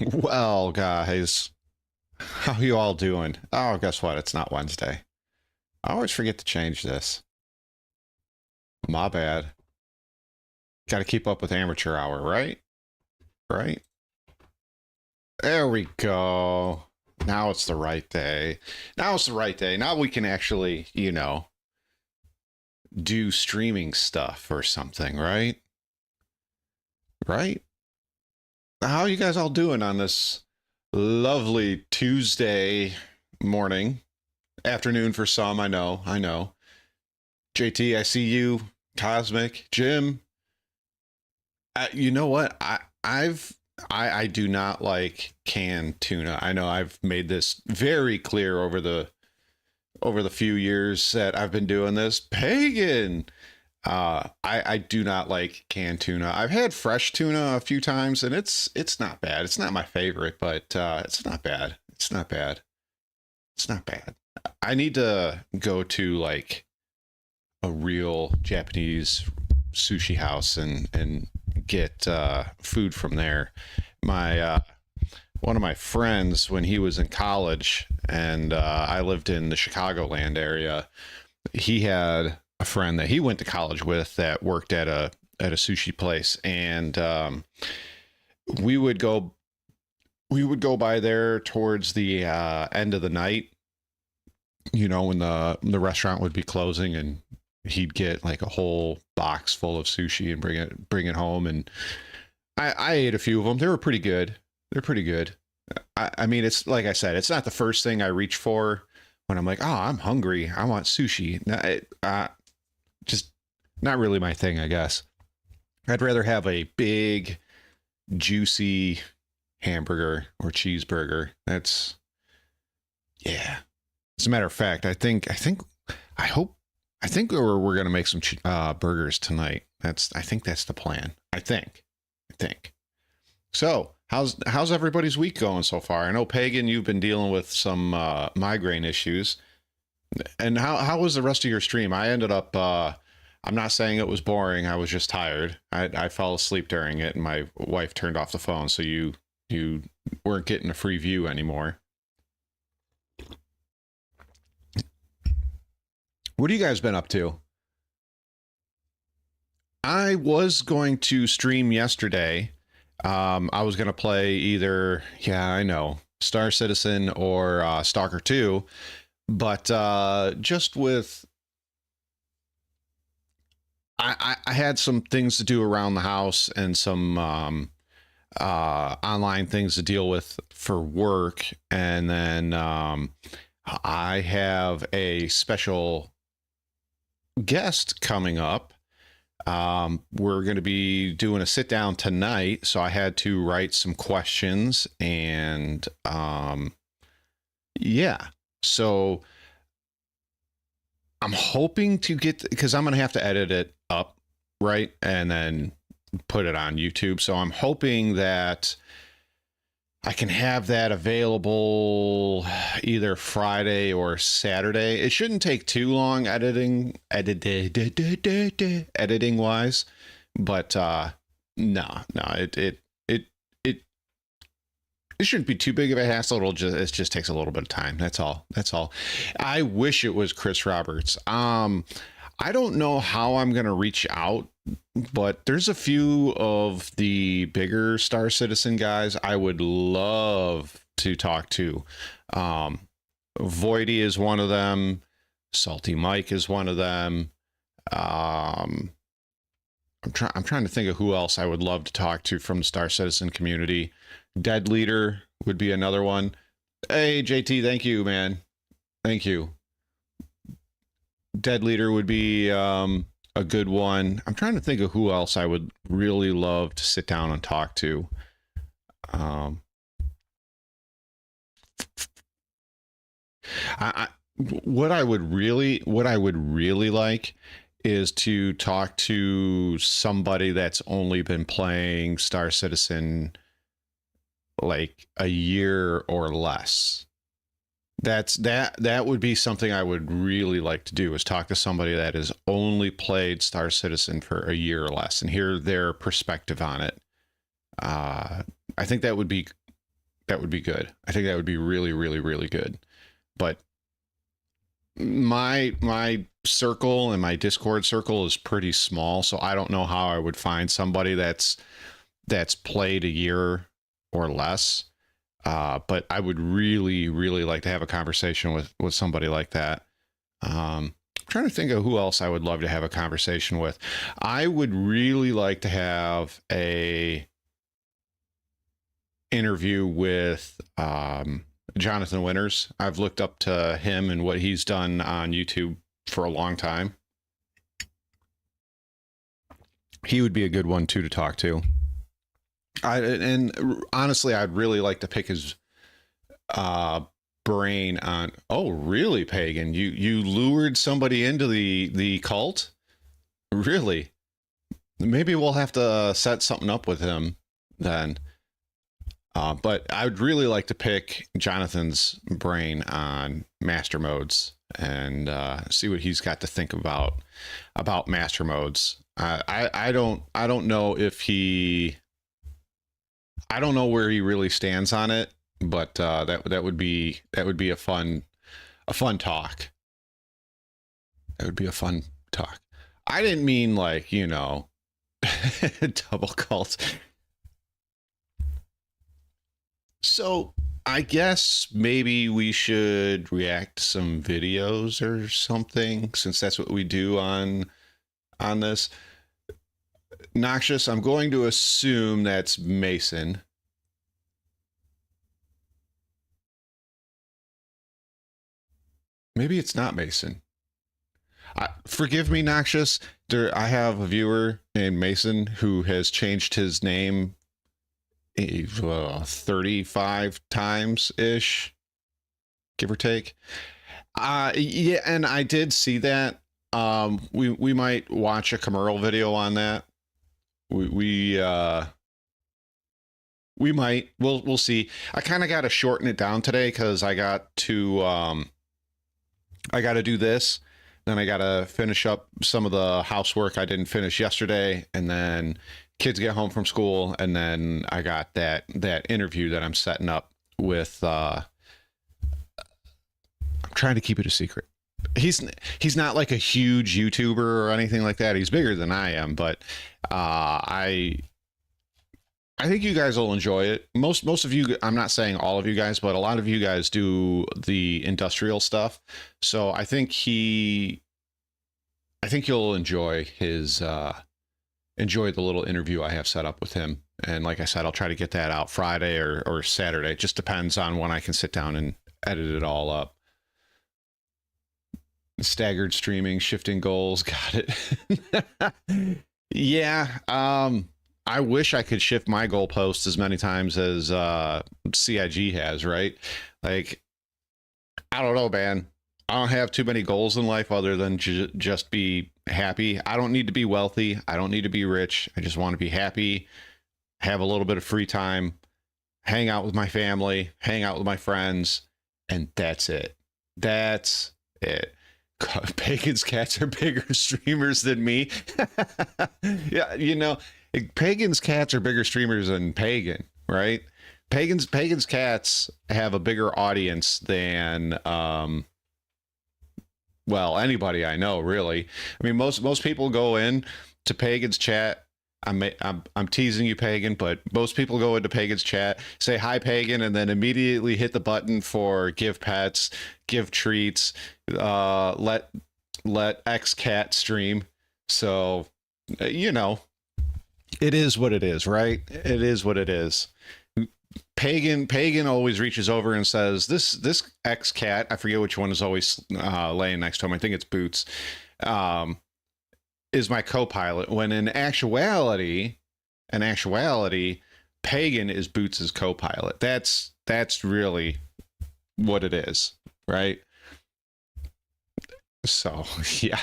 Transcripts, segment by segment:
Well, guys, how you all doing? Oh, guess what? It's not Wednesday. I always forget to change this. My bad. Got to keep up with amateur hour, right? Right? There we go. Now it's the right day. Now it's the right day. Now we can actually, do streaming stuff or something, right? Right? How are you guys all doing on this lovely Tuesday morning? Afternoon for some, I know. JT, I see you. Cosmic, Jim. You know what? I do not like canned tuna. I know I've made this very clear over the few years that I've been doing this. Pagan. I do not like canned tuna. I've had fresh tuna a few times, and it's not bad. It's not my favorite, but it's not bad. It's not bad. It's not bad. I need to go to like a real Japanese sushi house and get food from there. My one of my friends, when he was in college, and I lived in the Chicagoland area, he had a friend that he went to college with that worked at a sushi place, and we would go by there towards the end of the night, when the restaurant would be closing, and he'd get like a whole box full of sushi and bring it home. And I ate a few of them. They were pretty good. They're pretty good. I mean, it's like I said, it's not the first thing I reach for when I'm like, oh, I'm hungry, I want sushi. Just not really my thing, I guess. I'd rather have a big, juicy hamburger or cheeseburger. Yeah. As a matter of fact, I think we're gonna make some burgers tonight. I think that's the plan. I think. So how's everybody's week going so far? I know, Pagan, you've been dealing with some migraine issues. And how was the rest of your stream? I ended up I'm not saying it was boring. I was just tired. I fell asleep during it, and my wife turned off the phone, so you weren't getting a free view anymore. What have you guys been up to? I was going to stream yesterday. I was going to play either, I know, Star Citizen or Stalker 2, but just with... I had some things to do around the house and some online things to deal with for work. And then I have a special guest coming up. We're going to be doing a sit down tonight, so I had to write some questions, and so I'm hoping to get, because I'm going to have to edit it up, right, and then put it on YouTube. So I'm hoping that I can have that available either Friday or Saturday. It shouldn't take too long editing wise, but no, it shouldn't be too big of a hassle. It just takes a little bit of time. That's all. I wish it was Chris Roberts. I don't know how I'm going to reach out, but there's a few of the bigger Star Citizen guys I would love to talk to. Voidy is one of them. Salty Mike is one of them. I'm trying to think of who else I would love to talk to from the Star Citizen community. Dead Leader would be another one. Hey, JT, thank you, man. Thank you. Dead Leader would be a good one. I'm trying to think of who else I would really love to sit down and talk to. What I would really like is to talk to somebody that's only been playing Star Citizen like a year or less. That would be something I would really like to do, is talk to somebody that has only played Star Citizen for a year or less and hear their perspective on it. I think that would be That would be good. I think that would be really, really, really good. But my circle and my Discord circle is pretty small, so I don't know how I would find somebody that's played a year or less. But I would really, really like to have a conversation with somebody like that. I'm trying to think of who else I would love to have a conversation with. I would really like to have a interview with Jonathan Winters. I've looked up to him and what he's done on YouTube for a long time. He would be a good one too to talk to. And honestly, I'd really like to pick his brain on. Oh, really, Pagan? You lured somebody into the cult? Really? Maybe we'll have to set something up with him then. But I would really like to pick Jonathan's brain on master modes and see what he's got to think about master modes. I don't know if he. I don't know where he really stands on it, but that would be a fun talk. That would be a fun talk. I didn't mean like, you know, double cult. So I guess maybe we should react to some videos or something, since that's what we do on this. Noxious, I'm going to assume that's Mason. Maybe it's not Mason. Forgive me, Noxious. I have a viewer named Mason who has changed his name 35 times ish, give or take. Yeah, and I did see that. We might watch a commercial video on that. We might. We'll see. I kind of got to shorten it down today because I got to do this. Then I got to finish up some of the housework I didn't finish yesterday, and then kids get home from school, and then I got that interview that I'm setting up with. I'm trying to keep it a secret. He's not like a huge YouTuber or anything like that. He's bigger than I am, but I think you guys will enjoy it. Most of you, I'm not saying all of you guys, but a lot of you guys do the industrial stuff. So I think you'll enjoy his enjoy the little interview I have set up with him. And like I said, I'll try to get that out Friday or Saturday. It just depends on when I can sit down and edit it all up. Staggered streaming, shifting goals. Got it. Yeah. I wish I could shift my goalposts as many times as CIG has, right? Like, I don't know, man. I don't have too many goals in life other than just be happy. I don't need to be wealthy. I don't need to be rich. I just want to be happy, have a little bit of free time, hang out with my family, hang out with my friends, and that's it. That's it. Pagan's cats are bigger streamers than me. Yeah, you know, Pagan's cats are bigger streamers than Pagan, right? Pagan's cats have a bigger audience than well, anybody I know, really. I mean, most people go in to Pagan's chat. I'm teasing you, Pagan, but most people go into Pagan's chat, say hi, Pagan, and then immediately hit the button for give pets, give treats, let X cat stream. So, you know, it is what it is, right? It is what it is. Pagan always reaches over and says, this X cat, I forget which one is always laying next to him. I think it's Boots. Is my co-pilot, when in actuality, Pagan is Boots's co-pilot. That's really what it is, right? So yeah,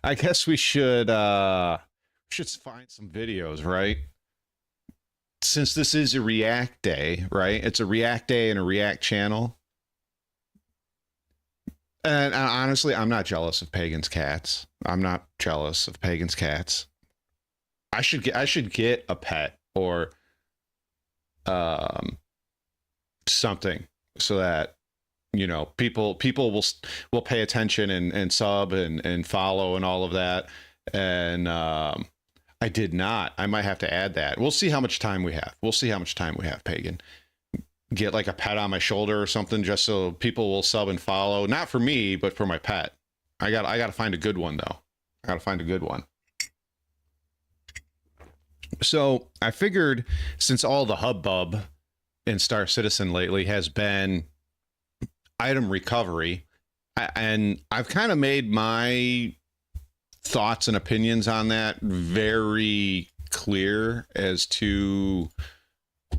I guess we should find some videos, right? Since this is a React day, right? It's a React day and a React channel. And honestly, I'm not jealous of Pagan's cats. I'm not jealous of Pagan's cats. I should get a pet or something so that, you know, people will pay attention and sub and follow and all of that. And I did not. I might have to add that. We'll see how much time we have. Pagan. Get like a pet on my shoulder or something, just so people will sub and follow. Not for me, but for my pet. I got to find a good one though. So I figured, since all the hubbub in Star Citizen lately has been item recovery, and I've kind of made my thoughts and opinions on that very clear as to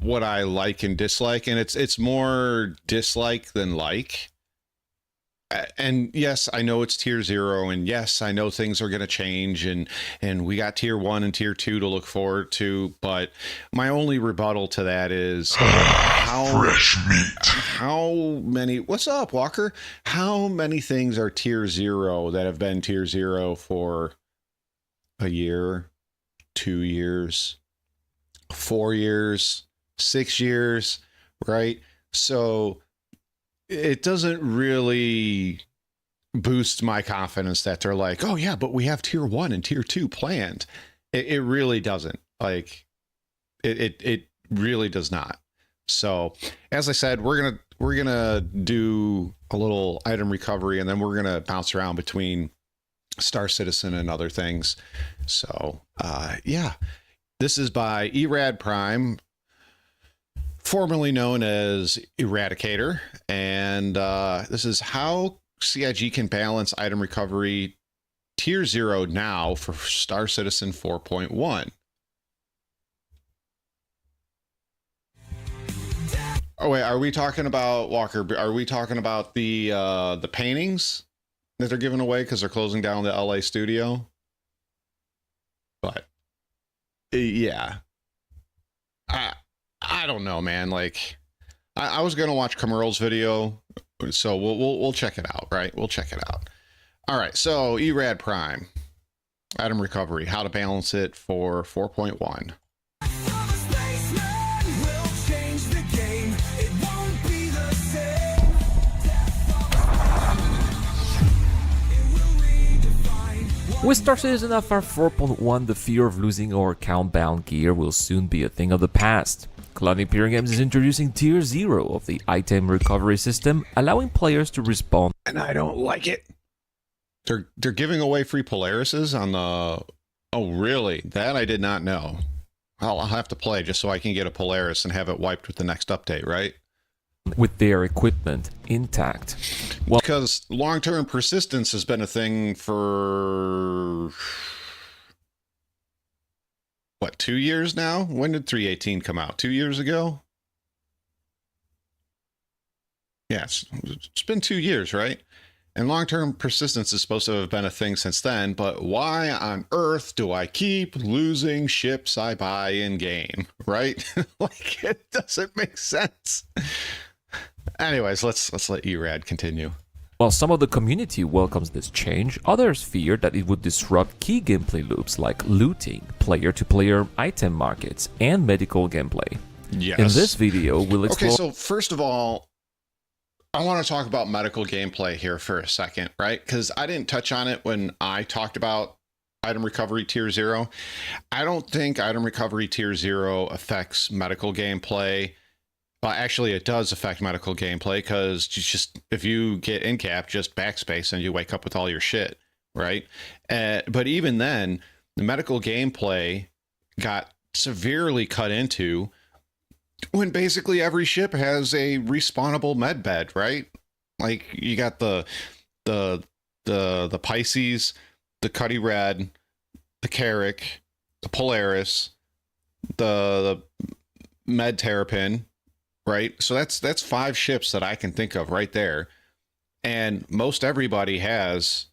what I like and dislike, and it's more dislike than like. And yes, I know it's tier 0, and yes, I know things are going to change, and we got tier 1 and tier 2 to look forward to, but my only rebuttal to that is fresh meat. How many, what's up, Walker? How many things are tier 0 that have been tier 0 for a year, 2 years, 4 years, 6 years, right? So it doesn't really boost my confidence that they're like, oh yeah, but we have tier 1 and tier 2 planned. It really doesn't. Like it really does not. So as I said, we're gonna do a little item recovery, and then we're gonna bounce around between Star Citizen and other things. So yeah, this is by Erad Prime, formerly known as Eradicator, and this is how CIG can balance item recovery tier 0 now for Star Citizen 4.1. Oh wait, are we talking about, Walker? Are we talking about the paintings that they're giving away because they're closing down the LA studio? But yeah, I don't know, man. Like, I was gonna watch Kamerl's video, so we'll check it out, right? We'll check it out. All right, so Erad Prime, item recovery, how to balance it for 4.1. With Star Citizen FR 4.1, the fear of losing our count-bound gear will soon be a thing of the past. cloudimperiumgames is introducing Tier 0 of the item recovery system, allowing players to respawn. And I don't like it. They're giving away free Polarises on the... Oh, really? That I did not know. I'll have to play just so I can get a Polaris and have it wiped with the next update, right? With their equipment intact. Well, because long-term persistence has been a thing for... what, 2 years now? When did 3.18 come out? 2 years ago? Yes, it's been 2 years, right? And long-term persistence is supposed to have been a thing since then, but why on earth do I keep losing ships I buy in game, right? Like, it doesn't make sense. Anyways, let's let Erad continue. While some of the community welcomes this change, others fear that it would disrupt key gameplay loops like looting, player-to-player item markets, and medical gameplay. Yes. In this video, we'll explore... Okay, so first of all, I want to talk about medical gameplay here for a second, right? Because I didn't touch on it when I talked about item recovery tier 0. I don't think item recovery tier 0 affects medical gameplay. Well, actually, it does affect medical gameplay because just if you get in cap, just backspace and you wake up with all your shit, right? But even then, the medical gameplay got severely cut into when basically every ship has a respawnable med bed, right? Like you got the Pisces, the Cuddy Red, the Carrick, the Polaris, the Med Terrapin, right? So that's 5 ships that I can think of right there. And most everybody has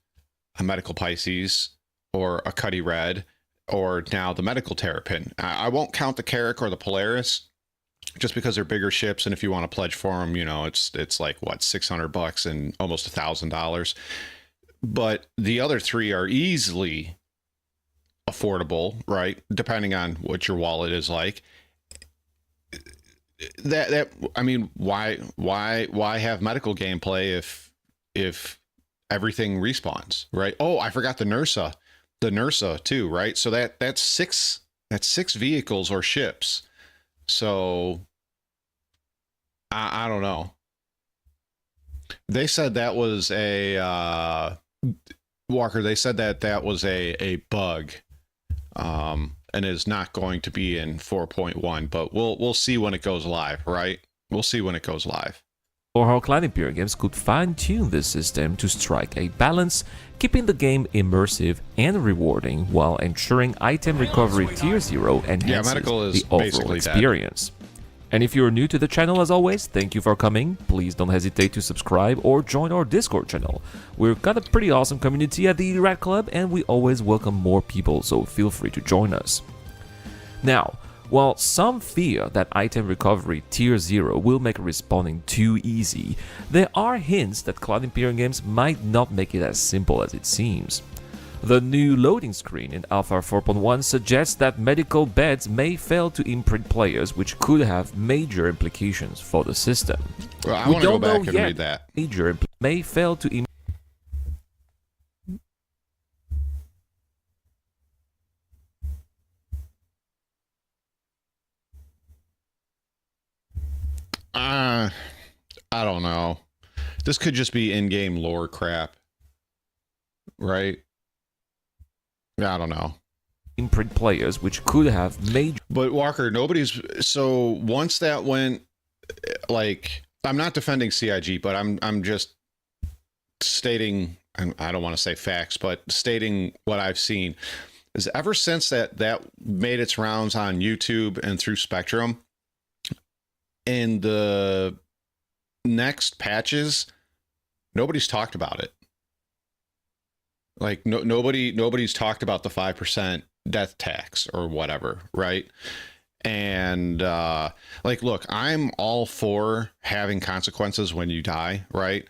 a medical Pisces or a Cuddy Red or now the medical Terrapin. I won't count the Carrick or the Polaris just because they're bigger ships, and if you want to pledge for them, you know, it's like what, $600 and almost $1,000. But the other 3 are easily affordable, right? Depending on what your wallet is like. I mean, why have medical gameplay if everything respawns, right? Oh, I forgot the NERSA too, right? So that's six vehicles or ships. So I don't know. They said that was a Walker. They said that was a bug, and is not going to be in 4.1. But we'll see when it goes live, right? We'll see when it goes live. Or how cloudimperiumgames could fine-tune this system to strike a balance, keeping the game immersive and rewarding while ensuring item recovery tier 0 enhances the overall experience. And if you're new to the channel, as always, thank you for coming. Please don't hesitate to subscribe or join our Discord channel. We've got a pretty awesome community at the Rat Club, and we always welcome more people, so feel free to join us. Now, while some fear that item recovery tier 0 will make respawning too easy, there are hints that cloudimperiumgames might not make it as simple as it seems. The new loading screen in Alpha 4.1 suggests that medical beds may fail to imprint players, which could have major implications for the system. Well, I want to go back and read that. Major may fail to I don't know. This could just be in-game lore crap, right? I don't know. Imprint players, which could have major. But Walker, so once that went, like, I'm not defending CIG, but I'm just stating, I don't want to say facts, but stating what I've seen is ever since that made its rounds on YouTube and through Spectrum, in the next patches, nobody's talked about it. Like nobody's talked about the 5% death tax or whatever, right? And like, look, I'm all for having consequences when you die, right?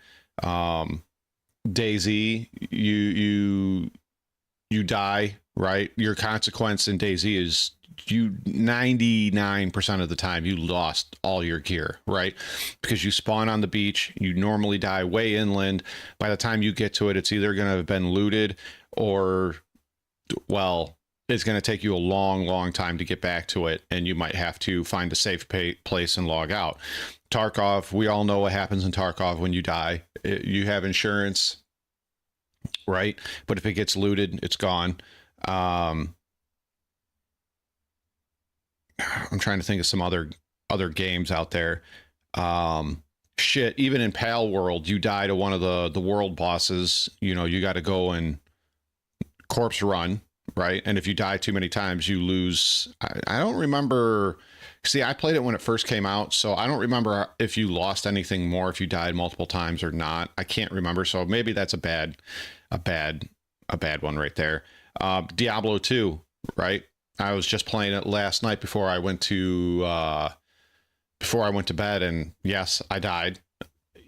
Daisy, you die, right? Your consequence in Daisy is you 99% of the time you lost all your gear, right? Because you spawn on the beach, you normally die way inland. By the time you get to it, it's either going to have been looted or, well, it's going to take you a long time to get back to it, and you might have to find a safe place and log out. Tarkov, we all know what happens in Tarkov when you die. You have insurance, right? But if it gets looted, it's gone. I'm trying to think of some other games out there. Shit, even in Pal World, you die to one of the world bosses. You know, you got to go and corpse run, right? And if you die too many times, you lose. I don't remember. See, I played it when it first came out, so I don't remember if you lost anything more if you died multiple times or not. I can't remember, so maybe that's a bad one right there. Diablo 2, right? I was just playing it last night before I went to bed, and yes, I died.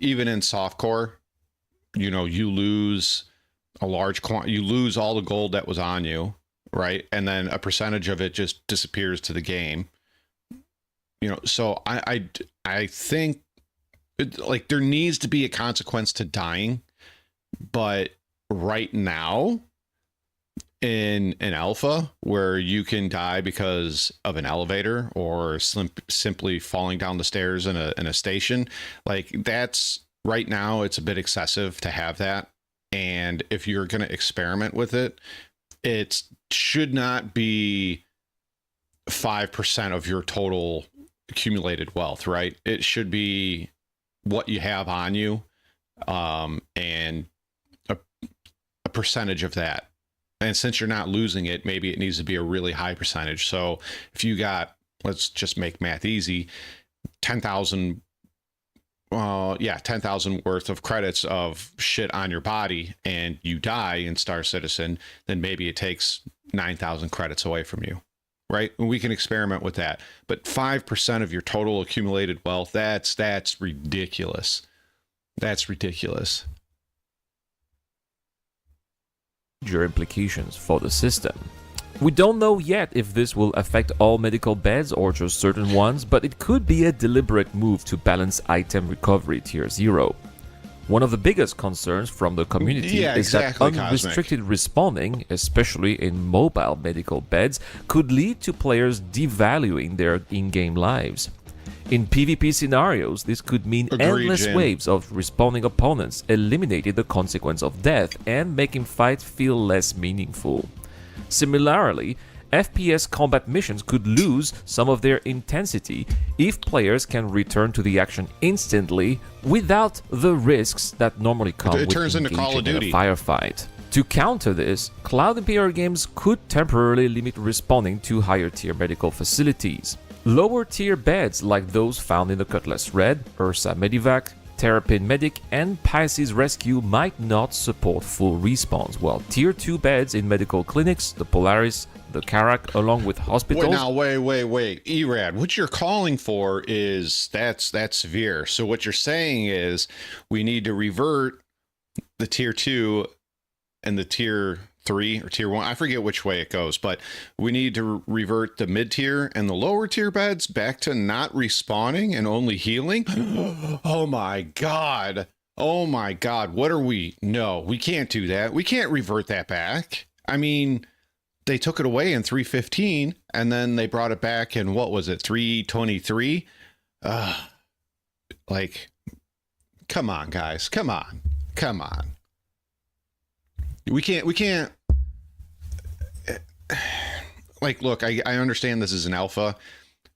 Even in softcore, you know, you lose a large you lose all the gold that was on you, right? And then a percentage of it just disappears to the game. You know, so I think like there needs to be a consequence to dying, but right now in an alpha where you can die because of an elevator or simply falling down the stairs in a station, like that's right now it's a bit excessive to have that. And if you're going to experiment with it, it should not be 5% of your total accumulated wealth, right? It should be what you have on you, and a percentage of that. And since you're not losing it, maybe it needs to be a really high percentage. So if you got, let's just make math easy, 10,000, 10,000 worth of credits of shit on your body, and you die in Star Citizen, then maybe it takes 9,000 credits away from you, right? And we can experiment with that. But 5% of your total accumulated wealth, that's ridiculous. That's ridiculous. Major implications for the system. We don't know yet if this will affect all medical beds or just certain ones, but it could be a deliberate move to balance item recovery tier 0. One of the biggest concerns from the community is that unrestricted respawning, especially in mobile medical beds, could lead to players devaluing their in-game lives. In PvP scenarios, this could mean endless waves of respawning opponents, eliminating the consequence of death and making fights feel less meaningful. Similarly, FPS combat missions could lose some of their intensity if players can return to the action instantly without the risks that normally come with engaging in a firefight. To counter this, cloudimperiumgames could temporarily limit respawning to higher tier medical facilities. Lower tier beds like those found in the Cutlass Red, Ursa Medivac, Terrapin Medic and Pisces Rescue might not support full respawns, while Tier 2 beds in medical clinics, the Polaris, the Karak, along with hospitals... Wait. Erad, what you're calling for is... That's severe. So what you're saying is we need to revert the Tier 2 and the Tier 3 or Tier 1. I forget which way it goes, but we need to revert the mid-tier and the lower tier beds back to not respawning and only healing. Oh my god. What are we? No, we can't do that. We can't revert that back. I mean, they took it away in 3.15 and then they brought it back in, what was it, 3.23? Like, come on, guys. Come on. We can't like, look, I understand this is an alpha,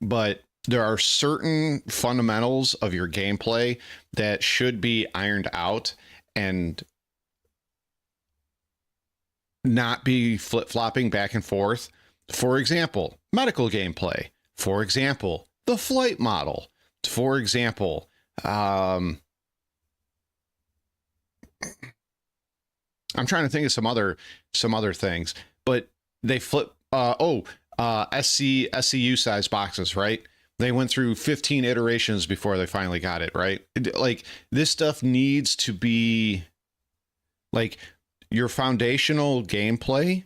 but there are certain fundamentals of your gameplay that should be ironed out and not be flip-flopping back and forth. For example, medical gameplay. For example, the flight model. For example, I'm trying to think of some other things, but they flip. SCU size boxes, right? They went through 15 iterations before they finally got it right. Like, this stuff needs to be like your foundational gameplay.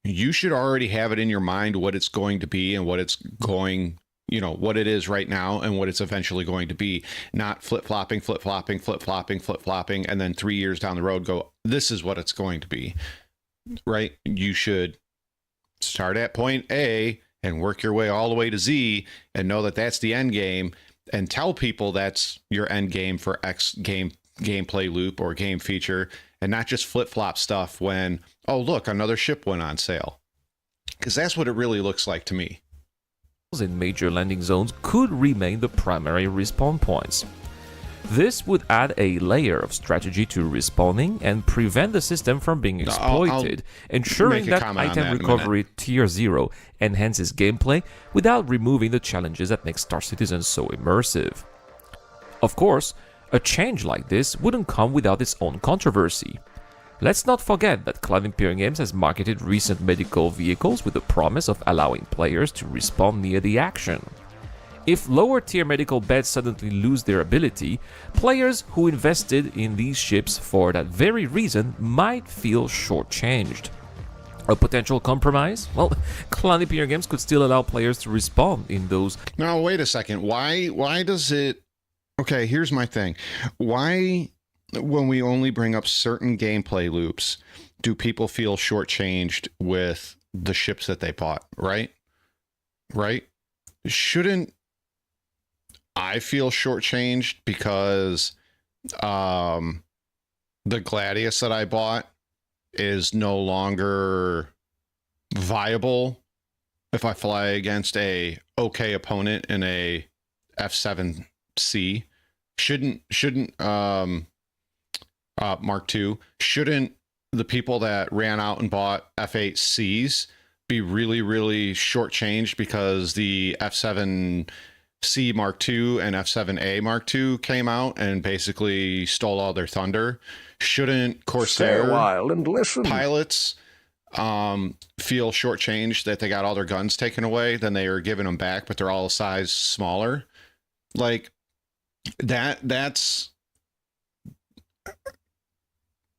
You should already have it in your mind what it's going to be and what it's going, what it is right now and what it's eventually going to be. Not flip-flopping, and then 3 years down the road go, this is what it's going to be, right? You should start at point A and work your way all the way to Z and know that that's the end game, and tell people that's your end game for X gameplay loop or game feature, and not just flip-flop stuff when, oh, look, another ship went on sale. Because that's what it really looks like to me. In major landing zones could remain the primary respawn points. This would add a layer of strategy to respawning and prevent the system from being exploited, ensuring that item recovery tier 0 enhances gameplay without removing the challenges that make Star Citizen so immersive. Of course, a change like this wouldn't come without its own controversy. Let's not forget that cloudimperiumgames has marketed recent medical vehicles with the promise of allowing players to respawn near the action. If lower tier medical beds suddenly lose their ability, players who invested in these ships for that very reason might feel shortchanged. A potential compromise? Well, cloudimperiumgames could still allow players to respawn in those... Now, wait a second. Why does it... Okay, here's my thing. Why, when we only bring up certain gameplay loops, do people feel shortchanged with the ships that they bought, right? Shouldn't I feel shortchanged because the Gladiator that I bought is no longer viable if I fly against a okay opponent in a F7C? Shouldn't Mark II, shouldn't the people that ran out and bought F8Cs be really, really shortchanged because the F7C Mark II and F7A Mark II came out and basically stole all their thunder? Shouldn't Corsair pilots feel shortchanged that they got all their guns taken away, then they are giving them back, but they're all a size smaller? Like, that's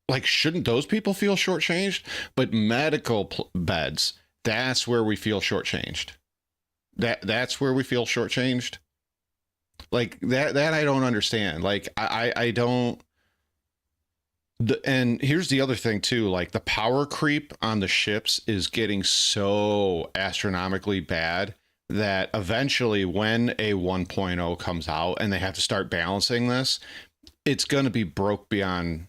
like, shouldn't those people feel shortchanged? But medical beds, that's where we feel shortchanged. That's where we feel shortchanged. Like that I don't understand. Like I don't. And here's the other thing too, like the power creep on the ships is getting so astronomically bad that eventually when a 1.0 comes out and they have to start balancing this, it's going to be broke beyond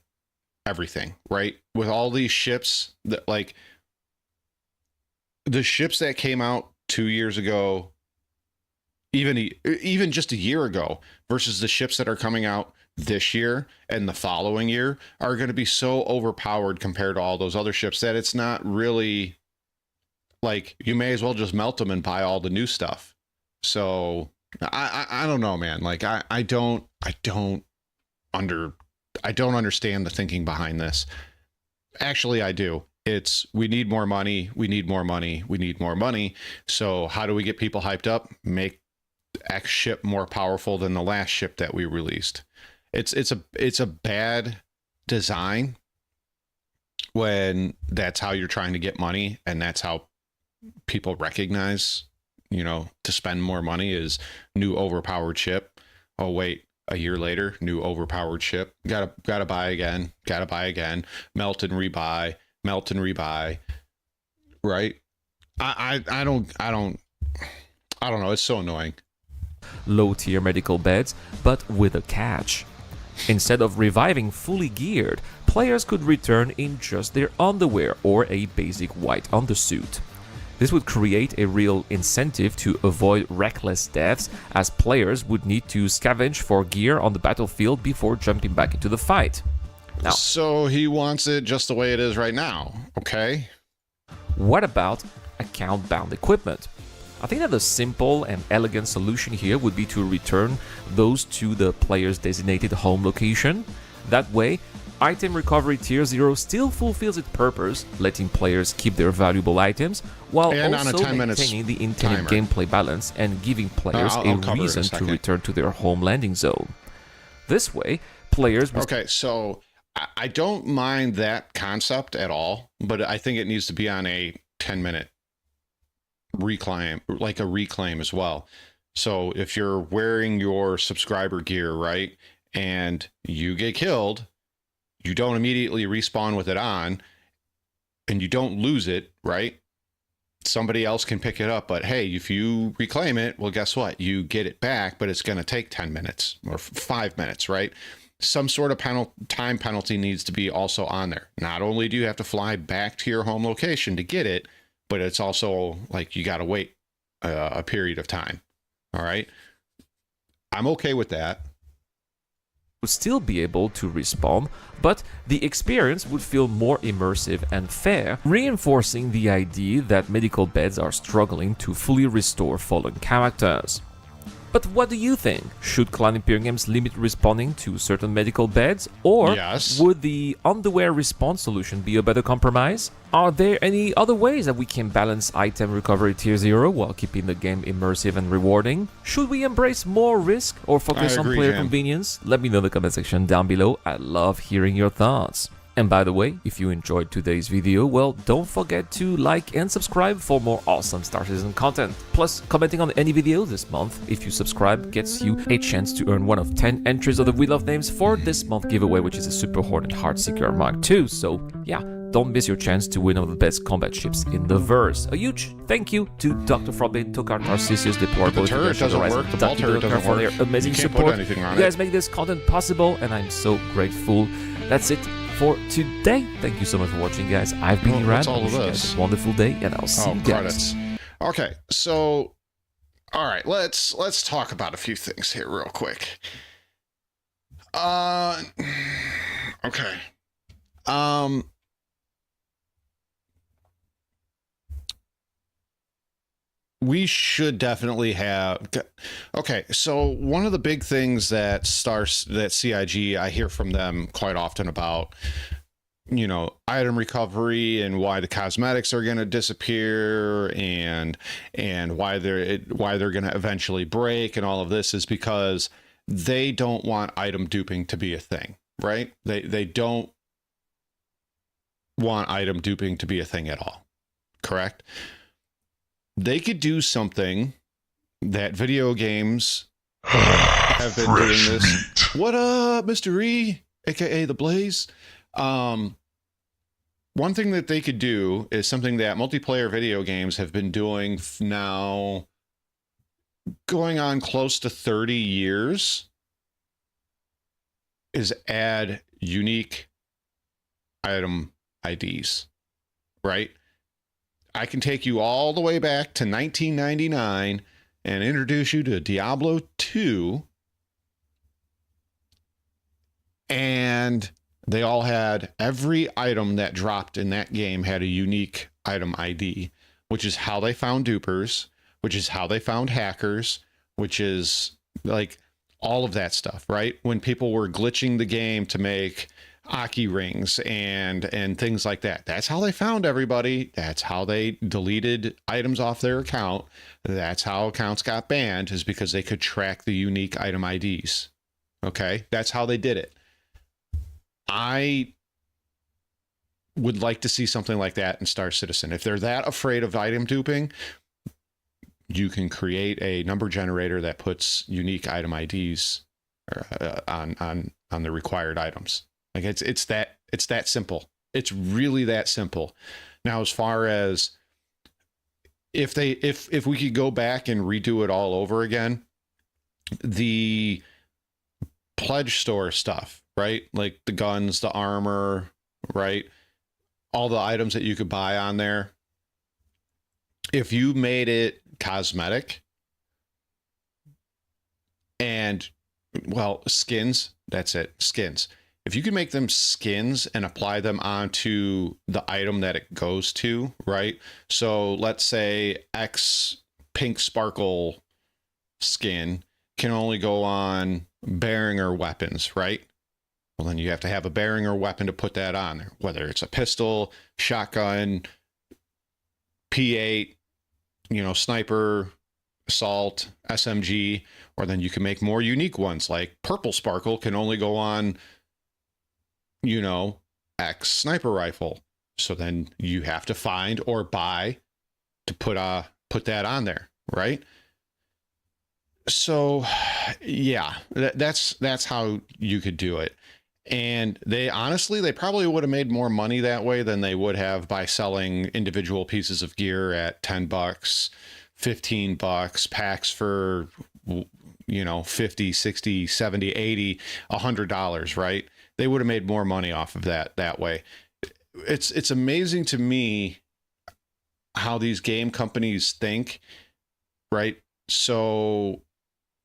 everything, right? With all these ships that, like, the ships that came out 2 years ago, even just a year ago, versus the ships that are coming out this year and the following year are going to be so overpowered compared to all those other ships that it's not really, like, you may as well just melt them and buy all the new stuff. So I don't know, man. Like I don't understand the thinking behind this. Actually, I do. It's, we need more money. We need more money. We need more money. So how do we get people hyped up? Make X ship more powerful than the last ship that we released. It's a bad design when that's how you're trying to get money, and that's how people recognize, you know, to spend more money is new overpowered ship. Oh wait, a year later, new overpowered ship. Gotta buy again. Gotta buy again. Melt and rebuy. Melt and rebuy. Right? I don't know. It's so annoying. Low-tier medical beds, but with a catch. Instead of reviving fully geared, players could return in just their underwear or a basic white undersuit. This would create a real incentive to avoid reckless deaths, as players would need to scavenge for gear on the battlefield before jumping back into the fight. Now, so he wants it just the way it is right now, okay? what about account-bound equipment? I think that the simple and elegant solution here would be to return those to the player's designated home location. That way, Item Recovery Tier 0 still fulfills its purpose, letting players keep their valuable items, while and also maintaining the intended timer. gameplay balance and giving players a reason to return to their home landing zone. This way, players... Okay, so I don't mind that concept at all, but I think it needs to be on a 10-minute reclaim, like a reclaim as well. So if you're wearing your subscriber gear, right, and you get killed, you don't immediately respawn with it on, and you don't lose it, right? Somebody else can pick it up, but hey, if you reclaim it, well, guess what? You get it back, but it's going to take 10 minutes or 5 minutes, right? Some sort of time penalty needs to be also on there. Not only do you have to fly back to your home location to get it, but it's also like you got to wait a period of time. All right. I'm okay with that. Would still be able to respawn, but the experience would feel more immersive and fair, reinforcing the idea that medical beds are struggling to fully restore fallen characters. But what do you think? Should cloudimperiumgames limit respawning to certain medical beds, or Yes. would the underwear respawn solution be a better compromise? Are there any other ways that we can balance item recovery tier 0 while keeping the game immersive and rewarding? Should we embrace more risk or focus on player convenience? Let me know in the comment section down below. I love hearing your thoughts. And by the way, if you enjoyed today's video, well, don't forget to like and subscribe for more awesome Star Citizen content. Plus, commenting on any video this month, if you subscribe, gets you a chance to earn one of 10 entries of the Wheel of Names for this month giveaway, which is a Super Hornet Heartseeker Mark II. So, yeah, don't miss your chance to win one of the best combat ships in the verse. A huge thank you to Dr. Frobin, Tokar, Narcissus, Deplorable, The turret doesn't work, the ball turret doesn't for work. their amazing You can't put support. anything on You guys it. make this content possible, and I'm so grateful. That's it for today. Thank you so much for watching, guys. I've been Irad. What's all of Wish you guys this? a wonderful day, and I'll see you guys. Credits. Okay, so all right, let's talk about a few things here real quick. Okay. We should definitely have. Okay, so one of the big things that CIG, I hear from them quite often about, you know, item recovery and why the cosmetics are going to disappear and why they're going to eventually break and all of this is because they don't want item duping to be a thing, right? They don't want item duping to be a thing at all. Correct? they could do something that video games have been doing this. Meat. What up, Mr. E, aka the Blaze? One thing that they could do is something that multiplayer video games have been doing now going on close to 30 years, is add unique item IDs, right? I can take you all the way back to 1999 and introduce you to Diablo 2, and they all had, every item that dropped in that game had a unique item ID, which is how they found dupers, which is how they found hackers, which is like all of that stuff, right? When people were glitching the game to make Aki rings and things like that. That's how they found everybody. That's how they deleted items off their account. That's how accounts got banned, is because they could track the unique item IDs. Okay? That's how they did it. I would like to see something like that in Star Citizen. If they're that afraid of item duping, you can create a number generator that puts unique item IDs on the required items. Like it's that simple. It's really that simple. Now, as far as if we could go back and redo it all over again, the pledge store stuff, right? Like the guns, the armor, right? All the items that you could buy on there. If you made it cosmetic and, well, skins, that's it, skins. If you could make them skins and apply them onto the item that it goes to, right? So let's say X pink sparkle skin can only go on bearing or weapons, right? Well, then you have to have a bearing or weapon to put that on there, whether it's a pistol, shotgun, P8, sniper, assault, SMG, or then you can make more unique ones like purple sparkle can only go on, X sniper rifle. So then you have to find or buy to put that on there, right? So yeah, that's how you could do it. And they probably would have made more money that way than they would have by selling individual pieces of gear at $10, $15, packs for, 50, 60, 70, 80, $100, right? They would have made more money off of that way. It's amazing to me how these game companies think, right? So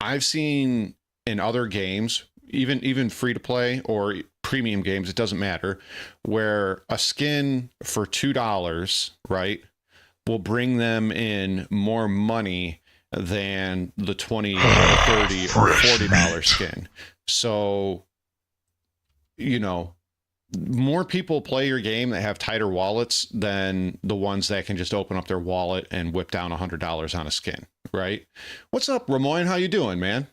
I've seen in other games, even free to play or premium games, it doesn't matter, where a skin for $2, right, will bring them in more money than the $20 or $30 or $40 skin. So, more people play your game that have tighter wallets than the ones that can just open up their wallet and whip down $100 on a skin, right? What's up, Ramoyne? How you doing, man?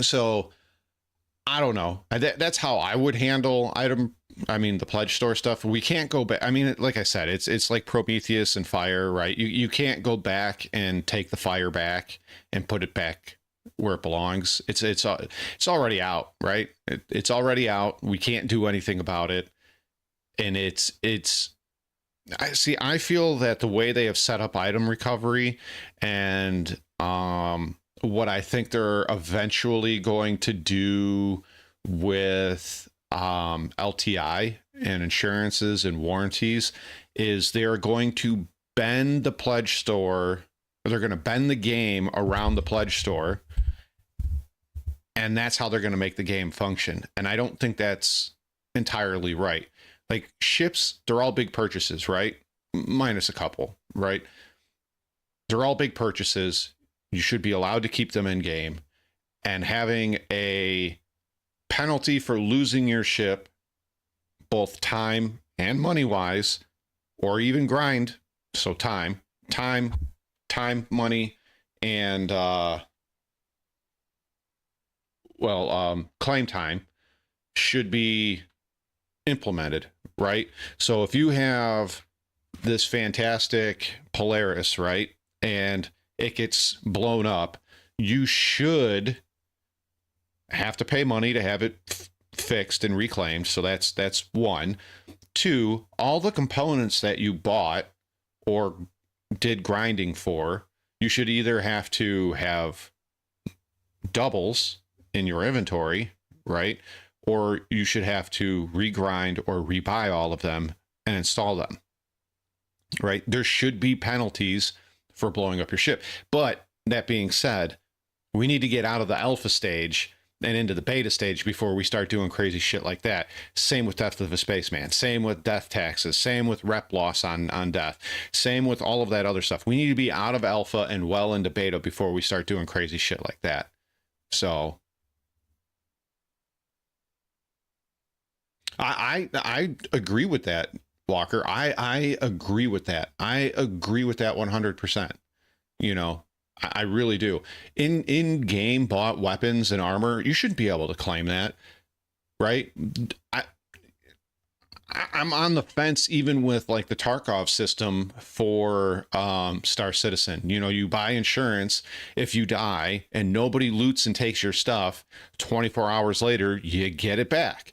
So I don't know. That's how I would handle the pledge store stuff. We can't go back. I mean, like I said, it's like Prometheus and fire, right? You can't go back and take the fire back and put it back where it belongs. It's already out, right? It's already out. We can't do anything about it. And I feel that the way they have set up item recovery and what I think they're eventually going to do with LTI and insurances and warranties is they're going to bend the pledge store, or they're going to bend the game around the pledge store, and that's how they're going to make the game function. And I don't think that's entirely right. Like ships, they're all big purchases, right? Minus a couple, right? They're all big purchases. You should be allowed to keep them in game, and having a penalty for losing your ship, both time and money wise, or even grind. So time, money, and claim time should be implemented, right? So if you have this fantastic Polaris, right? And it gets blown up, you should have to pay money to have it fixed and reclaimed. So that's one. Two, all the components that you bought or did grinding for, you should either have to have doubles in your inventory, right? Or you should have to regrind or rebuy all of them and install them, right? There should be penalties for blowing up your ship. But that being said, we need to get out of the alpha stage and into the beta stage before we start doing crazy shit like that. Same with Death of a Spaceman. Same with death taxes. Same with rep loss on death. Same with all of that other stuff. We need to be out of alpha and well into beta before we start doing crazy shit like that. So I agree with that, Walker. I agree with that. I agree with that 100%. You know, I really do. In game bought weapons and armor, you should be able to claim that, right? I'm on the fence even with like the Tarkov system for Star Citizen. You know, you buy insurance if you die and nobody loots and takes your stuff. 24 hours later, you get it back.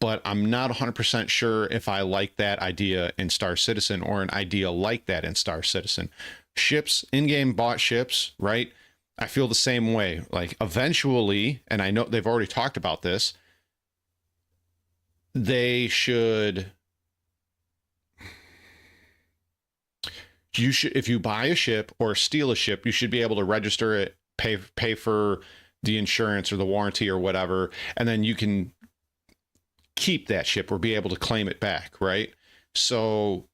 But I'm not 100% sure if I like that idea in Star Citizen or an idea like that in Star Citizen. Ships, in-game bought ships, right? I feel the same way. Like eventually, and I know they've already talked about this, you should, if you buy a ship or steal a ship, you should be able to register it, pay for the insurance or the warranty or whatever, and then you can keep that ship or be able to claim it back, right? So,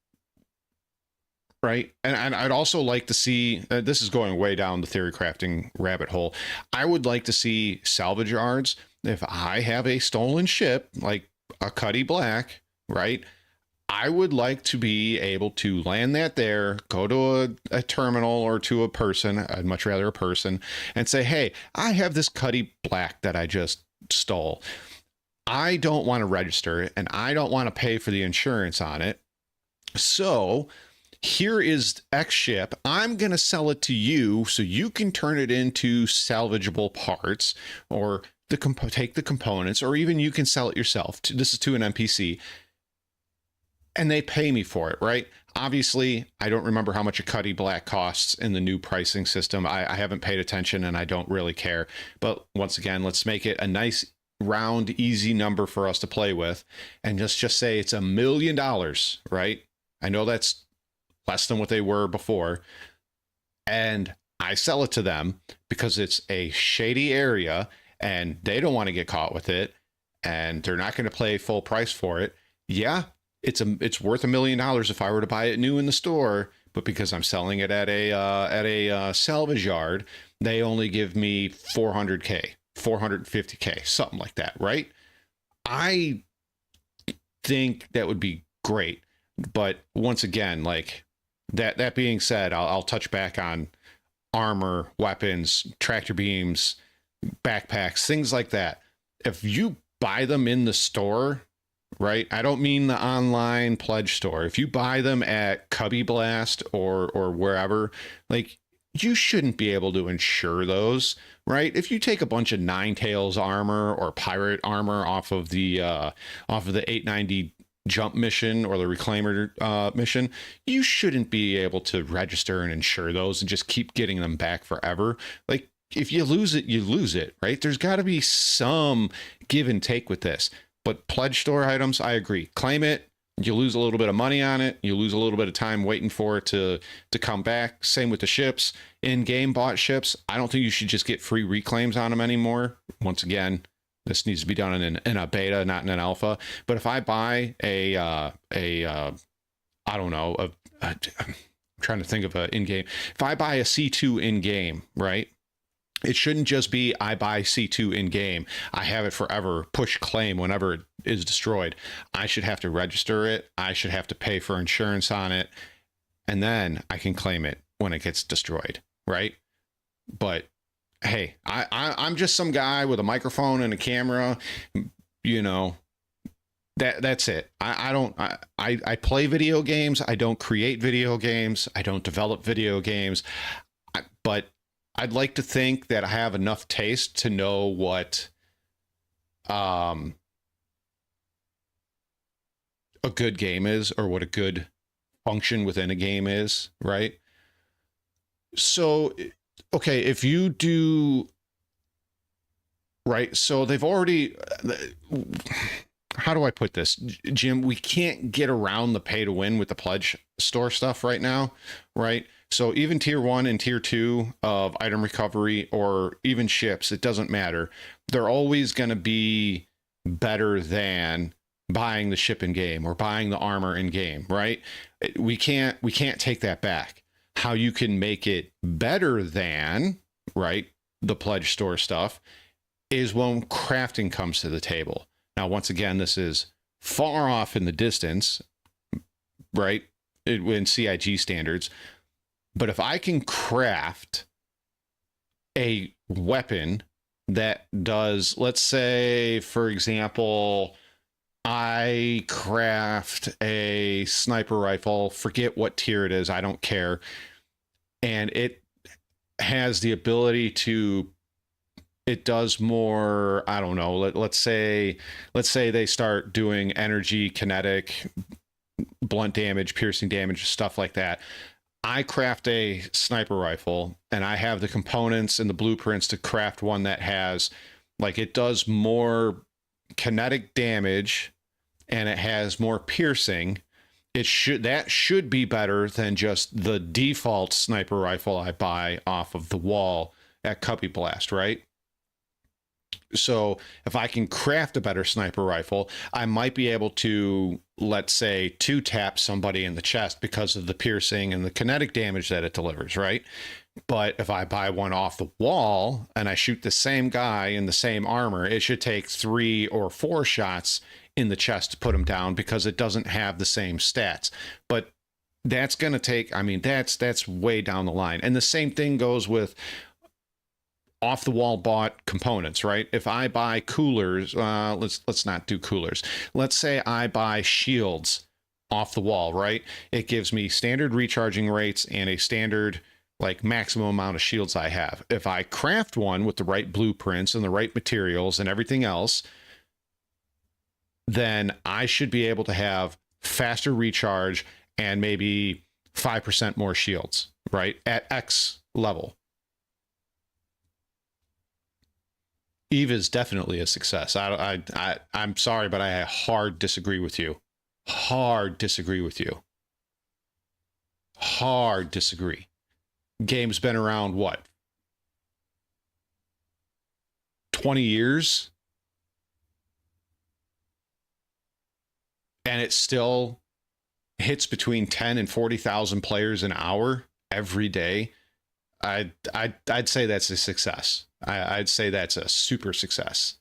right, and I'd also like to see, this is going way down the theory crafting rabbit hole, I would like to see salvage yards. If I have a stolen ship, like a Cuddy Black, right, I would like to be able to land that there, go to a terminal or to a person, I'd much rather a person, and say, hey, I have this Cuddy Black that I just stole. I don't want to register it and I don't want to pay for the insurance on it. So here is X ship. I'm going to sell it to you so you can turn it into salvageable parts or take the components, or even you can sell it yourself. This is to an NPC and they pay me for it, right? Obviously, I don't remember how much a Cuddy Black costs in the new pricing system. I haven't paid attention and I don't really care. But once again, let's make it a nice round easy number for us to play with, and just say it's $1 million, right? I know that's less than what they were before, and I sell it to them because it's a shady area and they don't want to get caught with it and they're not going to pay full price for it. Yeah, it's worth $1 million if I were to buy it new in the store, but because I'm selling it at a salvage yard, they only give me $400K. 450K, something like that, right? I think that would be great. But once again, like that being said, I'll touch back on armor, weapons, tractor beams, backpacks, things like that. If you buy them in the store, right? I don't mean the online pledge store. If you buy them at Cubby Blast or wherever, like, you shouldn't be able to insure those, right? If you take a bunch of Ninetales armor or pirate armor off of the 890 jump mission or the reclaimer mission, you shouldn't be able to register and insure those and just keep getting them back forever. Like, if you lose it, you lose it, right? There's got to be some give and take with this. But pledge store items, I agree. Claim it. You lose a little bit of money on it. You lose a little bit of time waiting for it to come back. Same with the ships. In-game bought ships, I don't think you should just get free reclaims on them anymore. Once again, this needs to be done in a beta, not in an alpha. But if I buy I don't know, I'm trying to think of an in-game. If I buy a C2 in-game, right? It shouldn't just be I buy C2 in game. I have it forever, push claim whenever it is destroyed. I should have to register it. I should have to pay for insurance on it. And then I can claim it when it gets destroyed, right? But hey, I'm just some guy with a microphone and a camera, you know, That's it. I play video games. I don't create video games. I don't develop video games. But I'd like to think that I have enough taste to know what a good game is, or what a good function within a game is, right? So, okay, if you do, right, so they've already, how do I put this, Jim? We can't get around the pay to win with the pledge store stuff right now, right? So even tier 1 and tier 2 of item recovery, or even ships, it doesn't matter. They're always going to be better than buying the ship in game or buying the armor in game, right? We can't take that back. How you can make it better than, right, the pledge store stuff is when crafting comes to the table. Now, once again, this is far off in the distance, right, in CIG standards. But if I can craft a weapon that does, let's say, for example, I craft a sniper rifle, forget what tier it is, I don't care, and it has the ability to, it does more, I don't know, let's say they start doing energy, kinetic, blunt damage, piercing damage, stuff like that. I craft a sniper rifle, and I have the components and the blueprints to craft one that has, like, it does more kinetic damage and it has more piercing. That should be better than just the default sniper rifle I buy off of the wall at Cubby Blast, right? So if I can craft a better sniper rifle, I might be able to, let's say, 2-tap somebody in the chest because of the piercing and the kinetic damage that it delivers, right? But if I buy one off the wall and I shoot the same guy in the same armor, it should take 3 or 4 shots in the chest to put him down because it doesn't have the same stats. But that's going to take, I mean, that's way down the line. And the same thing goes with off the wall bought components, right? If I buy coolers, let's not do coolers. Let's say I buy shields off the wall, right? It gives me standard recharging rates and a standard, like, maximum amount of shields I have. If I craft one with the right blueprints and the right materials and everything else, then I should be able to have faster recharge and maybe 5% more shields, right? At X level. Eve is definitely a success. I'm sorry, but I hard disagree with you. Hard disagree with you. Hard disagree. Game's been around, what, 20 years? And it still hits between 10 and 40,000 players an hour every day. I'd say that's a success. I'd say that's a super success.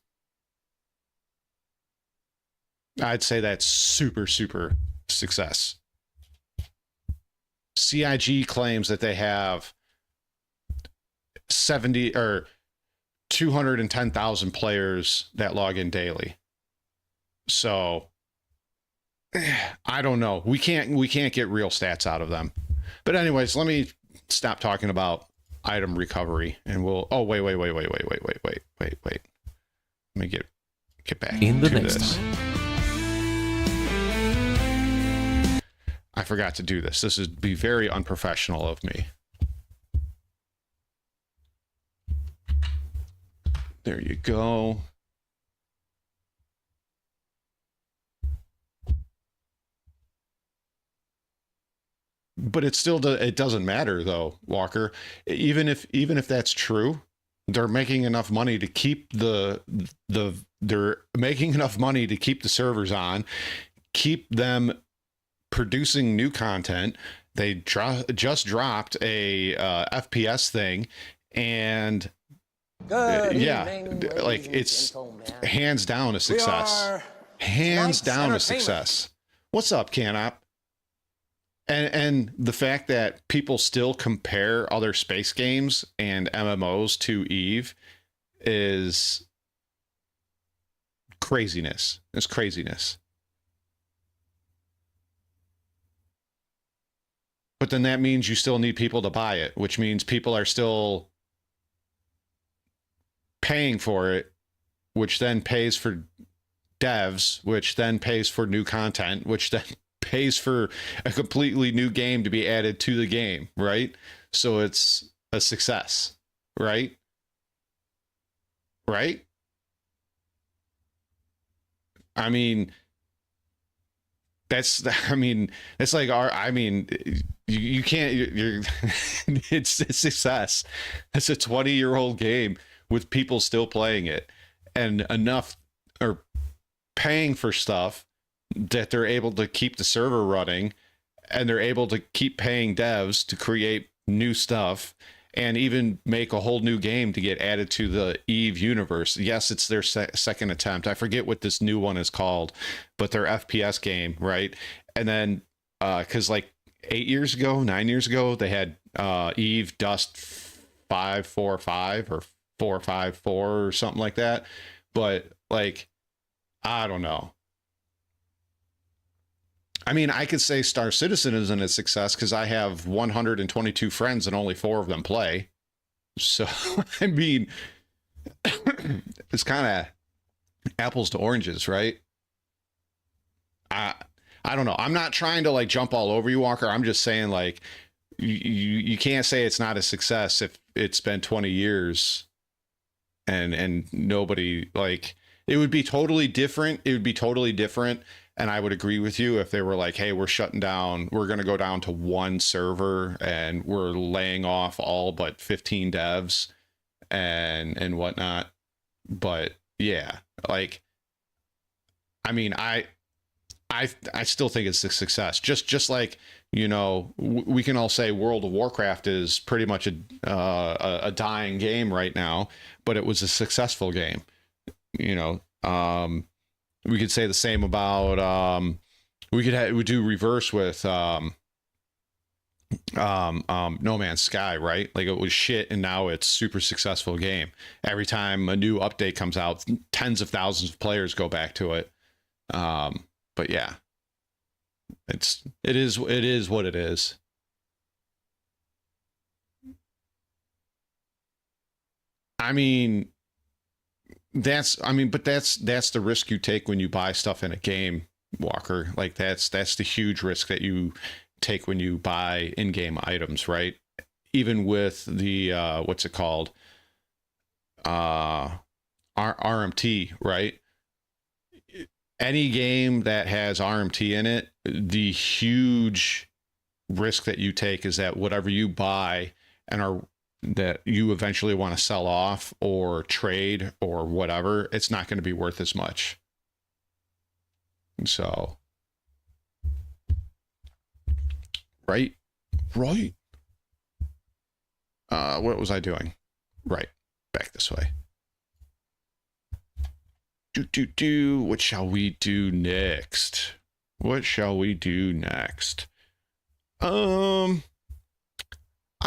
I'd say that's super success. CIG claims that they have 70 or 210,000 players that log in daily. So I don't know. We can't get real stats out of them. But anyways, let me stop talking about item recovery and we'll, oh, wait. Let me get back in the to next this. time. I forgot to do this. This would be very unprofessional of me. There you go. But it still it doesn't matter though, Walker. Even if that's true, they're making enough money to keep they're making enough money to keep the servers on, keep them producing new content. They just dropped a FPS thing, and like, it's hands down a success. Hands down a success. What's up, Canop? And the fact that people still compare other space games and MMOs to Eve is craziness. It's craziness. but then that means you still need people to buy it, which means people are still paying for it, which then pays for devs, which then pays for new content, which then pays for a completely new game to be added to the game, right? So it's a success, right? Right? I mean, it's like you can't, you're it's a success. It's a 20-year-old game with people still playing it, and enough are paying for stuff that they're able to keep the server running, and they're able to keep paying devs to create new stuff and even make a whole new game to get added to the Eve universe. Yes, it's their second attempt. I forget what this new one is called, but their FPS game, right? And then because like 9 years ago, they had Eve Dust 545 or 454 or something like that. But like, I don't know. I mean, I could say Star Citizen isn't a success because I have 122 friends and only 4 of them play. So, I mean, it's kind of apples to oranges, right? I don't know. I'm not trying to like jump all over you, Walker. I'm just saying like you can't say it's not a success if it's been 20 years and nobody, like, it would be totally different. It would be totally different. And I would agree with you if they were like, hey, we're shutting down, we're going to go down to 1 server and we're laying off all but 15 devs and whatnot. But yeah, like, I mean, I still think it's a success. Just like, you know, we can all say World of Warcraft is pretty much a dying game right now, but it was a successful game. You know, we could say the same about we do reverse with No Man's Sky, right? Like, it was shit and now it's super successful game. Every time a new update comes out, tens of thousands of players go back to it. But yeah, it is what it is. I mean, that's the risk you take when you buy stuff in a game, Walker. Like, that's the huge risk that you take when you buy in-game items, right? Even with the what's it called, RMT, right? Any game that has RMT in it, the huge risk that you take is that whatever you buy that you eventually want to sell off or trade or whatever, it's not going to be worth as much. So, right. What was I doing? Right. Back this way. What shall we do next?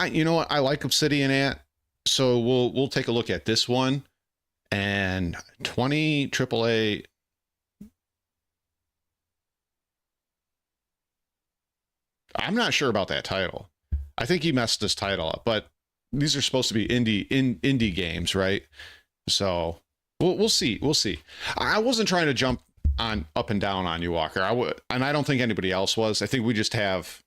You know what? I like Obsidian Ant, so we'll take a look at this one. And 20 AAA. I'm not sure about that title. I think he messed this title up, but these are supposed to be indie games, right? So we'll see. I wasn't trying to jump up and down on you, Walker. And I don't think anybody else was. I think we just have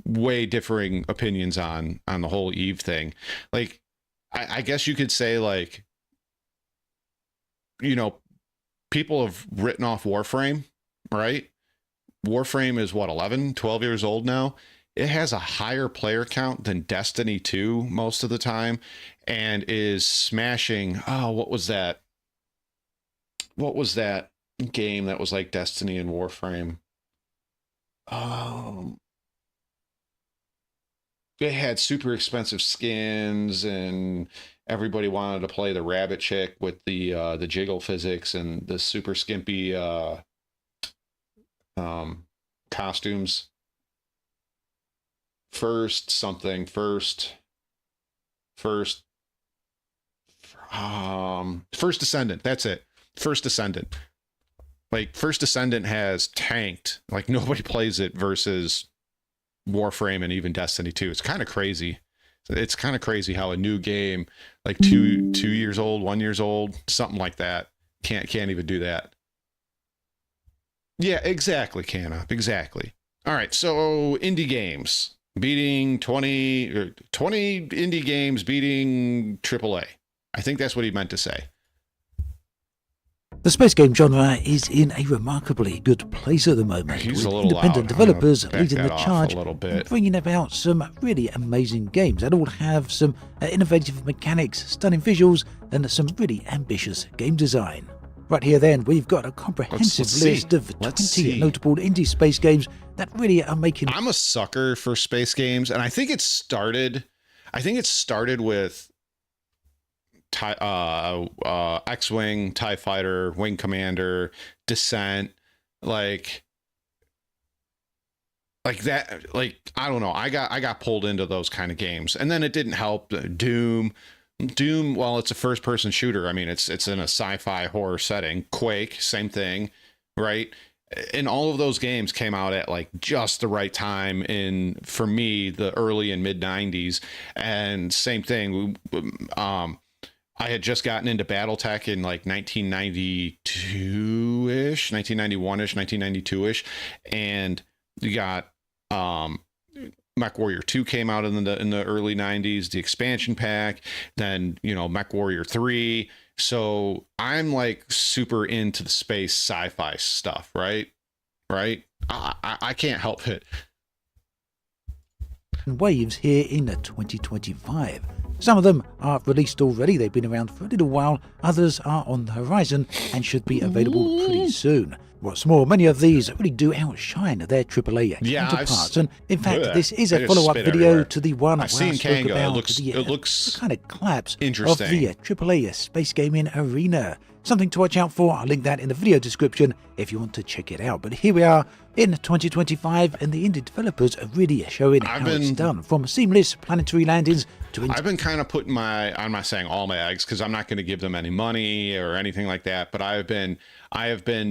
way differing opinions on the whole Eve thing. Like, I guess you could say, like, you know, people have written off Warframe, right? Warframe is what, 11, 12 years old now. It has a higher player count than Destiny 2 most of the time, and is smashing. Oh, what was that game that was like Destiny and Warframe? It had super expensive skins, and everybody wanted to play the rabbit chick with the jiggle physics and the super skimpy costumes. First Descendant. That's it. First Descendant. Like, First Descendant has tanked. Like, nobody plays it versus Warframe and even Destiny 2. It's kind of crazy. It's kind of crazy how a new game, like 2 years old, 1 year old, something like that, can't even do that. Yeah, exactly, Canop, exactly. All right, so indie games beating 20 indie games beating AAA. I think that's what he meant to say. The space game genre is in a remarkably good place at the moment, He's with a little independent loud. developers Back leading that the off charge a little and bit. bringing about some really amazing games that all have some innovative mechanics, stunning visuals, and some really ambitious game design. Right here then, we've got a comprehensive Let's list see. of Let's 20 see. notable indie space games that really are making... I'm a sucker for space games, and I think it started with X-Wing, TIE Fighter, Wing Commander, Descent, like that. Like, I don't know. I got pulled into those kind of games, and then it didn't help. Doom, well, it's a first-person shooter. I mean, it's in a sci-fi horror setting. Quake, same thing, right? And all of those games came out at like just the right time in, for me, the early and mid 90s. And same thing. I had just gotten into BattleTech in like 1992-ish, 1991-ish, 1992-ish. And you got MechWarrior 2 came out in the early 90s, the expansion pack, then, MechWarrior 3. So I'm like super into the space sci-fi stuff, right? I can't help it. waves here in 2025. Some of them are released already, they've been around for a little while, others are on the horizon and should be available pretty soon. What's more, many of these really do outshine their AAA counterparts, and in fact this is a follow-up video to the one I've seen spoke Kango. about It looks the kind of collapse of interesting. the AAA space gaming arena. Something to watch out for. I'll link that in the video description if you want to check it out. But here we are in 2025, and the indie developers are really showing how it's done, from seamless planetary landings to... I've been kind of putting I'm not saying all my eggs, because I'm not going to give them any money or anything like that, but I have been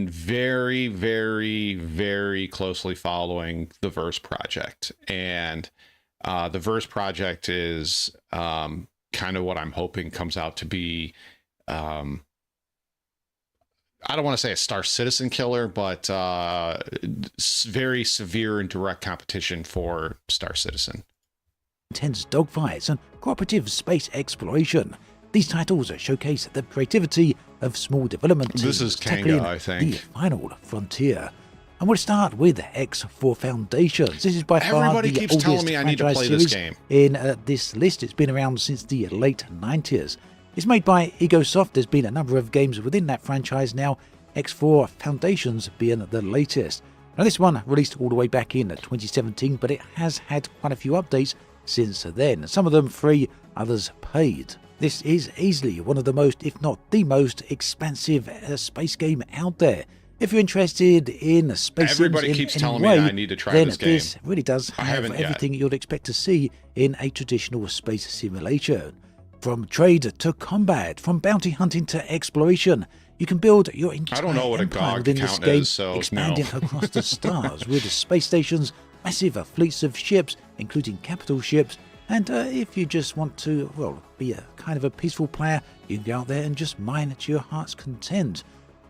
very, very, very closely following the Verse project. And the Verse project is kind of what I'm hoping comes out to be... I don't want to say a Star Citizen killer, but very severe and direct competition for Star Citizen. Intense dogfights and cooperative space exploration. These titles showcase the creativity of small development teams. This is tackling Kanga, I think. The final frontier. And we'll start with X4 Foundations. This is by far Everybody the keeps oldest telling me I need to franchise play this series game. in this list. It's been around since the late 90s. It's made by Egosoft. There's been a number of games within that franchise now, X4 Foundations being the latest. Now this one released all the way back in 2017, but it has had quite a few updates since then. Some of them free, others paid. This is easily one of the most, if not the most, expansive space game out there. If you're interested in space Everybody sims keeps in telling any me way, I need to try then this game. This really does I have haven't yet. everything you'd expect to see in a traditional space simulation. From trade to combat, from bounty hunting to exploration, you can build your entire I don't know what a empire GOG within this count game, is, so expanding no. across the stars with space stations, massive fleets of ships, including capital ships, and if you just want to, well, be a kind of a peaceful player, you can go out there and just mine to your heart's content.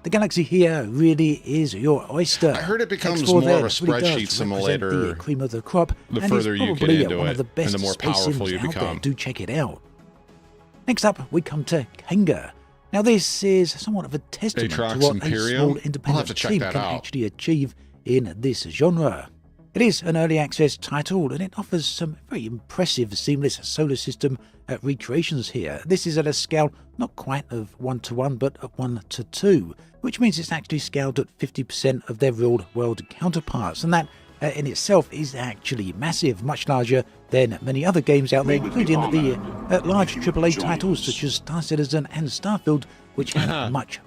The galaxy here really is your oyster. I heard it becomes X4 more there of a really does spreadsheet represent simulator the cream of the crop, the and further is you get probably into one it, of the best and the more space powerful sims you out there. become. Do check it out. Next up, we come to Kanga. Now this is somewhat of a testament to Atrox what Imperium? a small I'll have independent to check team that can out. actually achieve in this genre. It is an early access title, and it offers some very impressive seamless solar system recreations here. This is at a scale not quite of 1:1, but of 1:2, which means it's actually scaled at 50% of their real-world counterparts, and that in itself is actually massive, much larger than many other games out there, including the large AAA titles such as Star Citizen and Starfield, which have much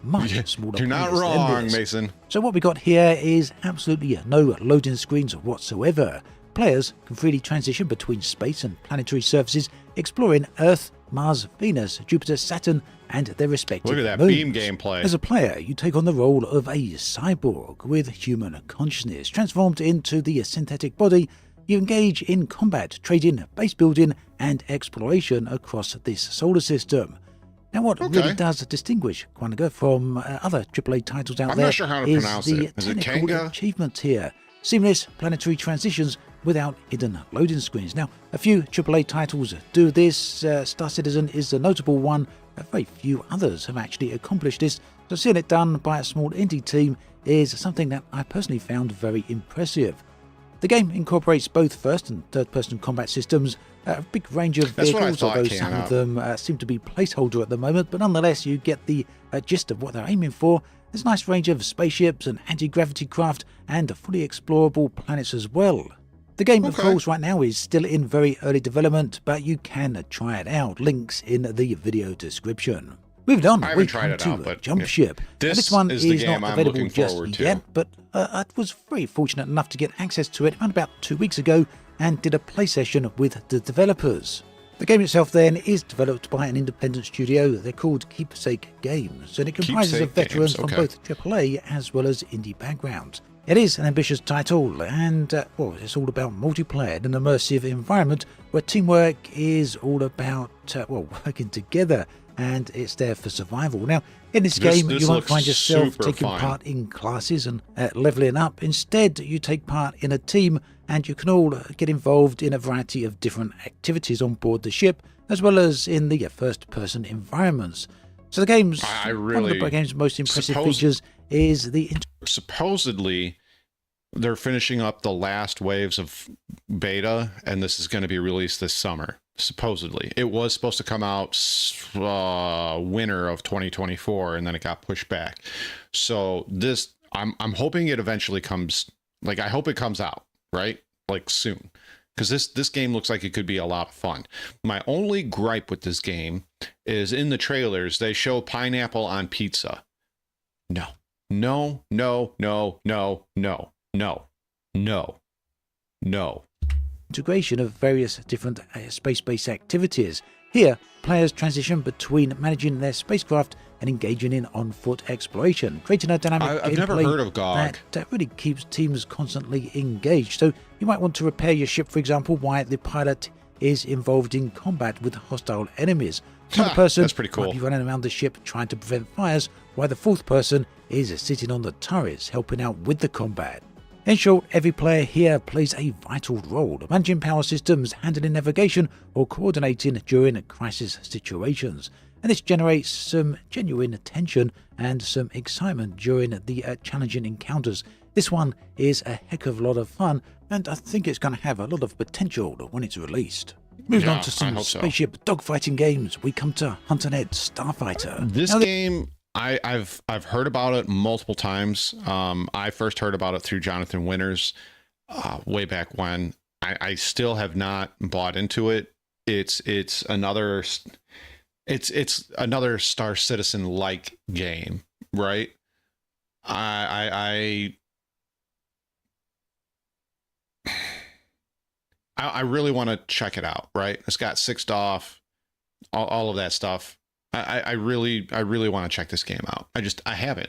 smaller You're not players than wrong, this. Mason. So what we got here is absolutely no loading screens whatsoever. Players can freely transition between space and planetary surfaces, exploring Earth, Mars, Venus, Jupiter, Saturn, and their respective Look at that moons. beam gameplay. As a player, you take on the role of a cyborg with human consciousness, transformed into the synthetic body You engage in combat, trading, base building, and exploration across this solar system. Now, what really does distinguish Quantico from other AAA titles out I'm there not sure how to is pronounce the it. Is it technical Kanga? achievements here. Seamless planetary transitions without hidden loading screens. Now, a few AAA titles do this. Star Citizen is the notable one. Very few others have actually accomplished this. So seeing it done by a small indie team is something that I personally found very impressive. The game incorporates both first and third-person combat systems, a big range of vehicles, although some of them seem to be placeholder at the moment, but nonetheless you get the gist of what they're aiming for. There's a nice range of spaceships and anti-gravity craft and fully explorable planets as well. The game, of course, right now is still in very early development, but you can try it out. Links in the video description. Moving on, we come to Jump Ship. This one is not available just yet, but I was very fortunate enough to get access to it around about 2 weeks ago and did a play session with the developers. The game itself then is developed by an independent studio. They're called Keepsake Games, and it comprises of veterans from both AAA as well as indie backgrounds. It is an ambitious title, and it's all about multiplayer, an immersive environment where teamwork is all about working together, and it's there for survival. Now, in this game, you won't find yourself taking part in classes and leveling up. Instead, you take part in a team, and you can all get involved in a variety of different activities on board the ship, as well as in the first-person environments. So the game's one of the game's most impressive features is the... Supposedly, they're finishing up the last waves of beta, and this is going to be released this summer. Supposedly, it was supposed to come out winter of 2024, and then it got pushed back. So this, I'm hoping it eventually comes. Like, I hope it comes out like soon, because this game looks like it could be a lot of fun. My only gripe with this game is in the trailers they show pineapple on pizza. No. Integration of various different space-based activities. Here, players transition between managing their spacecraft and engaging in on-foot exploration, creating a dynamic I've never heard of GOG. that really keeps teams constantly engaged. So you might want to repair your ship, for example, while the pilot is involved in combat with hostile enemies. Another person that's pretty cool. might be running around the ship trying to prevent fires, while the fourth person is sitting on the turrets helping out with the combat. In short, every player here plays a vital role, managing power systems, handling navigation, or coordinating during crisis situations. And this generates some genuine tension and some excitement during the challenging encounters. This one is a heck of a lot of fun, and I think it's going to have a lot of potential when it's released. Moving on to some spaceship dogfighting games, we come to HunterNet Starfighter. This game... I've heard about it multiple times. I first heard about it through Jonathan Winters way back when. I still have not bought into it. It's another Star Citizen like game, right? I really want to check it out, right? It's got 6 off, all of that stuff. I really want to check this game out. I haven't.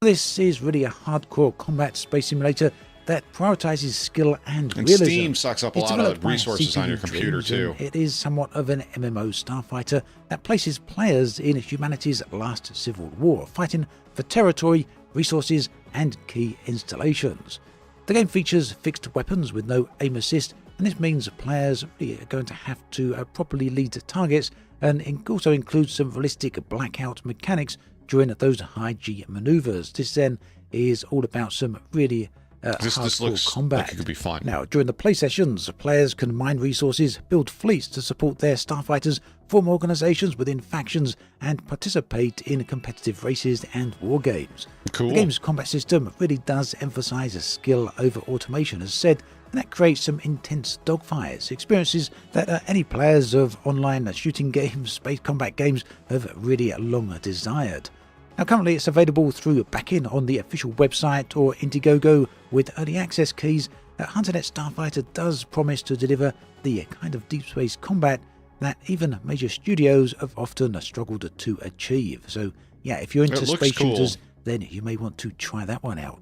This is really a hardcore combat space simulator that prioritizes skill and realism. Steam sucks up a lot of resources on your computer too. It is somewhat of an MMO starfighter that places players in humanity's last civil war, fighting for territory, resources, and key installations. The game features fixed weapons with no aim assist, and this means players really are going to have to properly lead targets, and it also includes some realistic blackout mechanics during those high-G maneuvers. This then is all about some really hardcore combat. Like it could be fun. Now, during the play sessions, players can mine resources, build fleets to support their starfighters, form organizations within factions, and participate in competitive races and war games. Cool. The game's combat system really does emphasize skill over automation, as said, and that creates some intense dogfights, experiences that any players of online shooting games, space combat games have really long desired. Now, currently it's available through backing on the official website or Indiegogo with early access keys. HunterNet Starfighter does promise to deliver the kind of deep space combat that even major studios have often struggled to achieve. So yeah, if you're into space shooters, then you may want to try that one out.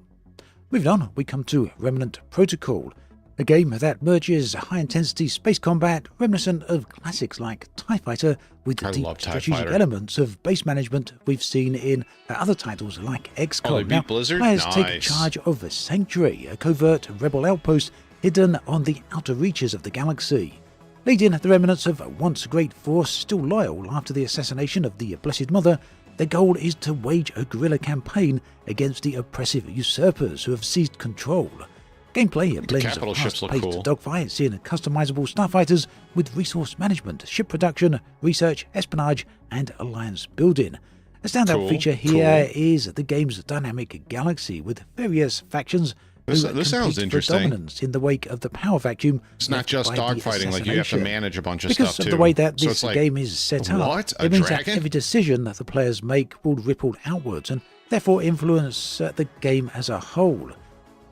Moving on, we come to Remnant Protocol. A game that merges high-intensity space combat reminiscent of classics like TIE Fighter with the I deep love TIE strategic Fighter. elements of base management we've seen in other titles like XCOM. Oh, they beat Blizzard? Players take Nice. charge of a Sanctuary, a covert rebel outpost hidden on the outer reaches of the galaxy. Leading the remnants of a once great force still loyal after the assassination of the Blessed Mother, their goal is to wage a guerrilla campaign against the oppressive usurpers who have seized control. Gameplay blends capital ships look fast-paced cool. dogfights in customizable starfighters with resource management, ship production, research, espionage, and alliance building. A standout Cool, feature here cool. is the game's dynamic galaxy with various factions This who sounds compete for interesting. dominance in the wake of the power vacuum. It's not left just by the dogfighting, like you have to assassination. manage a bunch of Because stuff too. of the way that So this it's like, game is set up, what? A it means dragon? that every decision that the players make will ripple outwards and therefore influence the game as a whole.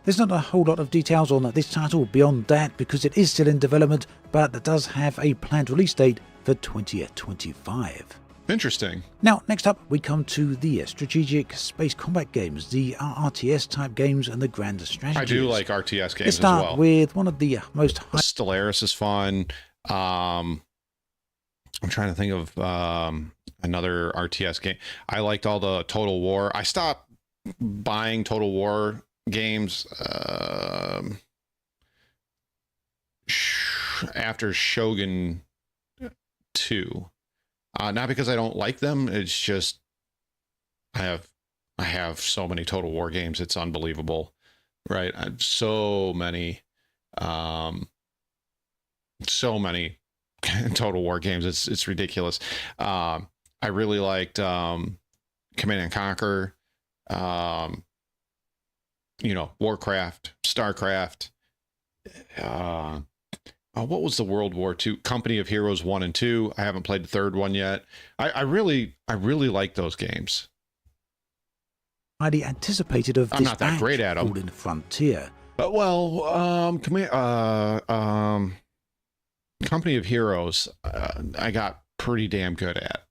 There's not a whole lot of details on this title beyond that because it is still in development, but it does have a planned release date for 2025. Interesting. Now, next up, we come to the strategic space combat games, the RTS type games, and the grand strategies. I do like RTS games Let's start as well. with one of the most Stellaris is fun. I'm trying to think of another RTS game. I liked all the Total War. I stopped buying Total War games after Shogun 2. Not because I don't like them. It's just I have so many Total War games. It's unbelievable, right? I have so many Total War games. It's ridiculous. I really liked Command and Conquer, Warcraft, Starcraft. What was the World War II? Company of Heroes 1 and 2. I haven't played the third one yet. I really like those games. highly anticipated of I'm this not that batch, great at 'em. Fallen Frontier. Company of Heroes, I got pretty damn good at.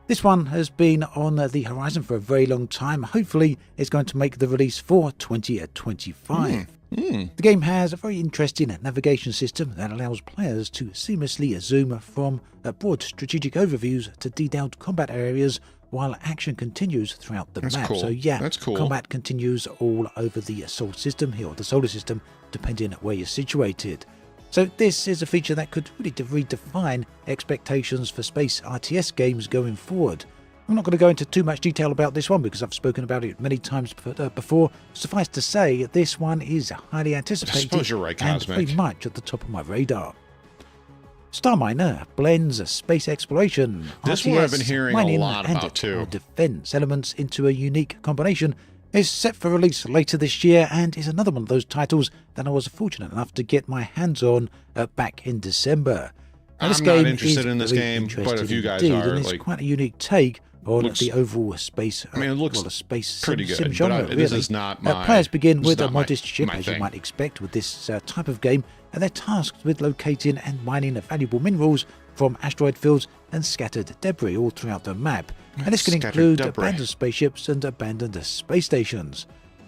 This one has been on the horizon for a very long time. Hopefully, it's going to make the release for 2025. The game has a very interesting navigation system that allows players to seamlessly zoom from broad strategic overviews to detailed combat areas while action continues throughout the That's map. cool. So yeah, That's cool. combat continues all over the solar system here, or the solar system, depending on where you're situated. So this is a feature that could really redefine expectations for space RTS games going forward. I'm not going to go into too much detail about this one because I've spoken about it many times before. Suffice to say, this one is highly anticipated I suppose you're right, and Cosmic. very much at the top of my radar. Star Miner blends space exploration, This one I've been RTS, hearing a mining, lot and about, too. defense elements into a unique combination. It's set for release later this year and is another one of those titles that I was fortunate enough to get my hands on back in December. Now, this I'm not game interested is in this very game, but interesting if you guys indeed, are, and it's like, quite a unique take on looks- the overall space. I mean, it looks a space pretty sim good, but genre. this really. is not my. Players begin this is with a not my- modest ship, my as thing. you might expect with this type of game, and they're tasked with locating and mining valuable minerals from asteroid fields and scattered debris all throughout the map. And this can Scattered include debris. abandoned spaceships and abandoned space stations.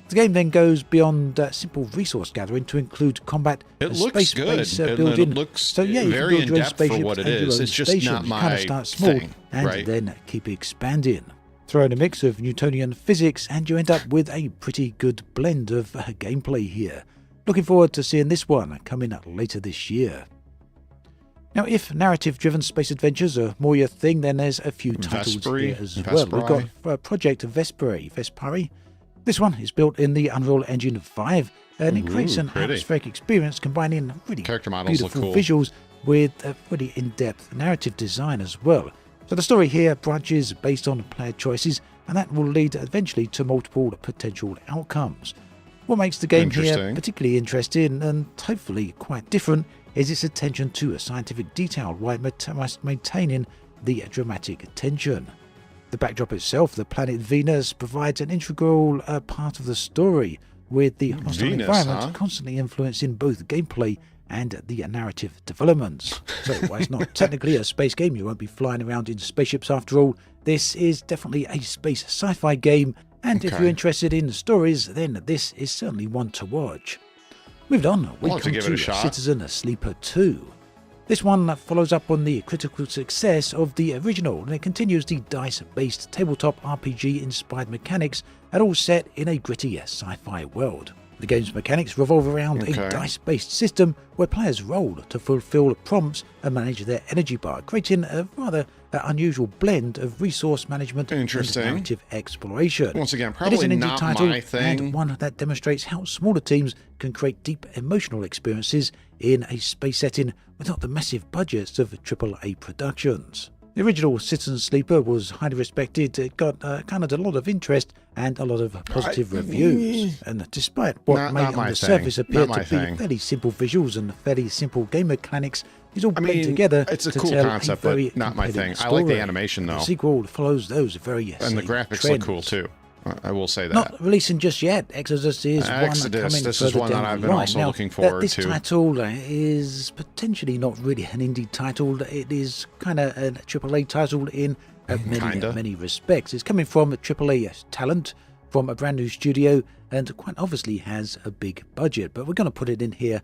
The game then goes beyond simple resource gathering to include combat It and looks space good. base and building. it looks So yeah, you very can in build your own depth for spaceships what it and your is. own It's just stations. not You kind of my start small thing, and right? then keep expanding. Throw in a mix of Newtonian physics and you end up with a pretty good blend of gameplay here. Looking forward to seeing this one coming up later this year. Now, if narrative-driven space adventures are more your thing, then there's a few titles Vespri? here as well. We've Vespri? got Project Vespri. This one is built in the Unreal Engine 5, and it creates Ooh, an pretty. atmospheric experience combining really Character models look beautiful cool. visuals with a really in-depth narrative design as well. So the story here branches based on player choices, and that will lead eventually to multiple potential outcomes. What makes the game here Interesting. particularly interesting and hopefully quite different is its attention to a scientific detail while maintaining the dramatic tension. The backdrop itself, the planet Venus, provides an integral part of the story, with the hostile Venus, environment huh? constantly influencing both gameplay and the narrative developments. So while it's not technically a space game, you won't be flying around in spaceships after all, this is definitely a space sci-fi game, and if Okay. you're interested in stories, then this is certainly one to watch. Moved on, we I'll have to come give it to a shot. Citizen Sleeper 2. This one follows up on the critical success of the original, and it continues the dice-based tabletop RPG-inspired mechanics, and all set in a gritty sci-fi world. The game's mechanics revolve around a dice-based system where players roll to fulfill prompts and manage their energy bar, creating a rather unusual blend of resource management and narrative exploration. Once again, It is probably an indie not title, my thing. and one that demonstrates how smaller teams can create deep emotional experiences in a space setting without the massive budgets of AAA productions. The original Citizen Sleeper was highly respected. It got garnered a lot of interest and a lot of positive reviews. And despite what may on the surface appear to be fairly simple visuals and fairly simple game mechanics, it's all blend together it's a to cool tell concept, a very but not my thing. story. I like the animation, though. The sequel follows those very And the graphics look cool, too. I will say that. Not releasing just yet. Exodus is one coming this further is one down that I've the been line. also Now, looking forward this to. title is potentially not really an indie title. It is kind of a AAA title in many respects. It's coming from a AAA talent, from a brand new studio, and quite obviously has a big budget. But we're going to put it in here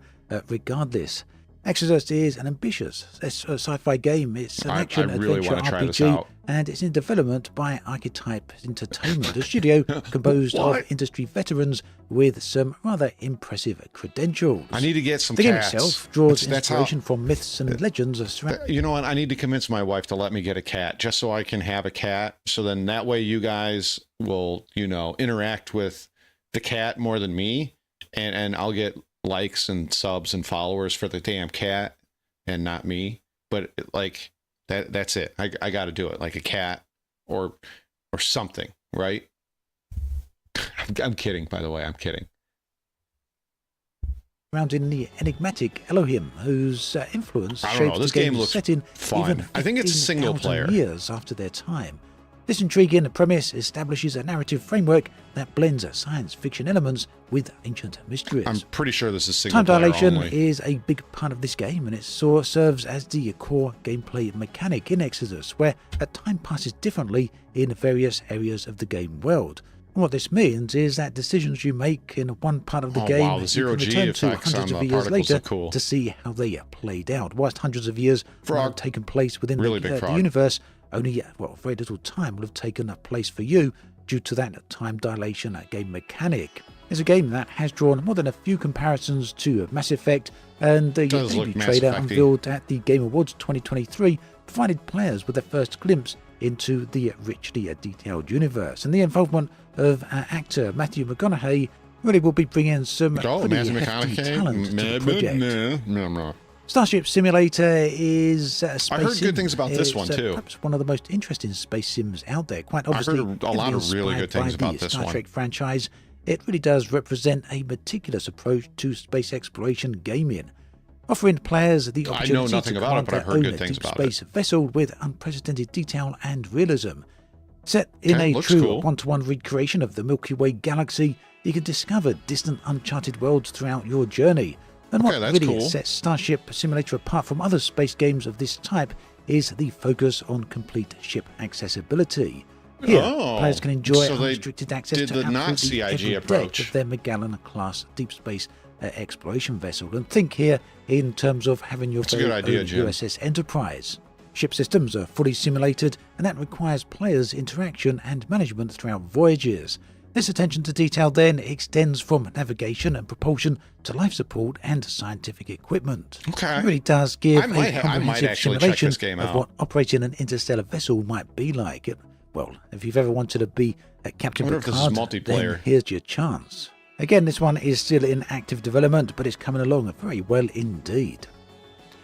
regardless. Exodus is an ambitious sci-fi game. It's an action adventure RPG, and it's in development by Archetype Entertainment, a studio composed of industry veterans with some rather impressive credentials. I need to get some The game cats. itself draws inspiration from myths and legends. You know what? I need to convince my wife to let me get a cat, just so I can have a cat. So then that way you guys will, interact with the cat more than me, and I'll get likes and subs and followers for the damn cat and not me. But that's it. I got to do it, like a cat or something, right? I'm kidding, by the way. I'm kidding. Surrounding the enigmatic Elohim, whose influence shaped the game's setting even I think it's single player. Years after their time. This intriguing premise establishes a narrative framework that blends science fiction elements with ancient mysteries. I'm pretty sure this is single player. Time dilation only. is a big part of this game, and it serves as the core gameplay mechanic in Exodus, where time passes differently in various areas of the game world. And what this means is that decisions you make in one part of the game, the you can return to hundreds of years later to see how they played out. Whilst hundreds of years will have taken place within the universe, only very little time will have taken place for you due to that time dilation game mechanic. It's a game that has drawn more than a few comparisons to Mass Effect, and the debut trailer unveiled at the Game Awards 2023 provided players with their first glimpse into the richly detailed universe. And the involvement of actor Matthew McConaughey really will be bringing some pretty hefty talent to the project. Starship Simulator is a space I heard good things about this one, too. Perhaps one of the most interesting space sims out there. Quite obviously, I heard a lot of really good things about this Star Trek franchise. It really does represent a meticulous approach to space exploration gaming, offering players the opportunity to command their own deep space vessel with unprecedented detail and realism. Set in a true one-to-one recreation of the Milky Way galaxy, you can discover distant, uncharted worlds throughout your journey. And what really sets Starship Simulator apart from other space games of this type is the focus on complete ship accessibility. Here, players can enjoy unrestricted access to absolutely every deck of their Magellan-class deep space exploration vessel. And think here in terms of having your very own USS Enterprise. Ship systems are fully simulated, and that requires players' interaction and management throughout voyages. This attention to detail then extends from navigation and propulsion to life support and scientific equipment. It really does give a comprehensive simulation of what operating an interstellar vessel might be like. If you've ever wanted to be a Captain Picard, then here's your chance. Again, this one is still in active development, but it's coming along very well indeed.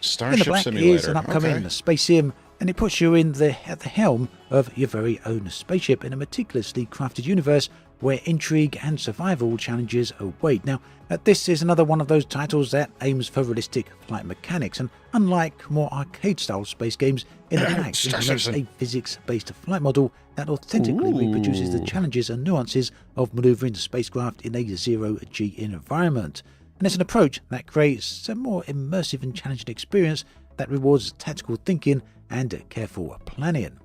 Starship Simulator is an upcoming space sim, and it puts you at the helm of your very own spaceship in a meticulously crafted universe where intrigue and survival challenges await. Now, this is another one of those titles that aims for realistic flight mechanics, and unlike more arcade-style space games, in the fact implements a physics-based flight model that authentically reproduces the challenges and nuances of maneuvering the spacecraft in a zero-G environment. And it's an approach that creates a more immersive and challenging experience that rewards tactical thinking and careful planning.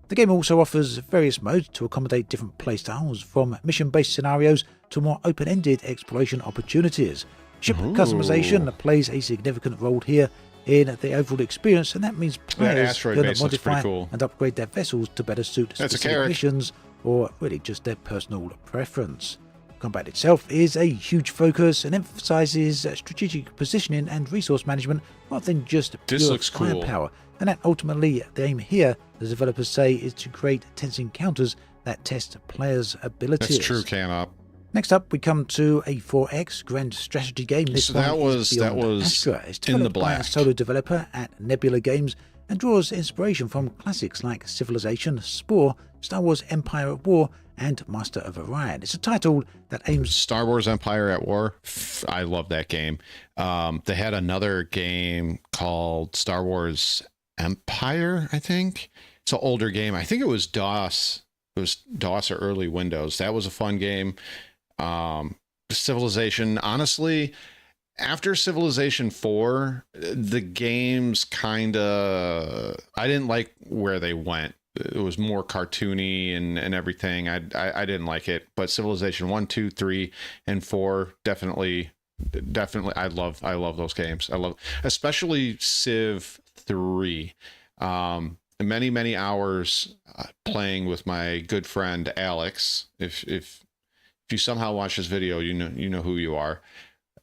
The game also offers various modes to accommodate different playstyles, from mission-based scenarios to more open-ended exploration opportunities. Ship customization plays a significant role here in the overall experience, and that means players asteroid can base looks modify pretty cool. and upgrade their vessels to better suit That's a specific carrack. missions or really just their personal preference. Combat itself is a huge focus and emphasizes strategic positioning and resource management rather than just This pure looks cool. firepower. And that ultimately, the aim here, the developers say, is to create tense encounters that test players' abilities. That's true, Canop. Next up, we come to a 4X grand strategy game. This So one that is was- Beyond that was Astra. It's in the developed by a black. solo developer at Nebula Games and draws inspiration from classics like Civilization, Spore, Star Wars Empire at War, and Master of Orion. It's a title that aims... Star Wars Empire at War. I love that game. They had another game called Star Wars Empire, I think. It's an older game. I think it was DOS. It was DOS or early Windows. That was a fun game. Civilization, honestly, after Civilization 4, the games kind of... I didn't like where they went. It was more cartoony and everything. I didn't like it. But Civilization 1, 2, 3, and 4 definitely I love those games. I love especially Civ 3. Many hours playing with my good friend Alex. If you somehow watch this video, you know who you are.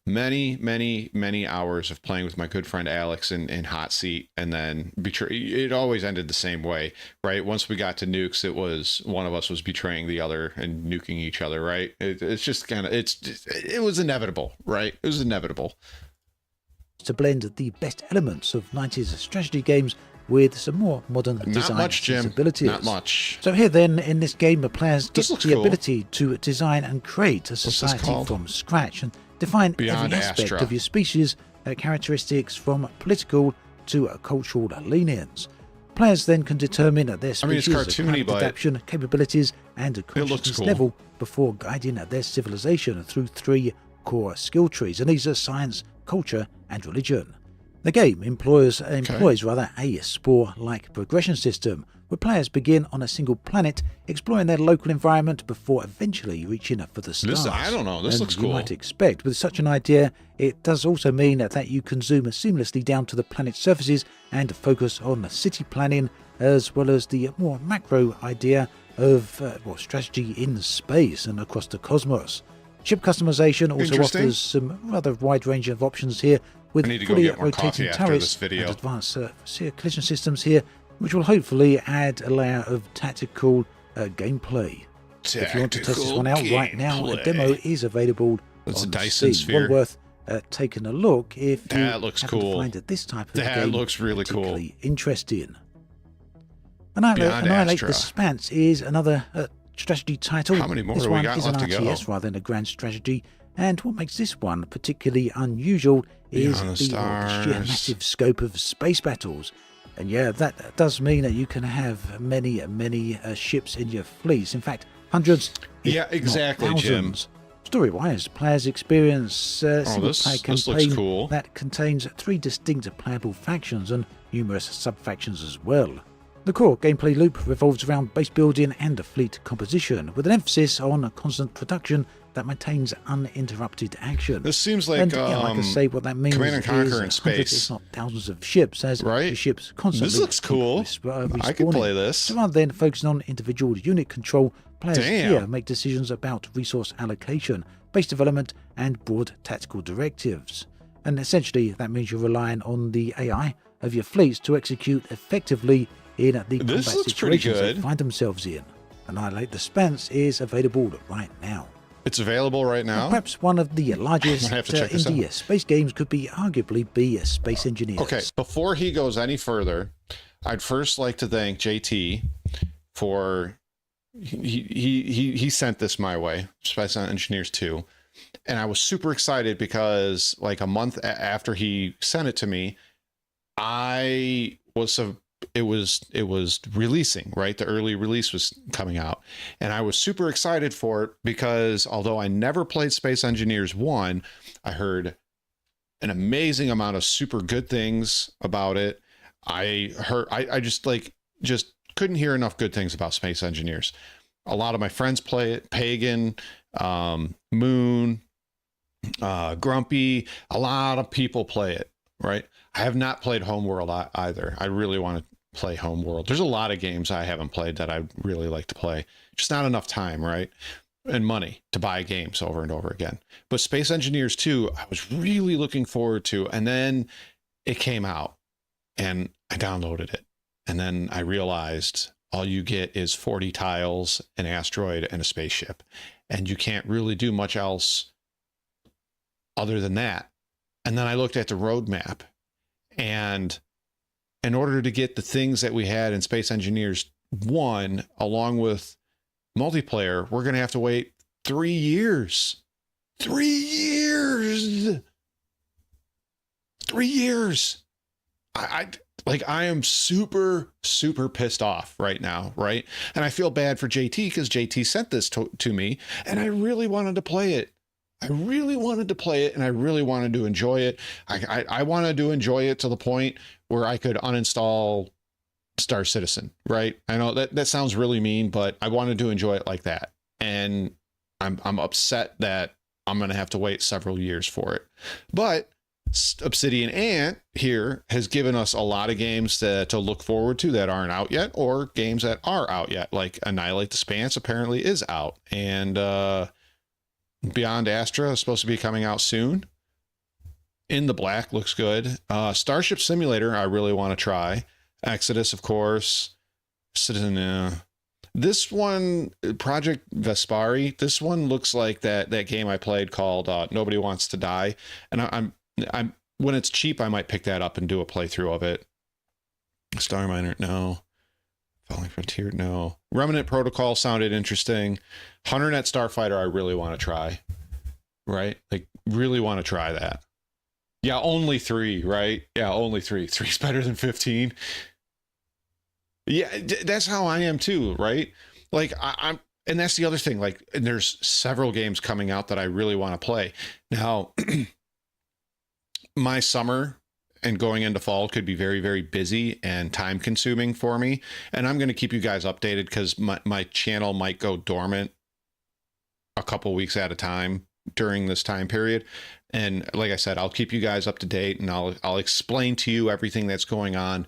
Many hours of playing with my good friend Alex in Hot Seat, and then it always ended the same way, right? Once we got to nukes, it was one of us was betraying the other and nuking each other, right? It's just kind of it was inevitable, right? It was inevitable. to blend the best elements of 90s strategy games with some more modern Not design much, Jim. sensibilities. Not much. So here then, in this game, the players get This the looks cool. ability to design and create a this society called? from scratch and define Beyond every aspect Astra. of your species, characteristics from political to cultural leanings. Players then can determine their I mean, it's species' cartoony, climate but adaptation capabilities and looks consciousness cool. level before guiding their civilization through 3 core skill trees, and these are science, culture, and religion. The game employs a spore-like progression system, where players begin on a single planet, exploring their local environment before eventually reaching for the stars. I don't know. This And looks you cool. might expect, with such an idea, it does also mean that you can zoom seamlessly down to the planet's surfaces and focus on city planning, as well as the more macro idea of strategy in space and across the cosmos. Ship customization also Interesting. offers some rather wide range of options here, with I need to go fully get more coffee rotating after turrets this video. and advanced collision systems here, which will hopefully add a layer of tactical gameplay. If you want to test this one out right now, a demo is available It's a on Dyson Steam. sphere. One worth taking a look if you That looks happen cool. to find that this type of That game looks really cool. particularly interesting. Annihilate Astra. the Expanse is another strategy title. How many more This do we one got is an left to go? RTS rather than a grand strategy, and what makes this one particularly unusual is Beyond the the stars. sheer massive scope of space battles. And yeah, that does mean that you can have many ships in your fleets. In fact, hundreds. if Yeah, not exactly, Jim. thousands. Story-wise, players experience a single-player this looks campaign cool. that contains 3 distinct playable factions and numerous sub-factions as well. The core gameplay loop revolves around base building and fleet composition, with an emphasis on constant production that maintains uninterrupted action. This seems like And yeah, like I say, what that means Command and Conquer is in hundreds, space. if not thousands of ships, as Right? the ships constantly This looks keep cool. I could respawning. play this. So rather than focusing on individual unit control, players Damn. here make decisions about resource allocation, base development, and broad tactical directives. And essentially, that means you're relying on the AI of your fleets to execute effectively in the This combat looks pretty situations they good. find themselves in. Annihilate the Expanse is available right now. It's available right now. Perhaps one of the largest I'm gonna have to check this indie space games could be arguably Space Engineers. Okay, before he goes any further, I'd first like to thank JT for he sent this my way, Space Engineers 2, and I was super excited because like a month after he sent it to me, it was releasing, right? The early release was coming out, and I was super excited for it because although I never played Space Engineers 1, I heard an amazing amount of super good things about it. I just couldn't hear enough good things about Space Engineers. A lot of my friends play it. Pagan, Moon, Grumpy. A lot of people play it, right? I have not played Homeworld either. I really want to play Homeworld. There's a lot of games I haven't played that I'd really like to play. Just not enough time, right? And money to buy games over and over again. But Space Engineers 2, I was really looking forward to. And then it came out and I downloaded it. And then I realized all you get is 40 tiles, an asteroid, and a spaceship. And you can't really do much else other than that. And then I looked at the roadmap, and in order to get the things that we had in Space Engineers 1, along with multiplayer, we're going to have to wait 3 years. 3 years. 3 years. I am super pissed off right now, right? And I feel bad for JT because JT sent this to me, and I really wanted to play it. I really wanted to play it, and I really wanted to enjoy it. I wanted to enjoy it to the point where I could uninstall Star Citizen, right? I know that sounds really mean, but I wanted to enjoy it like that. And I'm upset that I'm going to have to wait several years for it. But Obsidian Ant here has given us a lot of games to look forward to that aren't out yet, or games that are out yet, like Annihilate the Expanse apparently is out, and Beyond Astra is supposed to be coming out soon. In the Black looks good. Starship Simulator I really want to try. Exodus, of course. Citizen. This one, Project Vespari, this one looks like that game I played called Nobody Wants to Die, and I'm when it's cheap I might pick that up and do a playthrough of it. Star Miner, no. Falling Frontier, no. Remnant Protocol sounded interesting. HunterNet Starfighter I really want to try, right? Like, really want to try that. Yeah, only 3, right? Yeah, only 3. 3's better than 15. Yeah, that's how I am too, right? Like, I'm, and that's the other thing. Like, and there's several games coming out that I really want to play. Now, my summer and going into fall could be very, very busy and time consuming for me. And I'm going to keep you guys updated because my channel might go dormant a couple weeks at a time during this time period. And like I said, I'll keep you guys up to date, and I'll explain to you everything that's going on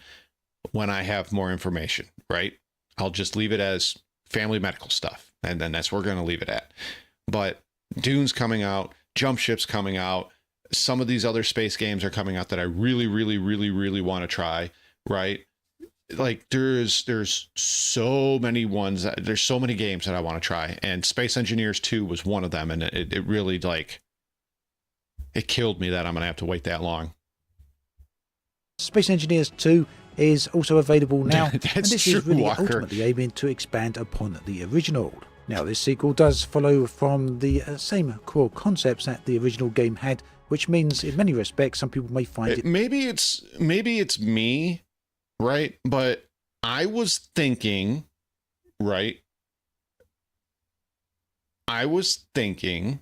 when I have more information, right? I'll just leave it as family medical stuff, and then that's where we're going to leave it at. But Dune's coming out, Jump Ship's coming out. Some of these other space games are coming out that I really want to try, right? Like there's so many ones, there's so many games that I want to try, and Space Engineers 2 was one of them, and it really, like, it killed me that I'm going to have to wait that long. Space Engineers 2 is also available now, and That's this true, is really Walker. ultimately aiming to expand upon the original. Now, this sequel does follow from the same core concepts that the original game had, which means in many respects some people may find it... Maybe it's me, right? But I was thinking, right? I was thinking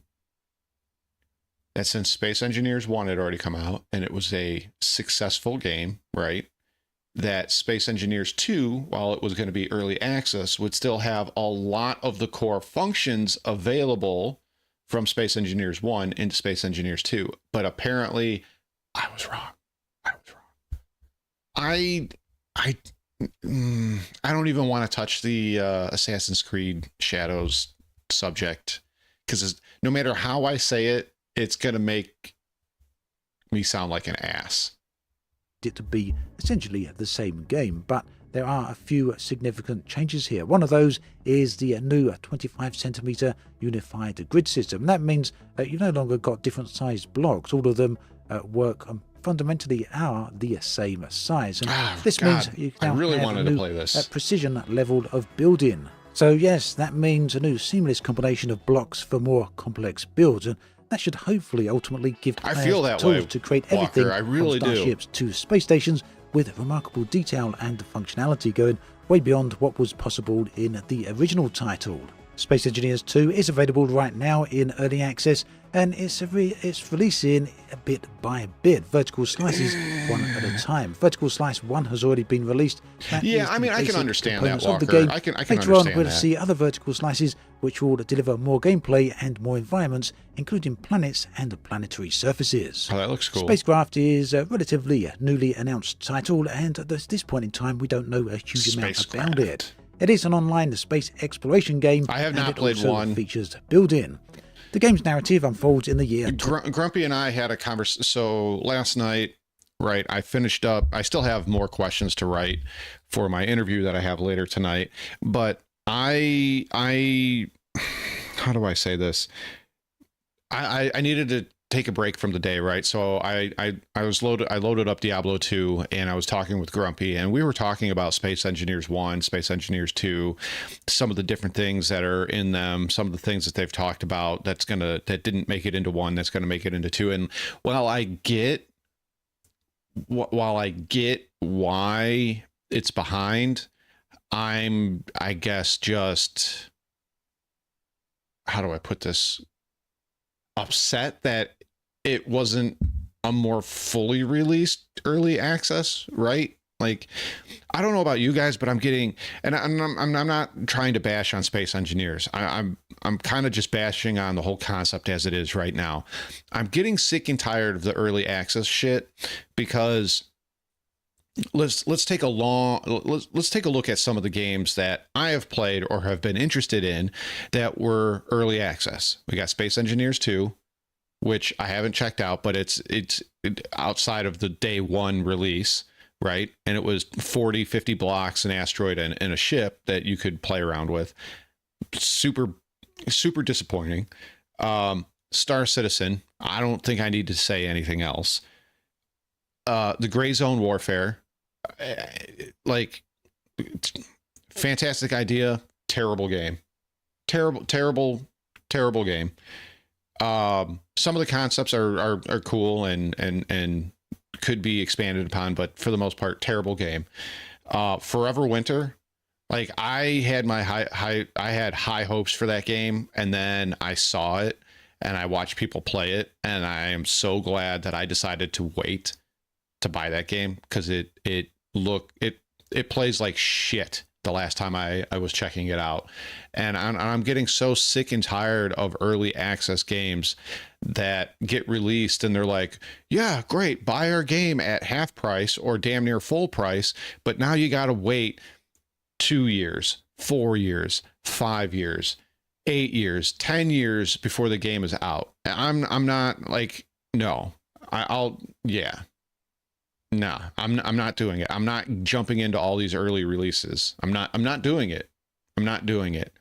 that since Space Engineers 1 had already come out and it was a successful game, right? That Space Engineers 2, while it was going to be early access, would still have a lot of the core functions available from Space Engineers 1 into Space Engineers 2. But apparently I was wrong. I don't even want to touch the Assassin's Creed Shadows subject, because no matter how I say it, it's going to make me sound like an ass. it to be essentially the same game, but there are a few significant changes here. One of those is the new 25cm unified grid system. That means that you've no longer got different sized blocks. All of them work fundamentally are the same size. And this means you now really have wanted a new to play this. precision level of building. So yes, that means a new seamless combination of blocks for more complex builds, and that should hopefully ultimately give players the tools to create everything from starships to space stations with remarkable detail and functionality going way beyond what was possible in the original title. Space Engineers 2 is available right now in early access, and it's releasing a bit by bit, vertical slices one at a time. Vertical Slice 1 has already been released. Yeah, I mean, I can understand that, of the Walker. game. I can Later on, understand we'll that. see other vertical slices which will deliver more gameplay and more environments, including planets and planetary surfaces. Oh, that looks cool. Spacecraft is a relatively newly announced title, and at this point in time, we don't know a huge amount about it. It is an online space exploration game. I have and not it played also one. Features build-in. The game's narrative unfolds in the year. Grumpy and I had a conversation. So last night, right, I finished up. I still have more questions to write for my interview that I have later tonight. But I how do I say this? I needed to take a break from the day, right? So I loaded up Diablo 2, and I was talking with Grumpy, and we were talking about Space Engineers 1, Space Engineers 2, some of the different things that are in them, some of the things that they've talked about that didn't make it into 1, that's going to make it into 2. And while I get why it's behind, I guess just, how do I put this? Upset that it wasn't a more fully released early access, right? Like, I don't know about you guys, but I'm getting, and I'm not trying to bash on Space Engineers. I'm kind of just bashing on the whole concept as it is right now. I'm getting sick and tired of the early access shit, because let's take a look at some of the games that I have played or have been interested in that were early access. We got Space Engineers 2, which I haven't checked out, but it's outside of the day one release, right? And it was 40-50 blocks, an asteroid, and a ship that you could play around with. Super disappointing. Star Citizen, I don't think I need to say anything else. The Gray Zone Warfare, like, fantastic idea, terrible game. Terrible game. Some of the concepts are cool and could be expanded upon, but for the most part, terrible game. Forever Winter, like, I had high hopes for that game, and then I saw it and I watched people play it, and I am so glad that I decided to wait to buy that game, because it plays like shit the last time I was checking it out. And I'm getting so sick and tired of early access games that get released and they're like, yeah, great, buy our game at half price or damn near full price, but now you got to wait 2 years, 4 years, 5 years, 8 years, 10 years before the game is out. I'm not like, no, No, I'm not doing it. I'm not jumping into all these early releases. I'm not doing it. I'm not doing it.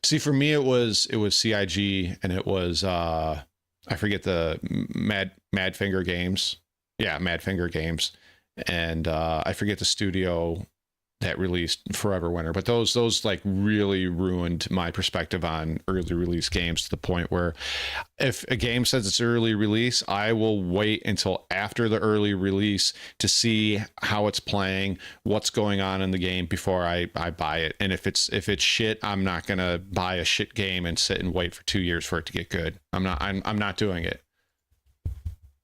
See, for me, it was CIG, and it was I forget the Madfinger Games. Yeah, Madfinger Games, and I forget the studio that released Forever Winter, but those like really ruined my perspective on early release games, to the point where if a game says it's early release, I will wait until after the early release to see how it's playing, what's going on in the game, before I buy it. And if it's shit, I'm not gonna buy a shit game and sit and wait for 2 years for it to get good. I'm not doing it.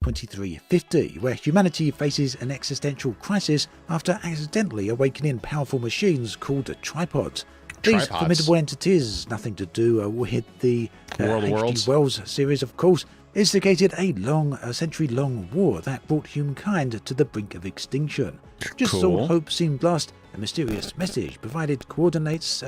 2350, where humanity faces an existential crisis after accidentally awakening powerful machines called tripods. These formidable entities, nothing to do with the H.G. Wells series, of course, instigated a century-long war that brought humankind to the brink of extinction. Just as all hope seemed lost, a mysterious message provided coordinates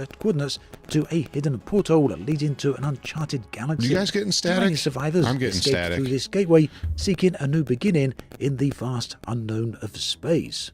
to a hidden portal leading to an uncharted galaxy. You guys getting static? Many survivors I'm getting escaped static through this gateway, seeking a new beginning in the vast unknown of space.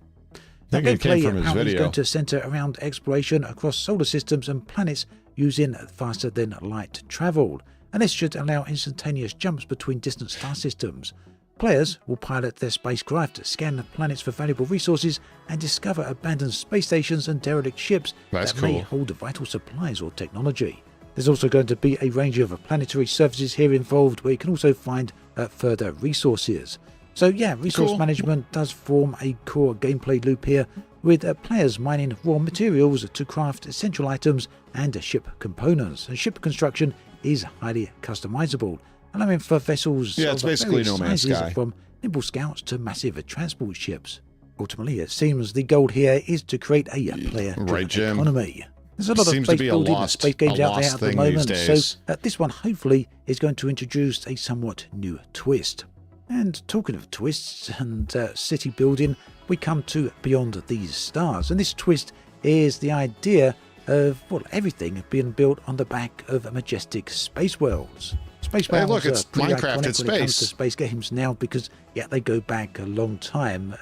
The gameplay apparently is going to centre around exploration across solar systems and planets using faster than light travel, and this should allow instantaneous jumps between distant star systems. Players will pilot their spacecraft, scan the planets for valuable resources, and discover abandoned space stations and derelict ships that may hold vital supplies or technology. There's also going to be a range of planetary surfaces here involved, where you can also find further resources. So yeah, resource management does form a core gameplay loop here, with players mining raw materials to craft essential items and ship components. And ship construction is highly customizable, allowing for vessels Yeah, it's of basically various No Man's sizes, Sky. from nimble scouts to massive transport ships. Ultimately, it seems the goal here is to create a player-driven Right, Jim. economy. There's a lot of Seems to space be a building and lost- space games a out there lost at the thing moment, these so days. this one hopefully is going to introduce a somewhat new twist. And talking of twists and city building, we come to Beyond These Stars, and this twist is the idea of, well, everything being built on the back of majestic space worlds. Space Hey, worlds look, it's are pretty Minecraft iconic in when it comes to space. space games now, because they go back a long time.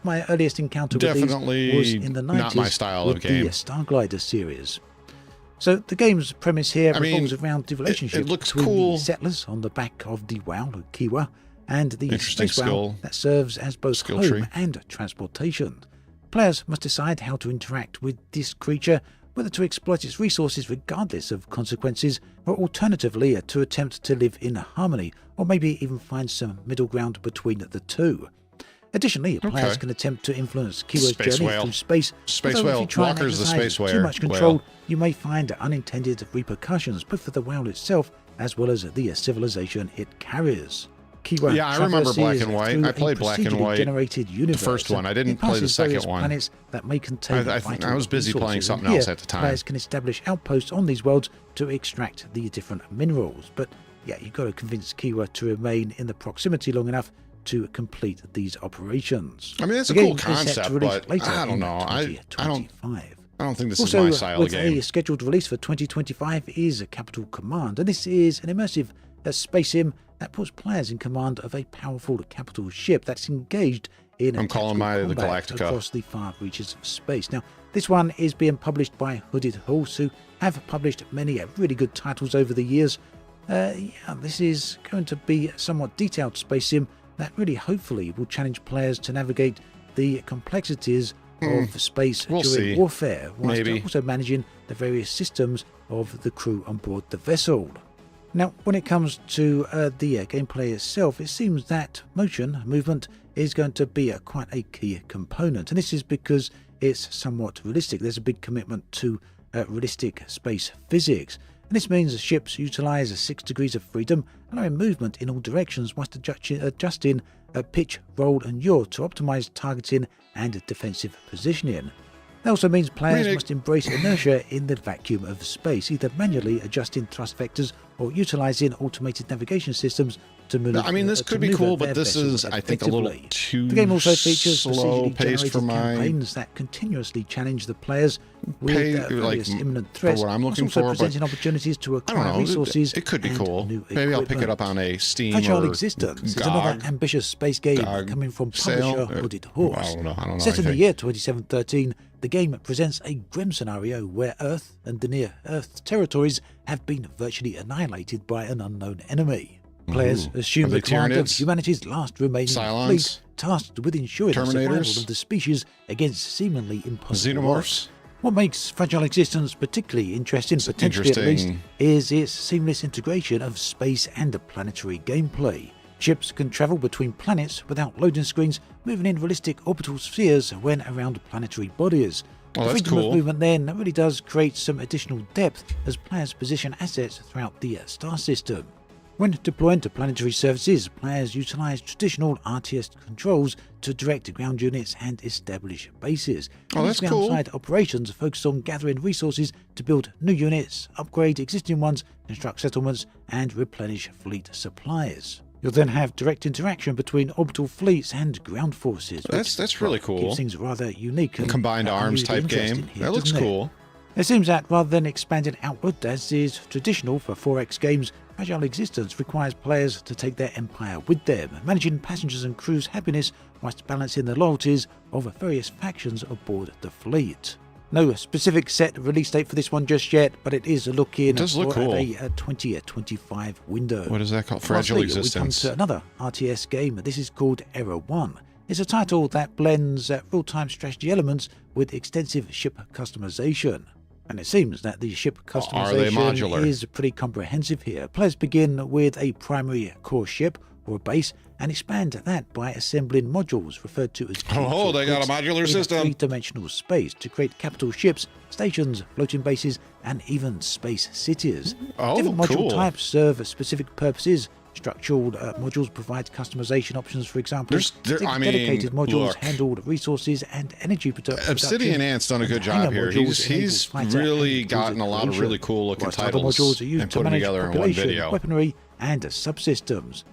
My earliest encounter with Definitely these was in the 90s not my style of with game. the Starglider series. So the game's premise here I mean, revolves around the relationship it looks between cool. the settlers on the back of the WoW, Kiwa, and the Interesting space WoW skill- that serves as both skill home tree. and transportation. Players must decide how to interact with this creature, whether to exploit its resources regardless of consequences, or alternatively to attempt to live in harmony, or maybe even find some middle ground between the two. Additionally, players Okay. can attempt to influence Kiwa's Space journey whale. through space. Space although if whale. you try and Walker's the exercise space too whale. much control, Whale. you may find unintended repercussions, both for the whale itself as well as the civilization it carries. Kiwa Yeah, I remember Black traverses and White. through I a played Black and procedurally White, generated universe. first one. I didn't It play the passes second various one. planets that may contain I vital was busy playing resources, something and else here, at the time. Players can establish outposts on these worlds to extract the different minerals. But yeah, you've got to convince Kiwa to remain in the proximity long enough to complete these operations. I mean, it's The a cool game is set to concept, release but later I don't in know. I don't 2025. think this Also, is my style of with game. a scheduled release for 2025 is Capital Command, and this is an immersive space sim that puts players in command of a powerful capital ship that's engaged in I'm calling tactical the combat Galactica. across the far reaches of space. Now, this one is being published by Hooded Horse, who have published many really good titles over the years. This is going to be a somewhat detailed space sim that really hopefully will challenge players to navigate the complexities of space We'll during see. warfare, whilst Maybe. also managing the various systems of the crew on board the vessel. Now, when it comes to the gameplay itself, it seems that movement is going to be quite a key component, and this is because it's somewhat realistic. There's a big commitment to realistic space physics, and this means the ships utilise 6 degrees of freedom, allowing movement in all directions whilst adjusting pitch, roll and yaw to optimise targeting and defensive positioning. That also means players must embrace inertia in the vacuum of space, either manually adjusting thrust vectors or utilising automated navigation systems to move. I mean, this could be cool, but this is, I think, a little too The game also features slow procedurally paced for generated my campaigns that continuously challenge the players with various imminent for threats, what I'm whilst looking also for. But presenting opportunities to I don't acquire know. resources. It could be and cool. new Maybe I'll pick it up equipment. on a Steam Fragile or Existence is GOG. another ambitious space game GOG coming from sale. publisher Hooded Horse. I don't know Set in the anything. year 2713, the game presents a grim scenario where Earth and the near-Earth territories have been virtually annihilated by an unknown enemy. Players assume Are the they command of Tyranids? humanity's last remaining Cylons? fleet, tasked with ensuring the survival Terminators? of the species against seemingly impossible Xenomorphs? odds. What makes Fragile Existence particularly interesting, potentially at least, interesting. is its seamless integration of space and planetary gameplay. Ships can travel between planets without loading screens, moving in realistic orbital spheres when around planetary bodies. Oh, The that's freedom cool. of movement then really does create some additional depth as players position assets throughout the star system. When deploying to planetary surfaces, players utilise traditional RTS controls to direct ground units and establish bases. Oh, These that's cool. groundside operations focus on gathering resources to build new units, upgrade existing ones, construct settlements, and replenish fleet supplies. You'll then have direct interaction between orbital fleets and ground forces. That's really cool. Keeps things rather unique. And Combined arms unusually type interesting game. here, That looks doesn't it? cool. It seems that rather than expanding outward, as is traditional for 4X games, Fragile Existence requires players to take their empire with them, managing passengers and crew's happiness whilst balancing the loyalties of various factions aboard the fleet. No specific set release date for this one just yet, but it is looking does look for cool. a 2025 window. What is that called? Fragile Lastly, Existence. we come to another RTS game. This is called Error 1. It's a title that blends real-time strategy elements with extensive ship customization. And it seems that the ship Are they customization modular? is pretty comprehensive here. Players begin with a primary core ship, or a base and expand that by assembling modules referred to as Oh, they got a modular in system. Three-dimensional space to create capital ships, stations, floating bases, and even space cities. Oh, Different module cool. types serve specific purposes. Structural modules provide customization options, for example. Dedicated modules look, handle resources and energy production. Obsidian Ant's done a good job here. He's really gotten a lot of really cool looking titles modules are used and to put them manage together in one population, video. weaponry, and subsystems.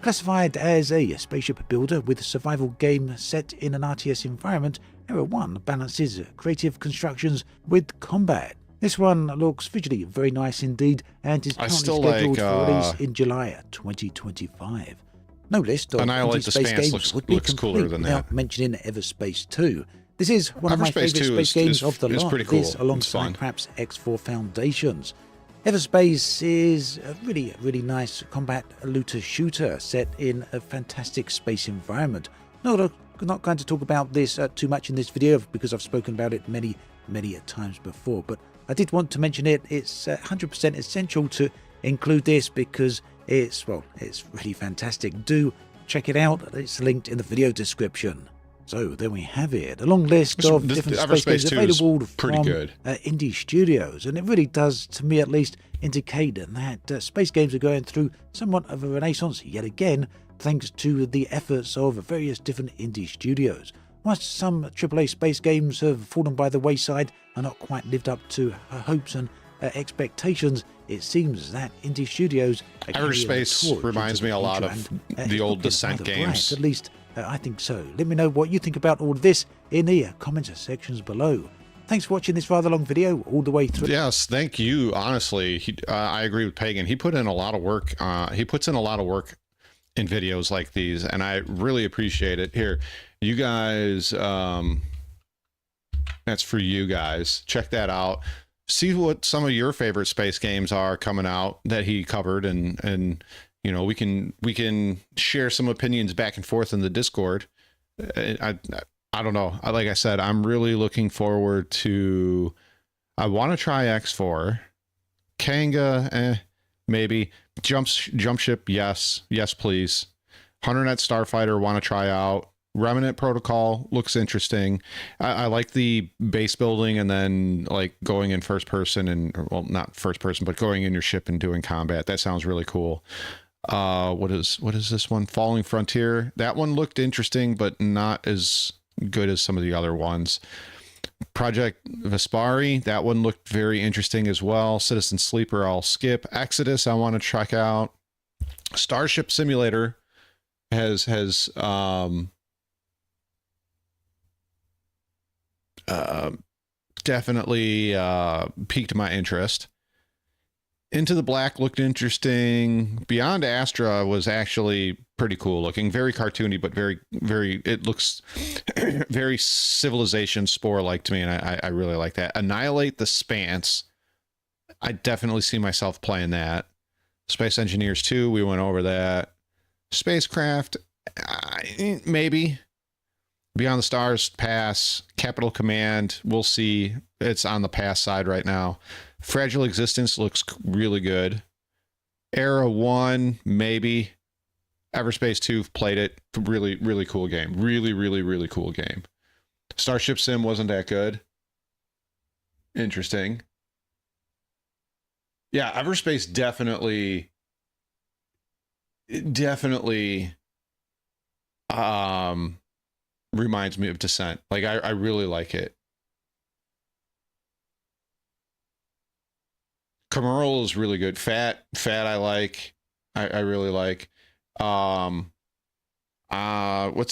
Classified as a spaceship builder with a survival game set in an RTS environment, Era 1 balances creative constructions with combat. This one looks visually very nice indeed and is currently scheduled for release in July 2025. No list of Annihilate the space Spans games would be looks cooler complete than without that. mentioning Everspace 2. This is one of my Everspace favourite 2 space games of the is lot. pretty cool. This It's alongside fun. perhaps X4 Foundations. Everspace is a really nice combat looter shooter set in a fantastic space environment. Not going to talk about this too much in this video because I've spoken about it many times before, but I did want to mention it. It's 100% essential to include this because it's really fantastic. Do check it out. It's linked in the video description. So there we have it, a long list of different space games available from indie studios, and it really does, to me at least, indicate that space games are going through somewhat of a renaissance yet again, thanks to the efforts of various different indie studios. Whilst some AAA space games have fallen by the wayside and not quite lived up to hopes and expectations, it seems that indie studios are Everspace reminds me a lot of the old Descent games. At least I think so. Let me know what you think about all of this in the comments sections below. Thanks for watching this rather long video all the way through. Yes, thank you. Honestly, I agree with Pagan. He put in a lot of work. He puts in a lot of work in videos like these, and I really appreciate it. Here, you guys, that's for you guys. Check that out. See what some of your favorite space games are coming out that he covered, and you know, we can share some opinions back and forth in the Discord. I don't know. Like I said, I'm really looking forward to. I want to try X4, Kanga, maybe jump ship. Yes, please. HunterNet Starfighter want to try out. Remnant Protocol looks interesting. I like the base building and then like going in first person and, well, not first person, but going in your ship and doing combat. That sounds really cool. What is this one? Falling Frontier. That one looked interesting, but not as good as some of the other ones. Project Vespari. That one looked very interesting as well. Citizen Sleeper, I'll skip. Exodus, I want to check out. Starship Simulator has definitely piqued my interest. Into the Black looked interesting. Beyond Astra was actually pretty cool looking. Very cartoony, but very, it looks very Civilization Spore-like to me, and I really like that. Annihilate the Spans. I definitely see myself playing that. Space Engineers 2, we went over that. Spacecraft, maybe. Beyond the Stars, pass. Capital Command, we'll see. It's on the pass side right now. Fragile Existence looks really good. Era 1, maybe. Everspace 2, played it. Really cool game. Really cool game. Starship Sim wasn't that good. Interesting. Yeah, Everspace definitely reminds me of Descent. Like I really like it. Camerl is really good. Fat I like. I really like. What's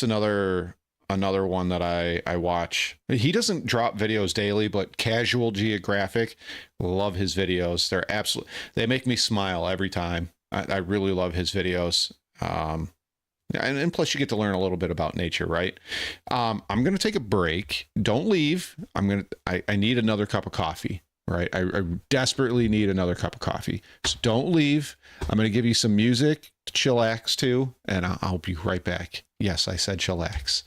another one that I watch? He doesn't drop videos daily, but Casual Geographic, love his videos. They make me smile every time. I really love his videos. And plus you get to learn a little bit about nature, right? I'm going to take a break. Don't leave. I need another cup of coffee, right? I desperately need another cup of coffee. So don't leave. I'm going to give you some music to chillax to, and I'll be right back. Yes, I said chillax.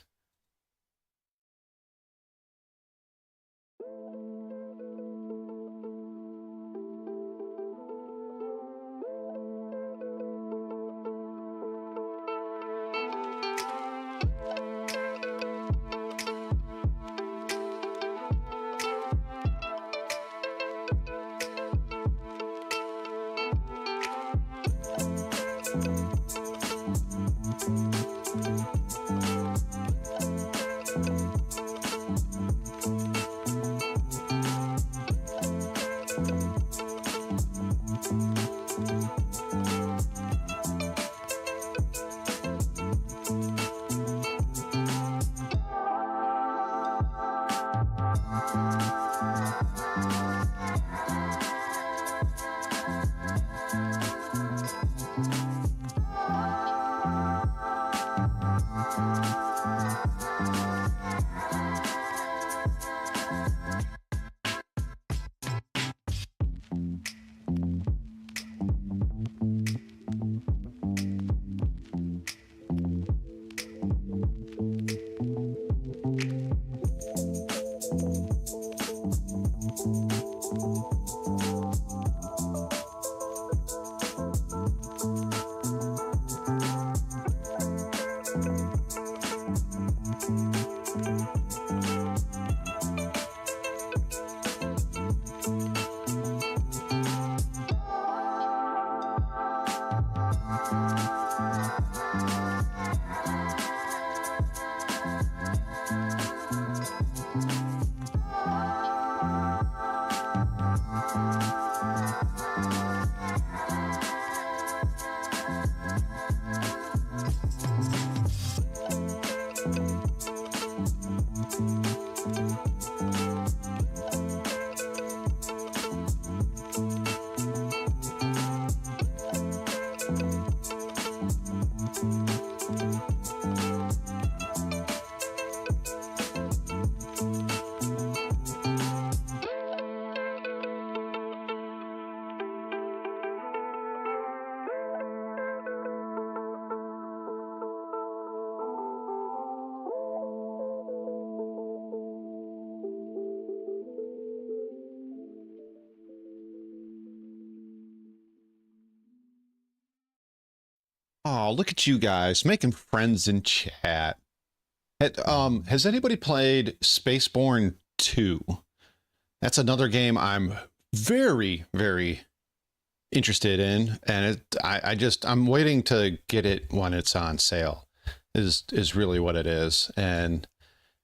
Oh, look at you guys making friends in chat. Has anybody played Spaceborne 2? That's another game I'm very, very interested in, and I'm waiting to get it when it's on sale. Is really what it is, and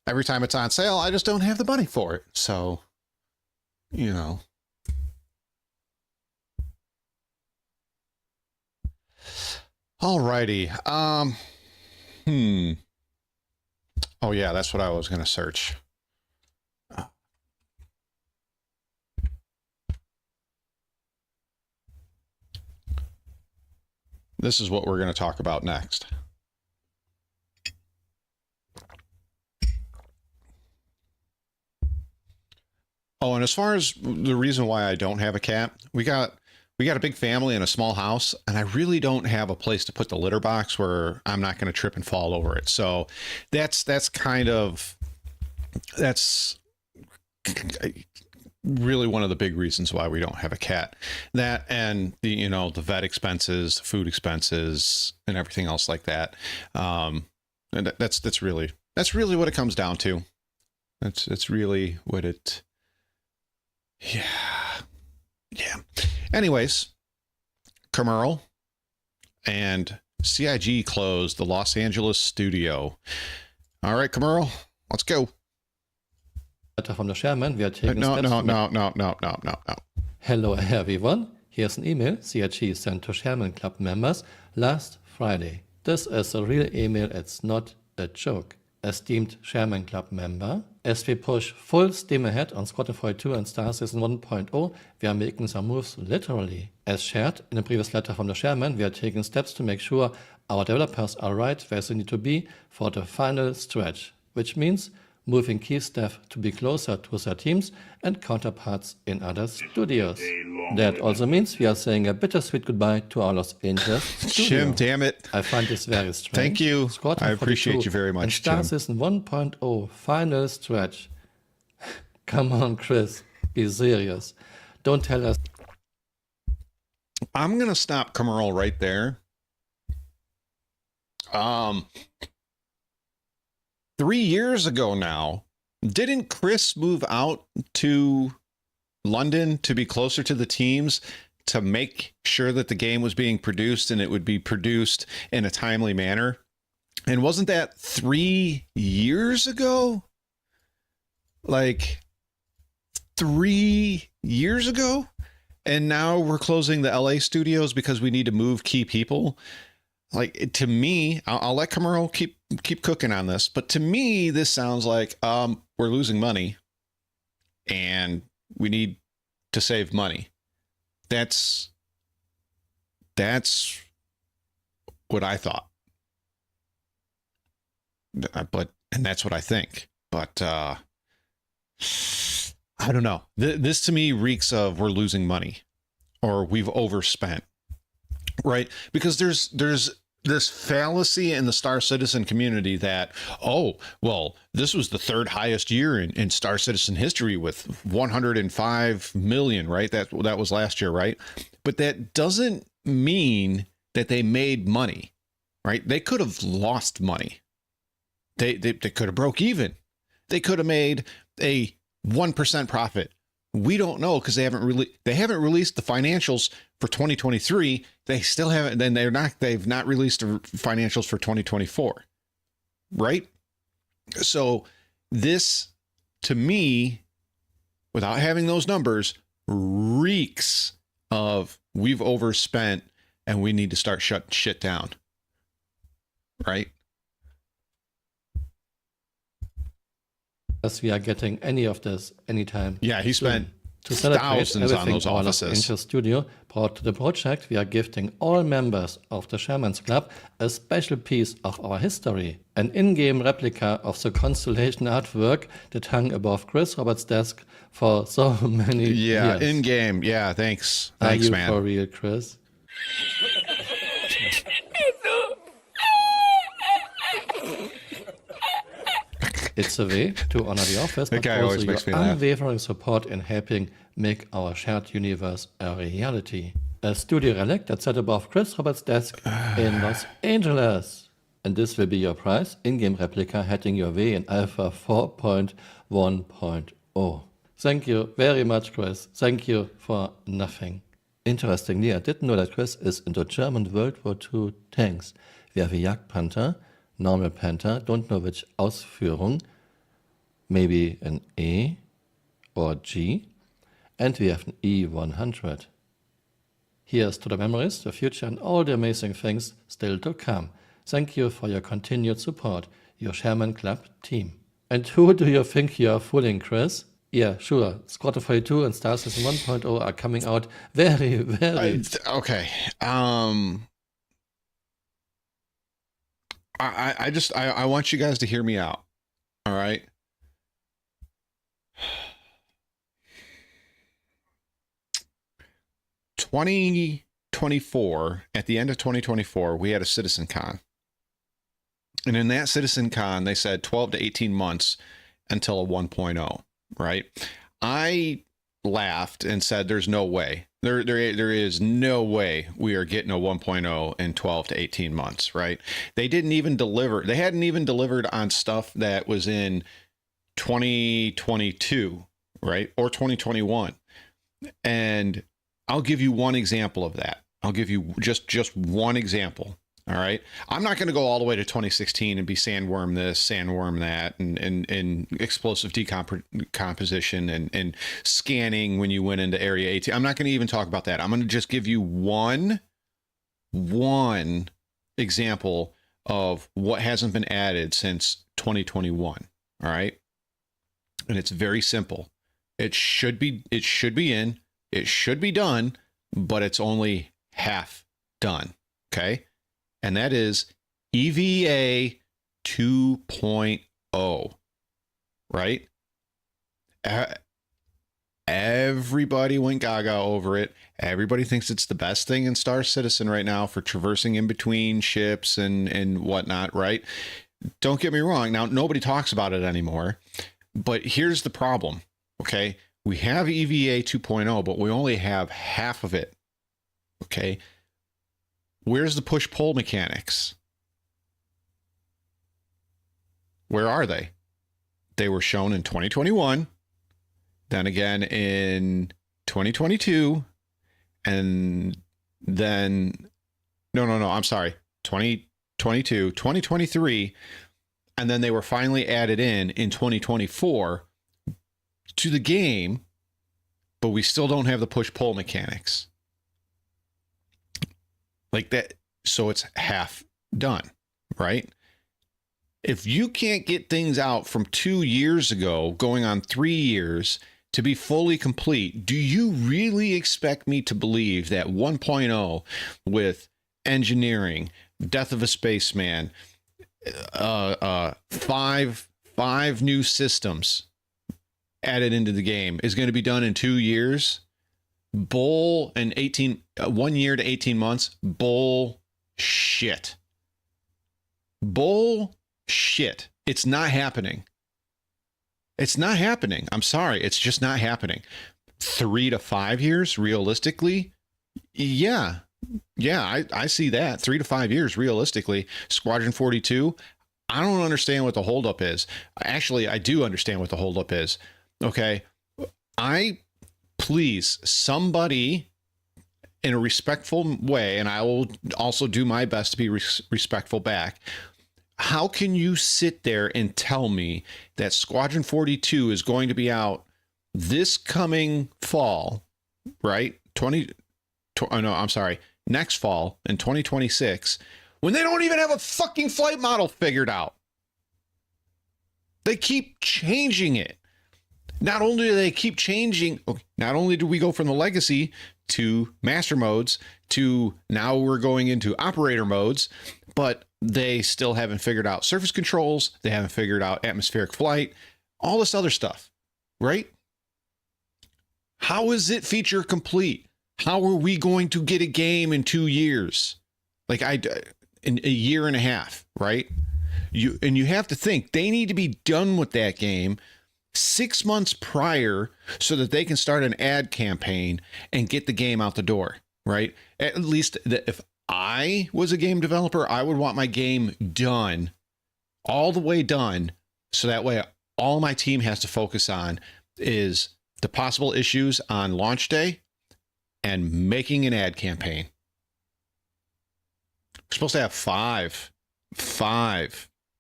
every time it's on sale, I just don't have the money for it. So, you know. Alrighty. Oh yeah, that's what I was gonna search. This is what we're gonna talk about next. Oh, and as far as the reason why I don't have a cat, we got a big family in a small house, and I really don't have a place to put the litter box where I'm not going to trip and fall over it. So that's really one of the big reasons why we don't have a cat. That and the the vet expenses, food expenses, and everything else like that. And that's really what it comes down to. That's really what it. Yeah. Anyways, Commerl and CIG closed the Los Angeles studio. All right, Commerl, let's go. From the chairman, we are taking No. Hello everyone. Here's an email CIG sent to Chairman Club members last Friday. This is a real email, it's not a joke. Esteemed Chairman Club member, as we push full steam ahead on Squadron 42 and Star Citizen 1.0, we are making some moves literally. As shared in a previous letter from the chairman, we are taking steps to make sure our developers are right where they need to be for the final stretch, which means moving key staff to be closer to their teams and counterparts in other studios. That also means we are saying a bittersweet goodbye to our Los Angeles studio. Jim, damn it. I find this very strange. Thank you. Squadron I appreciate 42 you very much, and Star Jim. Citizen 1.0 final stretch. Come on, Chris. Be serious. Don't tell us. I'm gonna stop Commerl right there. 3 years ago now, didn't Chris move out to London to be closer to the teams to make sure that the game was being produced and it would be produced in a timely manner? And wasn't that 3 years ago? Like 3 years ago? And now we're closing the LA studios because we need to move key people. Like, to me, I'll let Commerl keep cooking on this, but to me, this sounds like we're losing money and we need to save money. That's what I thought. And that's what I think. But I don't know. This to me reeks of we're losing money or we've overspent. Right? Because there's this fallacy in the Star Citizen community that, oh, well, this was the third highest year in Star Citizen history with 105 million, right? That was last year, right? But that doesn't mean that they made money, right? They could have lost money. They could have broke even. They could have made a 1% profit. We don't know because they haven't released the financials for 2023, they still haven't, then they've not released the financials for 2024, right? So this, to me, without having those numbers, reeks of we've overspent and we need to start shutting shit down, right? As we are getting any of this anytime. Yeah, he spent to celebrate thousands on everything those our offices. Inter Studio brought to the project, we are gifting all members of the Shamans Club a special piece of our history, an in-game replica of the constellation artwork that hung above Chris Roberts' desk for so many Yeah, years. in-game. Yeah, thanks. Are Thanks, you man. for real, Chris? It's a way to honor the office, but guy also always your makes me laugh. unwavering support in helping make our shared universe a reality. A studio relic that sat above Chris Roberts' desk in Los Angeles. And this will be your prize, in-game replica heading your way in Alpha 4.1.0. Thank you very much, Chris. Thank you for nothing. Interestingly, I didn't know that Chris is into German World War II tanks. We have a Jagdpanther, normal Panther, don't know which Ausführung, maybe an A or G, and we have an E100. Here's to the memories, the future, and all the amazing things still to come. Thank you for your continued support, your Sherman Club team. And who do you think you are fooling, Chris? Yeah, sure. Squadron 42 and Star Citizen 1.0 are coming out very, very... Okay. I want you guys to hear me out. All right. At the end of 2024, we had a Citizen Con. And in that Citizen Con, they said 12 to 18 months until a 1.0, right? I laughed and said, there's no way. There is no way we are getting a 1.0 in 12 to 18 months, right? They didn't even deliver. They hadn't even delivered on stuff that was in 2022, right? Or 2021. And I'll give you one example of that. I'll give you just one example. All right. I'm not going to go all the way to 2016 and be sandworm this, sandworm that, and explosive decomposition and scanning when you went into Area 18. I'm not going to even talk about that. I'm going to just give you one example of what hasn't been added since 2021. All right. And it's very simple. It should be in, it should be done, but it's only half done. Okay. And that is EVA 2.0, right? Everybody went gaga over it. Everybody thinks it's the best thing in Star Citizen right now for traversing in between ships and whatnot, right? Don't get me wrong. Now, nobody talks about it anymore, but here's the problem, okay? We have EVA 2.0, but we only have half of it, okay? Where's the push-pull mechanics? Where are they? They were shown in 2021, then again in 2022, and then, I'm sorry, 2022, 2023, and then they were finally added in 2024 to the game, but we still don't have the push-pull mechanics. Like that, so it's half done, right? If you can't get things out from 2 years ago, going on 3 years, to be fully complete, do you really expect me to believe that 1.0 with engineering, Death of a Spaceman, five new systems added into the game is going to be done in 2 years? Bull and 1 year to 18 months. Bullshit. Bullshit. It's not happening. It's not happening. I'm sorry. It's just not happening. 3 to 5 years, realistically. Yeah. I see that. 3 to 5 years, realistically. Squadron 42. I don't understand what the holdup is. Actually, I do understand what the holdup is. Okay. Please, somebody in a respectful way, and I will also do my best to be respectful back. How can you sit there and tell me that Squadron 42 is going to be out this coming fall, right? Next fall in 2026, when they don't even have a fucking flight model figured out? They keep changing it. Not only do they keep changing, not only do we go from the legacy to master modes to now we're going into operator modes, but they still haven't figured out surface controls. They haven't figured out atmospheric flight, all this other stuff, right? How is it feature complete? How are we going to get a game in 2 years? In a year and a half, right? You have to think they need to be done with that game 6 months prior so that they can start an ad campaign and get the game out the door, right? At least if I was a game developer, I would want my game done, all the way done, so that way all my team has to focus on is the possible issues on launch day and making an ad campaign. We're supposed to have five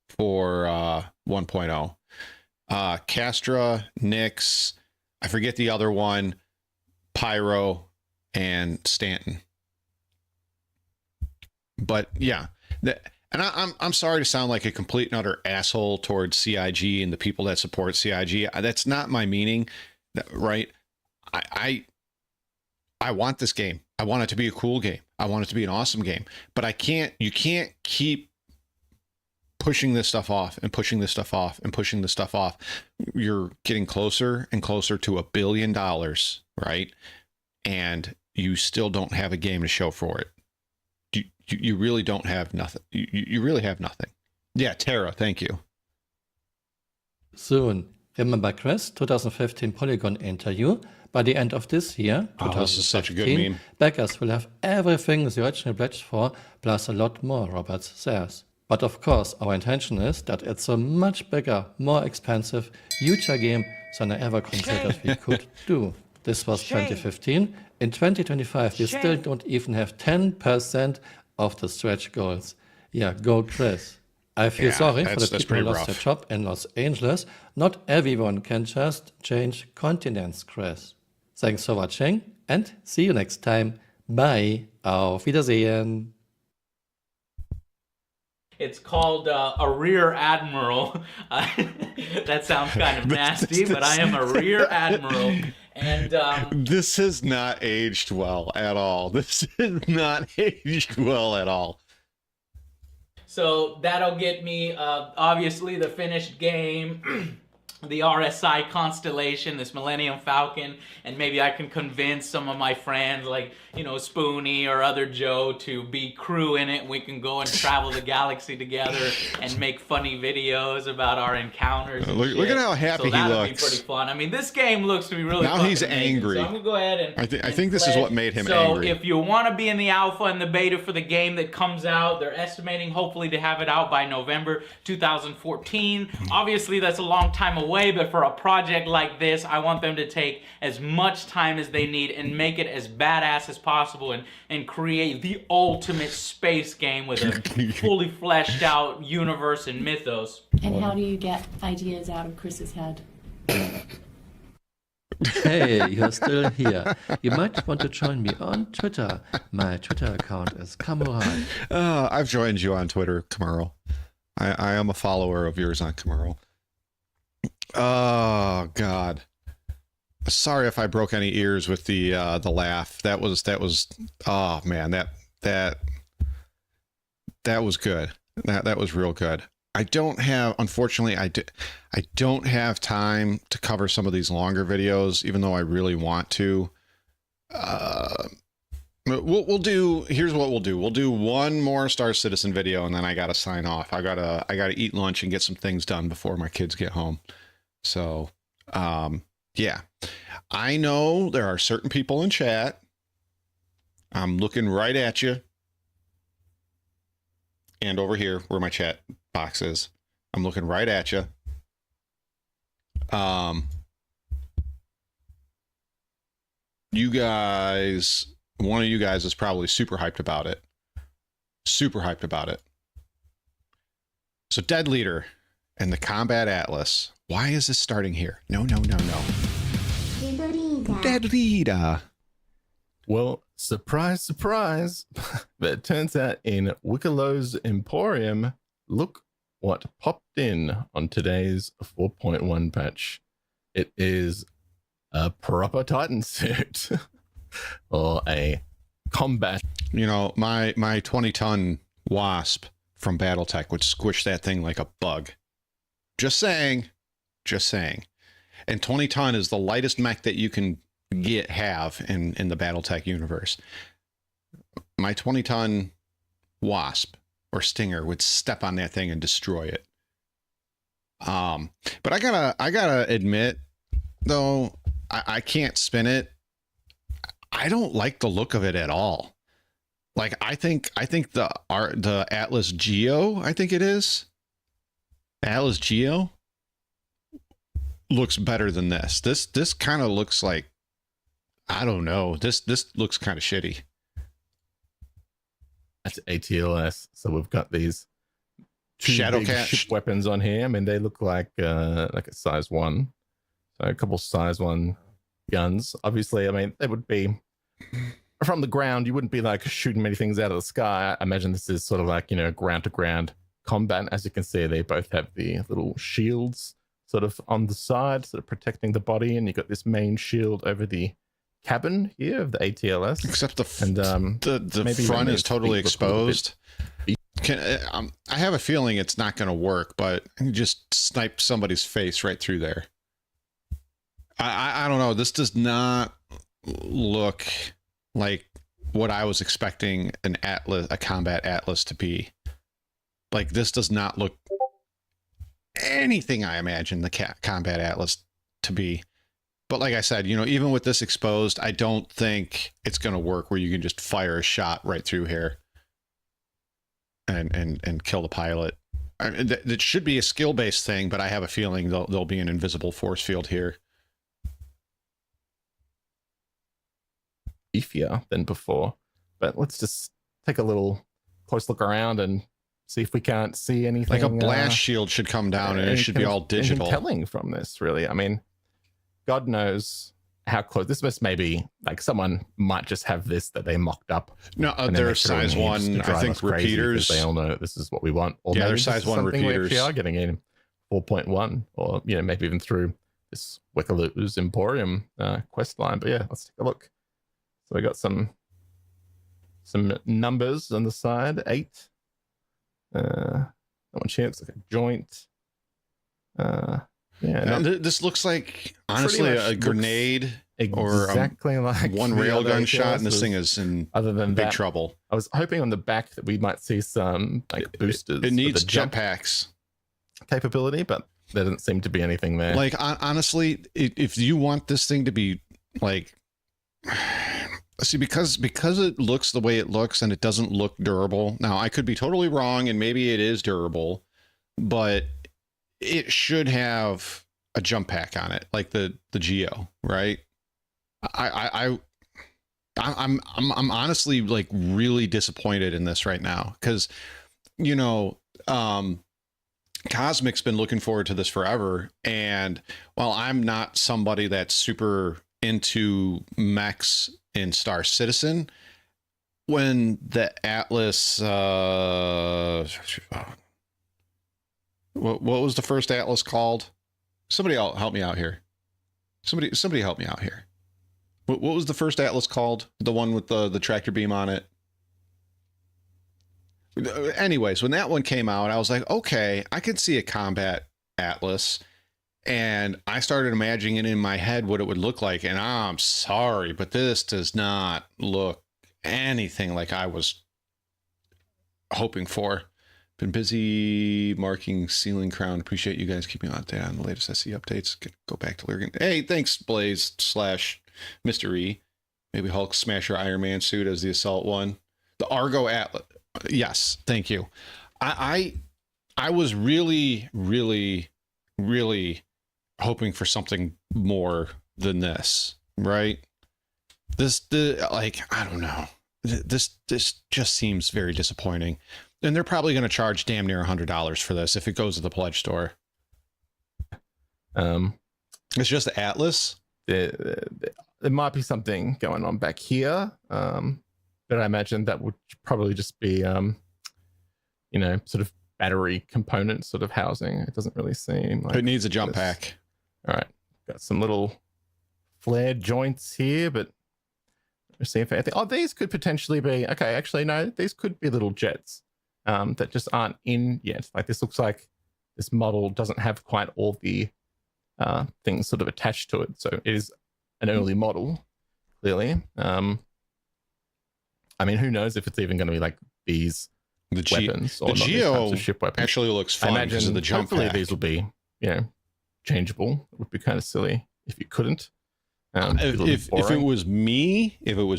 for 1.0. Castra, Nix, I forget the other one, Pyro, and Stanton. But yeah, I'm sorry to sound like a complete and utter asshole towards CIG and the people that support CIG. That's not my meaning, right? I want this game. I want it to be a cool game. I want it to be an awesome game. But you can't keep pushing this stuff off and pushing this stuff off and pushing this stuff off. You're getting closer and closer to $1 billion, right? And you still don't have a game to show for it. You really don't have nothing. You really have nothing. Yeah, Tara, thank you. Soon. Remember Chris, 2015 Polygon interview? By the end of this year, This is such a good meme. backers will have everything the original pledged for, plus a lot more, Roberts says. But of course, our intention is that it's a much bigger, more expensive, huger game than I ever considered we could do. This was 2015. In 2025, we still don't even have 10% of the stretch goals. Yeah, go Chris. I feel sorry for the people who lost their job in Los Angeles. Not everyone can just change continents, Chris. Thanks for watching and see you next time. Bye. Auf Wiedersehen. It's called a rear admiral. That sounds kind of nasty, but I am a rear admiral. And this has not aged well at all. This has not aged well at all. So that'll get me, obviously, the finished game, the RSI Constellation, this Millennium Falcon, and maybe I can convince some of my friends like, Spoonie or other Joe to be crew in it. We can go and travel the galaxy together and make funny videos about our encounters. Look at how happy he looks. That'll be pretty fun. I mean, this game looks to be really fun. Now he's angry. So I'm going to go ahead and I think this is what made him angry. So if you want to be in the alpha and the beta for the game that comes out, they're estimating hopefully to have it out by November 2014. Obviously, that's a long time away, but for a project like this, I want them to take as much time as they need and make it as badass as possible and create the ultimate space game with a fully fleshed out universe and mythos. And how do you get ideas out of Chris's head? Hey, you're still here. You might want to join me on Twitter. My Twitter account is Kamurai. I've joined you on Twitter, Kamaro. I am a follower of yours on Kamaro. Oh God. Sorry if I broke any ears with the laugh. That was oh man, that was good. That was real good. Unfortunately, I don't have time to cover some of these longer videos, even though I really want to. We'll do. Here's what we'll do. We'll do one more Star Citizen video, and then I gotta sign off. I gotta eat lunch and get some things done before my kids get home. So, yeah, I know there are certain people in chat. I'm looking right at you. And over here where my chat box is, I'm looking right at you. You guys one of you guys is probably super hyped about it. Super hyped about it. So Dead Leader and the Combat Atlas. Why is this starting here? No. Dead Leader. Well, surprise, surprise. But it turns out in Wickelow's Emporium, look what popped in on today's 4.1 patch. It is a proper Titan suit or a combat. You know, my 20-ton Wasp from BattleTech would squish that thing like a bug. Just saying. And 20-ton is the lightest mech that you can have in the BattleTech universe. My 20-ton Wasp or Stinger would step on that thing and destroy it. But I gotta admit, though, I can't spin it. I don't like the look of it at all. Like, I think the Atlas Geo, I think it is. Atlas Geo looks better than this. This kind of looks like, I don't know. This looks kind of shitty. That's ATLS. So we've got these two big Shadowcat ship weapons on here. I mean, they look like a size 1. So a couple size 1 guns. Obviously, I mean, they would be from the ground. You wouldn't be like shooting many things out of the sky. I imagine this is sort of like, ground to ground combat. As you can see, they both have the little shields sort of on the side, sort of protecting the body. And you've got this main shield over the cabin here of the ATLS. Except the front is totally exposed. I have a feeling it's not going to work, but you just snipe somebody's face right through there. I don't know. This does not look like what I was expecting a combat Atlas to be. Like, this does not look anything I imagined the combat Atlas to be. But like I said, even with this exposed, I don't think it's going to work where you can just fire a shot right through here and kill the pilot. It should be a skill-based thing, but I have a feeling there'll be an invisible force field here. Beefier than before. But let's just take a little close look around and see if we can't see anything. Like a blast shield should come down and it should be all digital. Telling from this, really. I mean, God knows how close. This must maybe like someone might just have this that they mocked up. No, they're size 1. I think repeaters. They all know this is what we want. Or yeah, they're size 1 repeaters. We actually are getting in 4.1, or maybe even through this Wickelow's Emporium quest line. But yeah, let's take a look. So we got some numbers on the side. 8. That one chance like a joint. This looks like, honestly, a grenade exactly like one railgun shot, and this thing is in big trouble. I was hoping on the back that we might see some like boosters. It needs jetpacks capability, but there doesn't seem to be anything there. Like, honestly, if you want this thing to be like, see, because it looks the way it looks and it doesn't look durable. Now, I could be totally wrong, and maybe it is durable, but it should have a jump pack on it, like the Geo, right? I'm honestly like really disappointed in this right now, because Cosmic's been looking forward to this forever, and while I'm not somebody that's super into mechs in Star Citizen, when the Atlas what was the first Atlas called? Somebody help me out here. Somebody help me out here. What was the first Atlas called? The one with the tractor beam on it? Anyways, when that one came out, I was like, okay, I could see a combat Atlas. And I started imagining it in my head what it would look like. And I'm sorry, but this does not look anything like I was hoping for. Been busy marking ceiling crown. Appreciate you guys keeping on the latest SE updates. Go back to Lurgan. Hey, thanks, Blaze / Mystery. Maybe Hulk smash your Iron Man suit as the assault one. The Argo Atlas. Yes, thank you. I was really, really, really hoping for something more than this, right? I don't know. This just seems very disappointing. And they're probably going to charge damn near $100 for this if it goes to the pledge store. It's just the Atlas. There might be something going on back here, but I imagine that would probably just be, sort of battery component sort of housing. It doesn't really seem like it needs a jump pack. All right, got some little flared joints here, but we're seeing if anything. Oh, these could potentially be okay. Actually, no, these could be little jets that just aren't in yet. Like this looks like this model doesn't have quite all the things sort of attached to it, so it is an early model, clearly. I mean, who knows if it's even going to be like these weapons or the not, Geo these types of ship weapons. actually looks fun. I imagine of the jump hopefully pack. these will be, changeable. It would be kind of silly if you couldn't. If it was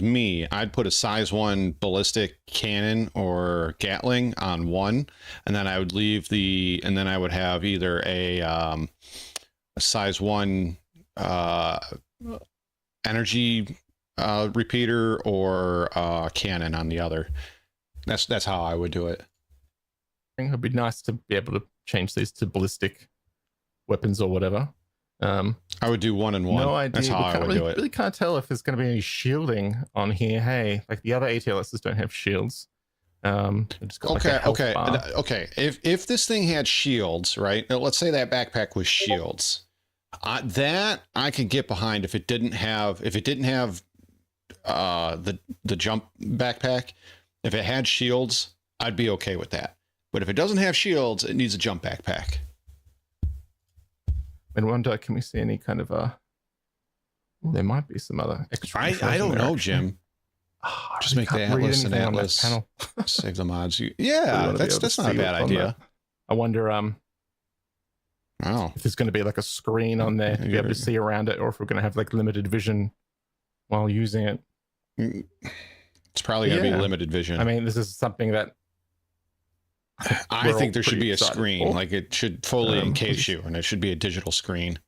me, I'd put a size 1 ballistic cannon or Gatling on one, and then I would I would have either a size 1 energy repeater or cannon on the other. That's how I would do it. It'd be nice to be able to change these to ballistic weapons or whatever. I would do 1 and 1. No idea. That's how I would do it. Really can't tell if there's going to be any shielding on here. Hey, like the other ATLSs don't have shields. Just got like a health bar. Okay. If this thing had shields, right? Now, let's say that backpack was shields. That I could get behind if it didn't have the jump backpack. If it had shields, I'd be okay with that. But if it doesn't have shields, it needs a jump backpack. I wonder, can we see any kind of there might be some other extra. I don't know, Jim. Just make the Atlas an Atlas. Save the mods. Yeah, that's not a bad idea. I wonder wow, if there's going to be like a screen on there to be able to see around it, or if we're going to have like limited vision while using it. It's probably going to be limited vision. I mean, this is something that I think there should be a screen. For. Like it should fully encase you, and it should be a digital screen.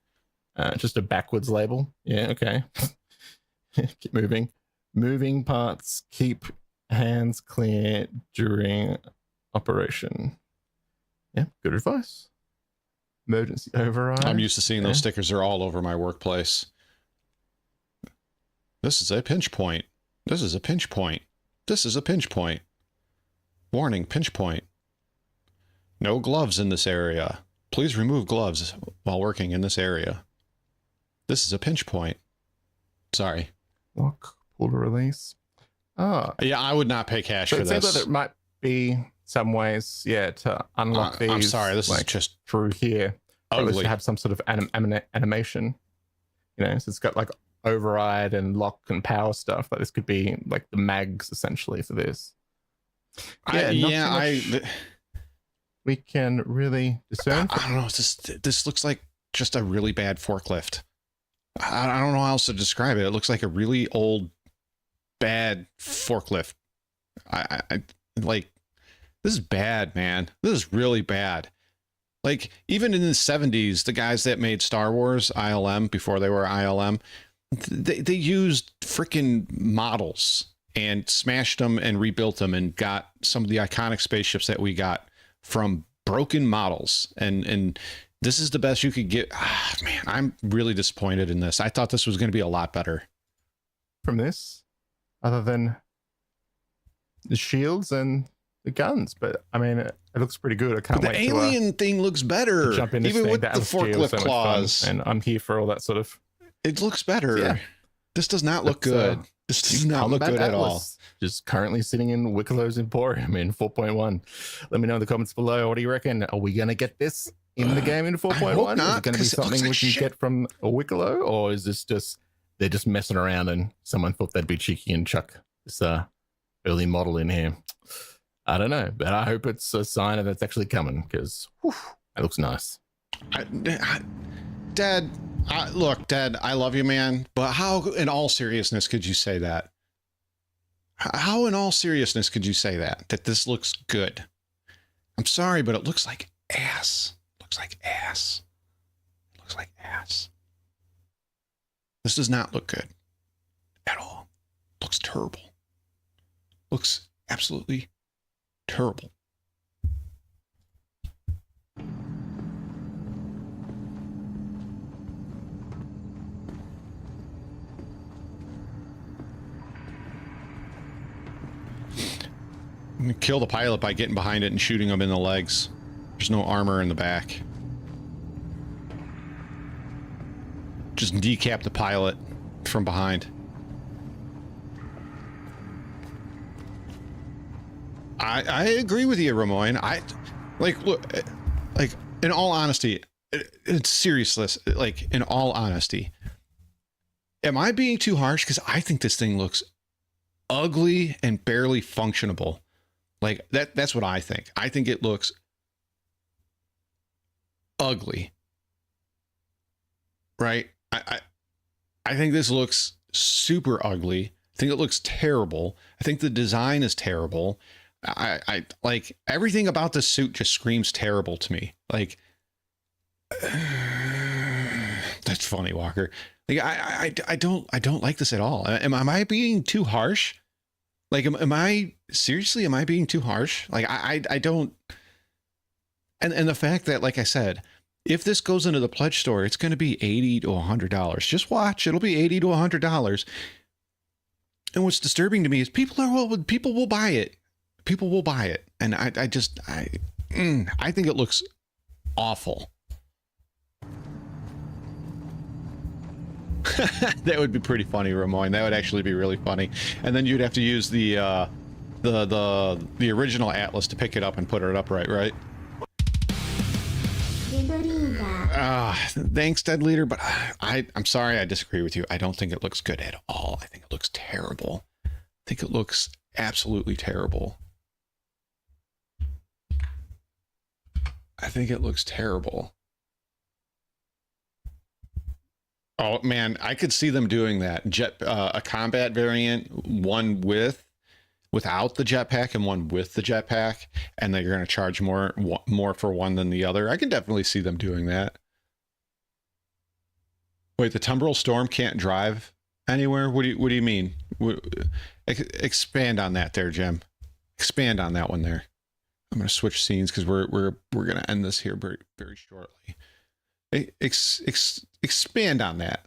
Just a backwards label. Yeah, okay. Keep moving. Moving parts. Keep hands clear during operation. Yeah, good advice. Emergency override. I'm used to seeing those stickers. They're all over my workplace. This is a pinch point. This is a pinch point. This is a pinch point. Warning, pinch point. No gloves in this area. Please remove gloves while working in this area. This is a pinch point. Sorry. Lock, pull to release. Oh. Yeah, I would not pay cash for it this. Seems like there might be some ways, to unlock these. I'm sorry, this is just through here. ugly. To have some sort of animation. So it's got like override and lock and power stuff. Like this could be like the mags essentially for this. We can really discern. I don't know. This looks like just a really bad forklift. I don't know how else to describe it. It looks like a really old, bad forklift. I like, this is bad, man. This is really bad. Like, even in the 70s, the guys that made Star Wars, ILM, before they were ILM, they used freaking models and smashed them and rebuilt them and got some of the iconic spaceships that we got from broken models. And this is the best you could get. Man, I'm really disappointed in this. I thought this was going to be a lot better. From this, other than the shields and the guns, but I mean, it looks pretty good. I can't wait. The alien thing looks better, jump in even with the forklift claws. And I'm here for all that sort of. It looks better. Yeah. This does not look good. This does not look good at all. Just currently sitting in Wicklow's Emporium in 4.1. Let me know in the comments below. What do you reckon? Are we going to get this in the game in 4.1? Is it going to be something we can get from a Wicklow, or is this just they're just messing around and someone thought they'd be cheeky and chuck this early model in here? I don't know, but I hope it's a sign that it's actually coming, because it looks nice. Dad, look, Dad, I love you, man, but how in all seriousness could you say that? How in all seriousness could you say that this looks good? I'm sorry, but it looks like ass. Looks like ass. Looks like ass. This does not look good at all. looks terrible. Looks absolutely terrible. I'm gonna kill the pilot by getting behind it and shooting him in the legs. There's no armor in the back. Just decap the pilot from behind. I agree with you, Ramon. Look, like, in all honesty, it's seriousness. Like, in all honesty, am I being too harsh? Because I think this thing looks ugly and barely functionable. Like, that's what I think. I think it looks ugly. Right? I think this looks super ugly. I think it looks terrible. I think the design is terrible. I like everything about this suit just screams terrible to me. Like, that's funny, Walker. Like, I don't like this at all. Am I being too harsh? Like, am I being too harsh? Like, I don't. And the fact that, like I said, if this goes into the pledge store, it's going to be $80 to $100. Just watch. It'll be $80 to $100. And what's disturbing to me is people will buy it. People will buy it. And I think it looks awful. That would be pretty funny, Ramon. That would actually be really funny. And then you'd have to use the original Atlas to pick it up and put it upright, right? Thanks, Dead Leader, but I'm sorry, I disagree with you. I don't think it looks good at all. I think it looks terrible. I think it looks absolutely terrible. I think it looks terrible. Oh man, I could see them doing that. A combat variant, one without the jetpack and one with the jetpack, and they're going to charge more for one than the other. I can definitely see them doing that. Wait, the Tumbril Storm can't drive anywhere? What do you mean? Expand on that there, Jim. Expand on that one there. I'm going to switch scenes because we're going to end this here very, very shortly. Expand on that.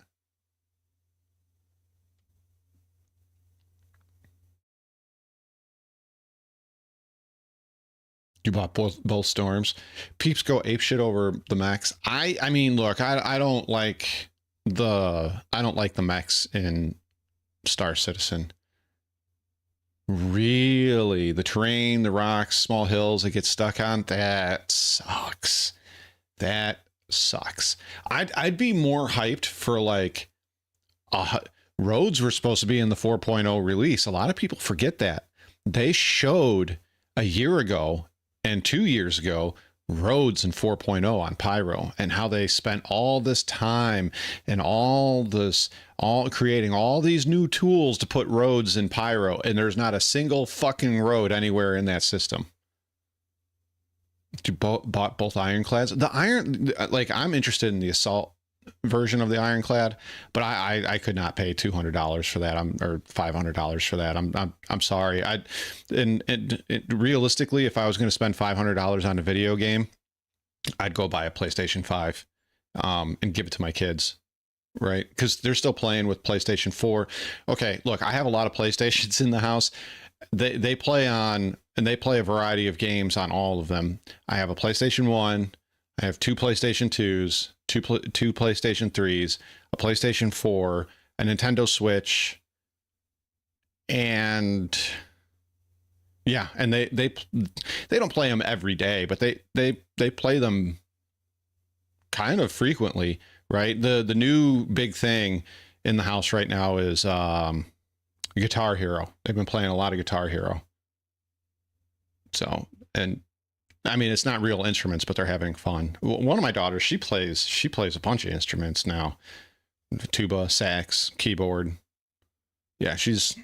You bought both storms. Peeps go apeshit over the mechs. I mean, look, I don't like the mechs in Star Citizen. Really, the terrain, the rocks, small hills it gets stuck on, that sucks. That sucks. I'd be more hyped for like roads were supposed to be in the 4.0 release. A lot of people forget that. They showed a year ago and 2 years ago roads in 4.0 on Pyro, and how they spent all this time and all creating all these new tools to put roads in Pyro, and there's not a single fucking road anywhere in that system. You bought both ironclads. The iron, like, I'm interested in the assault version of the ironclad, but I could not pay $200 for that. Or $500 for that. I'm sorry. Realistically, if I was going to spend $500 on a video game, I'd go buy a PlayStation 5 and give it to my kids, right? Because they're still playing with PlayStation 4. Okay, look, I have a lot of PlayStations in the house. They play on, and they play a variety of games on all of them. I have a PlayStation 1. I have two PlayStation 2s, two PlayStation 3s, a PlayStation 4, a Nintendo Switch, and yeah, and they don't play them every day, but they play them kind of frequently, right? The new big thing in the house right now is Guitar Hero. They've been playing a lot of Guitar Hero. So, and I mean, it's not real instruments, but they're having fun. One of my daughters, she plays a bunch of instruments now. Tuba, sax, keyboard. Yeah, she's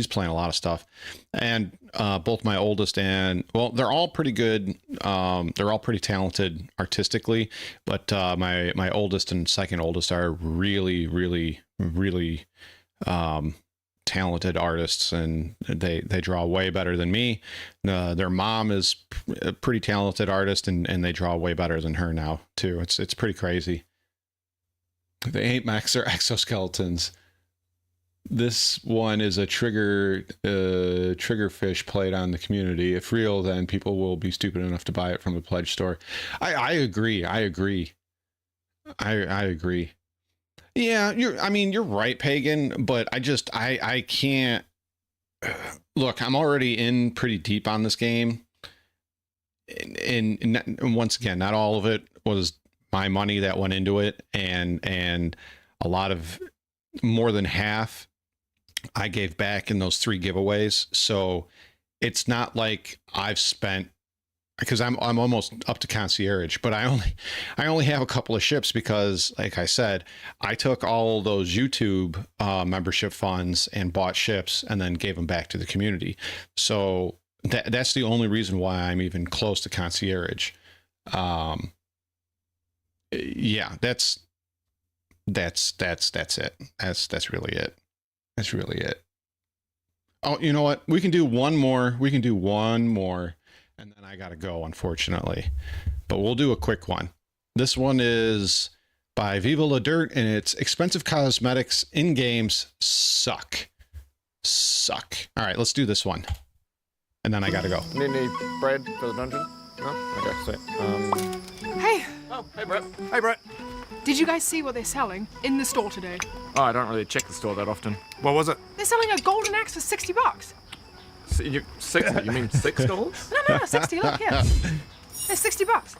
playing a lot of stuff. And both my oldest and, well, they're all pretty good. They're all pretty talented artistically, but my oldest and second oldest are really, really, really talented artists, and they draw way better than me. Their mom is a pretty talented artist, and they draw way better than her now too. It's pretty crazy. The 8 mechs are exoskeletons. This one is a trigger fish played on the community. If real, then people will be stupid enough to buy it from the pledge store. I agree. I agree. Yeah, you're right, Pagan, but I can't look, I'm already in pretty deep on this game. And once again, not all of it was my money that went into it, and a lot of, more than half I gave back in those 3 giveaways. So it's not like I've spent, because I'm almost up to concierge, but I only have a couple of ships because, like I said, I took all those YouTube membership funds and bought ships and then gave them back to the community. So that's the only reason why I'm even close to concierge. Yeah, that's it. That's really it. That's really it. Oh, you know what? We can do one more. And then I gotta go, unfortunately. But we'll do a quick one. This one is by Viva La Dirt, and it's expensive cosmetics in games suck. All right, let's do this one. And then I gotta go. Need bread for the dungeon? No? Okay, sweet. Hey! Oh, hey, Brett. Hey, Brett. Did you guys see what they're selling in the store today? Oh, I don't really check the store that often. What was it? They're selling a golden axe for $60. So you mean $6? No, 60, look, here. They're $60.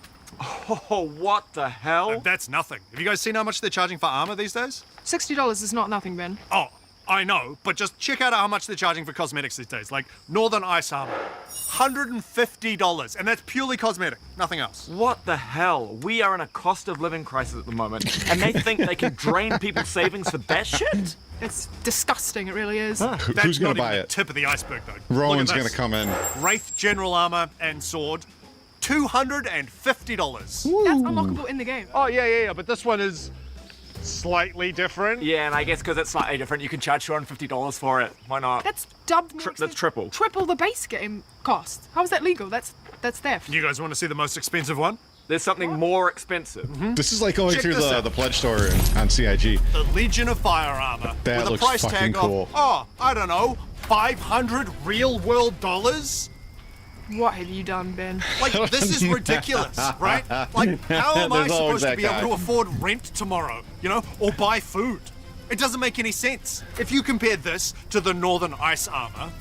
Oh, what the hell? That's nothing. Have you guys seen how much they're charging for armor these days? $60 is not nothing, Ben. Oh, I know, but just check out how much they're charging for cosmetics these days. Like Northern Ice armor. $150, and that's purely cosmetic, nothing else. What the hell? We are in a cost of living crisis at the moment, and they think they can drain people's savings for that shit? It's disgusting, it really is. Who's going to buy it? Tip of the iceberg, though. Rowan's going to come in. Wraith General Armor and Sword, $250. That's unlockable in the game. Oh, yeah, but this one is slightly different. Yeah, and I guess because it's slightly different, you can charge $250 for it. Why not? That's dubbed more That's triple. Triple the base game cost. How is that legal? That's theft. You guys want to see the most expensive one? There's something more expensive. This is like going Check through this out. the pledge store on CIG. The Legion of Fire Armor. That with looks a price fucking tag cool. of, I don't know, 500 real world dollars? What have you done, Ben? Like, this is ridiculous, right? Like, how am I There's always supposed to that be guy. able to afford rent tomorrow, or buy food? It doesn't make any sense. If you compare this to the Northern Ice armor,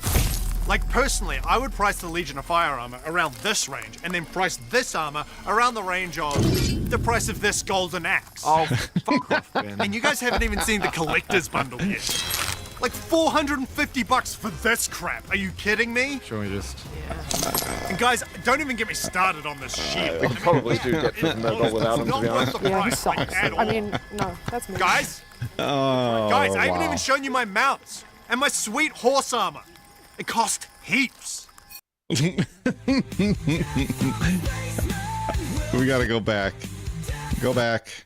like, personally, I would price the Legion of Fire armor around this range, and then price this armor around the range of the price of this golden axe. Oh, fuck off, Ben. And you guys haven't even seen the collector's bundle yet. Like $450 for this crap. Are you kidding me? Should we just... And guys, don't even get me started on this shit. We probably do get through the mobile without them, to Not be worth honest. the price, like, at all. No, that's me. Guys, Oh, I haven't wow. even shown you my mounts and my sweet horse armor. It cost heaps. We gotta go back. Go back.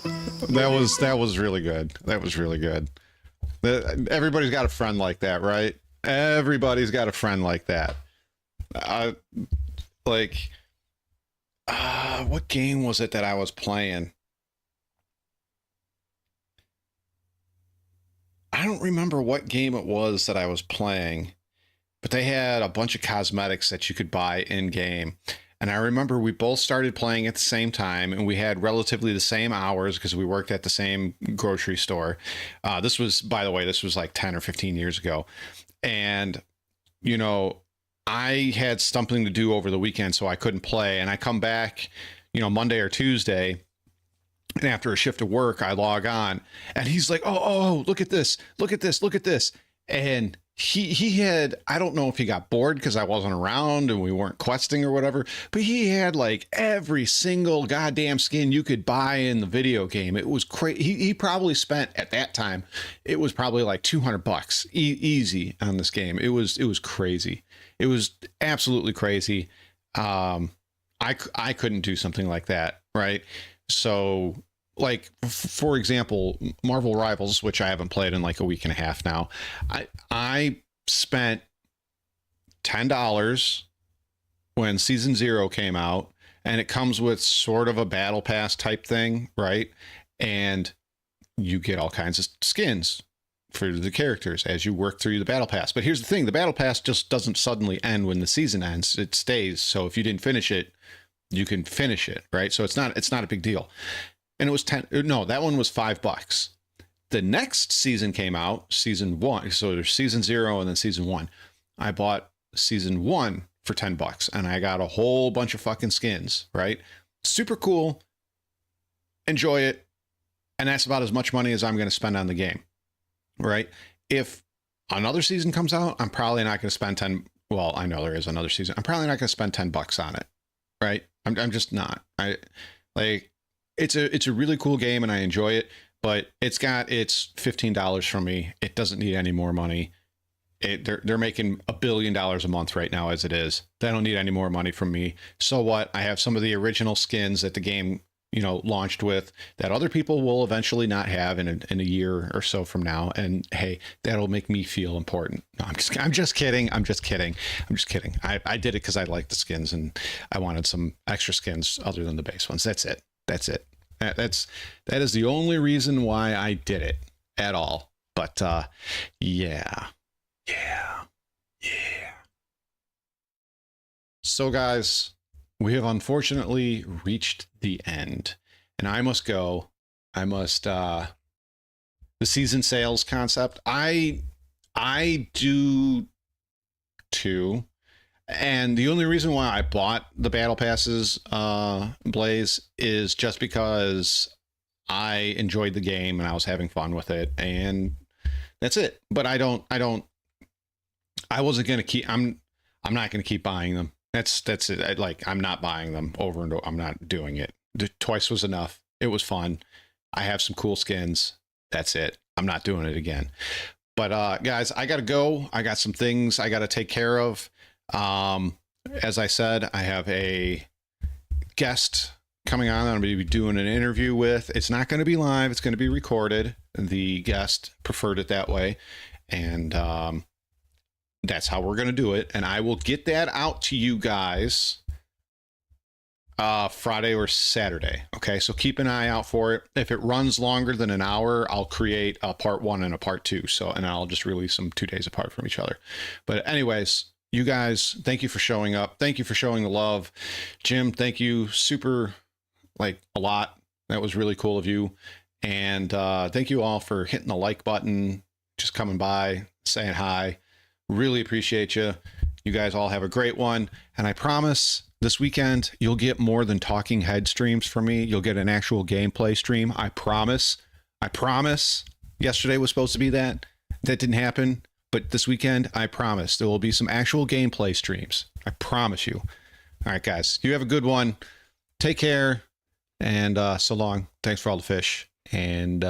That was really good. Everybody's got a friend like that, right? Everybody's got a friend like that. What game was it that I was playing? I don't remember what game it was that I was playing, but they had a bunch of cosmetics that you could buy in game. And I remember we both started playing at the same time, and we had relatively the same hours because we worked at the same grocery store. This was, by the way, like 10 or 15 years ago. And, I had something to do over the weekend, so I couldn't play. And I come back, Monday or Tuesday, and after a shift of work, I log on, and he's like, oh, look at this. And he had, I don't know if he got bored because I wasn't around and we weren't questing or whatever, but he had like every single goddamn skin you could buy in the video game. It was crazy. He probably spent, at that time, it was probably like $200 easy on this game. It was crazy. It was absolutely crazy. I couldn't do something like that, right? So like for example, Marvel Rivals, which I haven't played in like a week and a half now. I spent $10 when season 0 came out, and it comes with sort of a battle pass type thing, right? And you get all kinds of skins for the characters as you work through the battle pass. But here's the thing, the battle pass just doesn't suddenly end when the season ends. It stays. So if you didn't finish it, you can finish it, right? So it's not a big deal. And it was that one was $5. The next season came out, season 1. So there's season 0 and then season 1. I bought season 1 for $10 and I got a whole bunch of fucking skins, right? Super cool. Enjoy it. And that's about as much money as I'm going to spend on the game. Right? If another season comes out, I'm probably not going to spend well, I know there is another season. I'm probably not going to spend $10 on it. Right? I'm just not. It's a really cool game and I enjoy it, but it's $15 from me. It doesn't need any more money. They're making $1 billion a month right now as it is. They don't need any more money from me. So what? I have some of the original skins that the game launched with that other people will eventually not have in a year or so from now. And hey, that'll make me feel important. No, I'm just kidding. I did it because I liked the skins and I wanted some extra skins other than the base ones. That's it. That is the only reason why I did it at all. But yeah. So guys, we have unfortunately reached the end, and I must go. The season sales concept, I do too. And the only reason why I bought the battle passes, Blaze, is just because I enjoyed the game and I was having fun with it, and that's it. But I wasn't going to keep, I'm not going to keep buying them. That's it. I'm not buying them over and over. I'm not doing it. Twice was enough. It was fun. I have some cool skins. That's it. I'm not doing it again. But guys, I got to go. I got some things I got to take care of. As I said, I have a guest coming on. I'm going to be doing an interview with. It's not going to be live. It's going to be recorded. The guest preferred it that way. And that's how we're going to do it. And I will get that out to you guys Friday or Saturday. Okay, so keep an eye out for it. If it runs longer than an hour, I'll create a part 1 and a part 2. And I'll just release them 2 days apart from each other. But anyways, you guys, thank you for showing up. Thank you for showing the love. Jim, thank you super, a lot. That was really cool of you. And thank you all for hitting the like button, just coming by, saying hi. Really appreciate you. You guys all have a great one. And I promise this weekend, you'll get more than talking head streams from me. You'll get an actual gameplay stream. I promise. Yesterday was supposed to be that. That didn't happen. But this weekend, I promise there will be some actual gameplay streams. I promise you. All right, guys, you have a good one. Take care. And so long. Thanks for all the fish. And